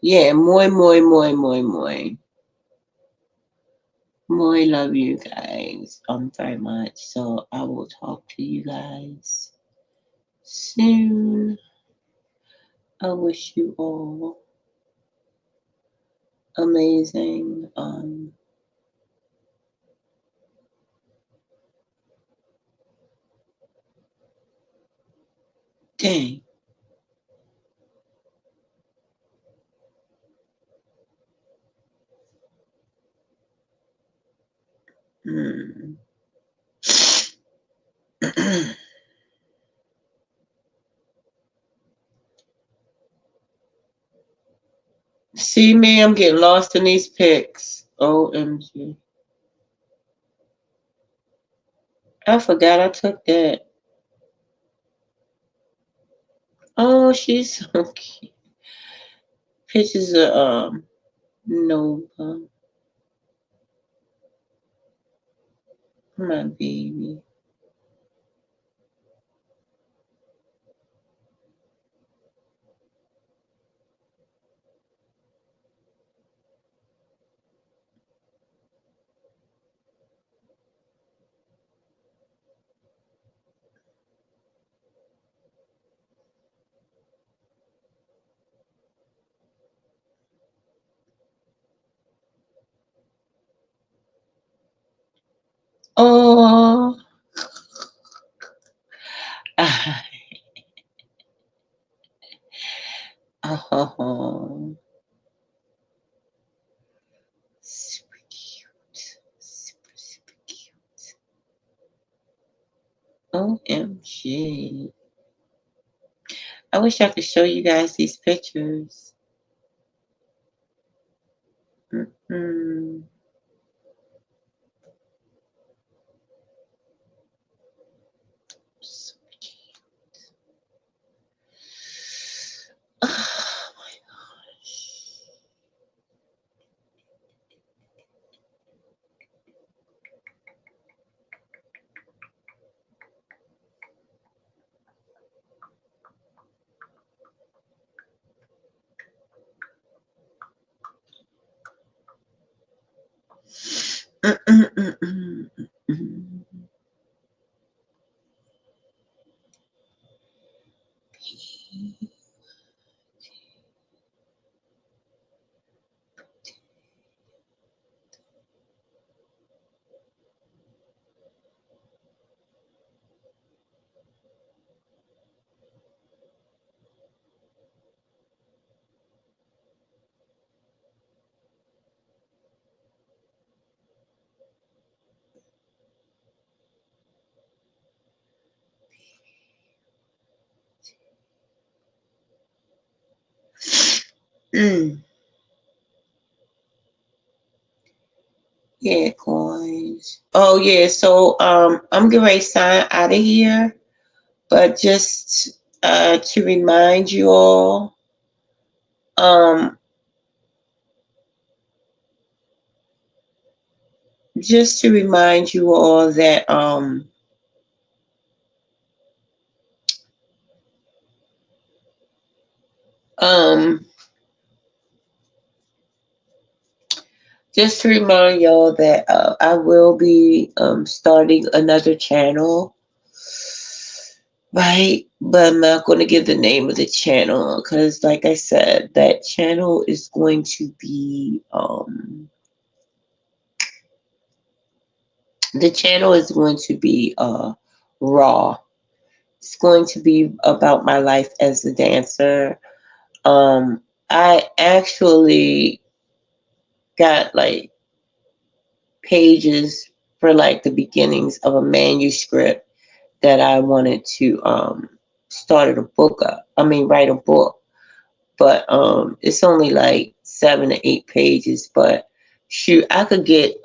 Yeah, muy, muy, muy, muy, muy. Muy love you guys very much. So I will talk to you guys soon. I wish you all amazing dang. Hmm. See me, I'm getting lost in these pics. OMG. I forgot I took that. Oh, she's so cute. Pictures of Nova, my baby. Oh, oh, OMG. I wish I could show you guys these pictures. Mm-hmm. So cute. Oh my gosh. Yeah, coins. Oh yeah, so I'm getting ready to sign out of here, but just to remind you all, um just to remind you all that um just to remind y'all that I will be starting another channel, right? But I'm not going to give the name of the channel because, like I said, that channel is going to be the channel is going to be raw. It's going to be about my life as a dancer. I actually got like pages for like the beginnings of a manuscript that I wanted to start a book up. I mean, write a book, but it's only like 7 to 8 pages. But shoot, I could get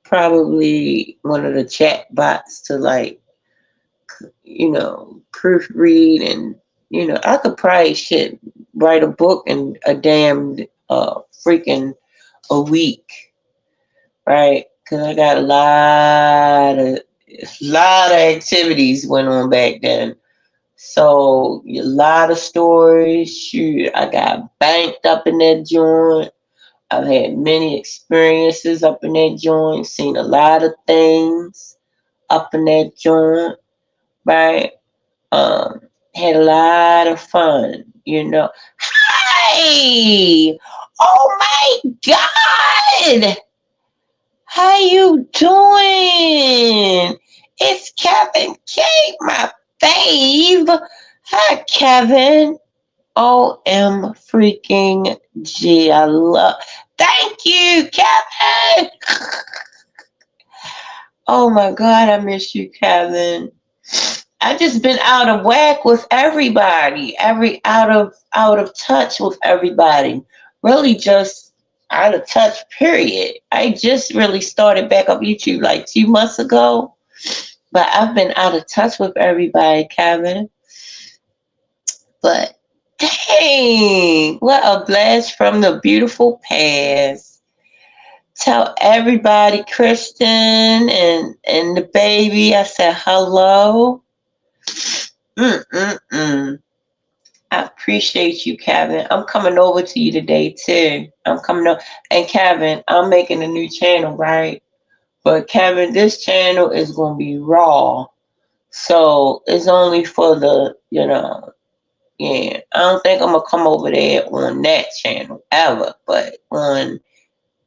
probably one of the chat bots to like proofread, and I could probably shit write a book in a damn freaking a week, right? Because I got a lot of activities went on back then. So a lot of stories. Shoot, I got banked up in that joint. I've had many experiences up in that joint. Seen a lot of things up in that joint, right? Um, Had a lot of fun. Hey! Oh my God! How you doing? It's Kevin K, my fave. Hi, Kevin. OM freaking G. I love. Thank you, Kevin. Oh my God, I miss you, Kevin. I just been out of whack with everybody. Out of touch with everybody. Really just out of touch, period. I just really started back up YouTube like 2 months ago. But I've been out of touch with everybody, Kevin. But dang, what a blast from the beautiful past. Tell everybody, Kristen and the baby, I said hello. I appreciate you, Kevin. I'm coming over to you today too. I'm coming over, and Kevin, I'm making a new channel, right? But Kevin, this channel is gonna be raw, so it's only for the. Yeah, I don't think I'm gonna come over there on that channel ever, but on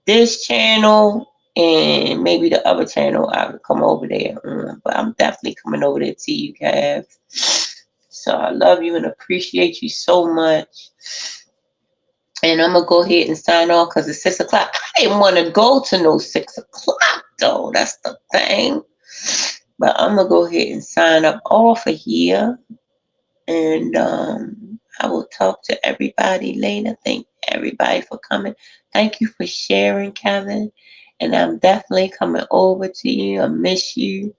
this channel and maybe the other channel, I could come over there on. But I'm definitely coming over there to you, Kev. So I love you and appreciate you so much. And I'm gonna go ahead and sign off because it's 6 o'clock. I didn't want to go to no 6 o'clock though. That's the thing. But I'm gonna go ahead and sign up off of here. And I will talk to everybody later. Thank everybody for coming. Thank you for sharing, Kevin. And I'm definitely coming over to you. I miss you.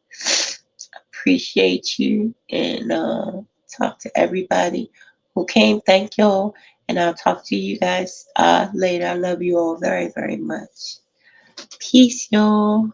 Appreciate you. And talk to everybody who came. Thank y'all. And I'll talk to you guys later. I love you all very, very much. Peace, y'all.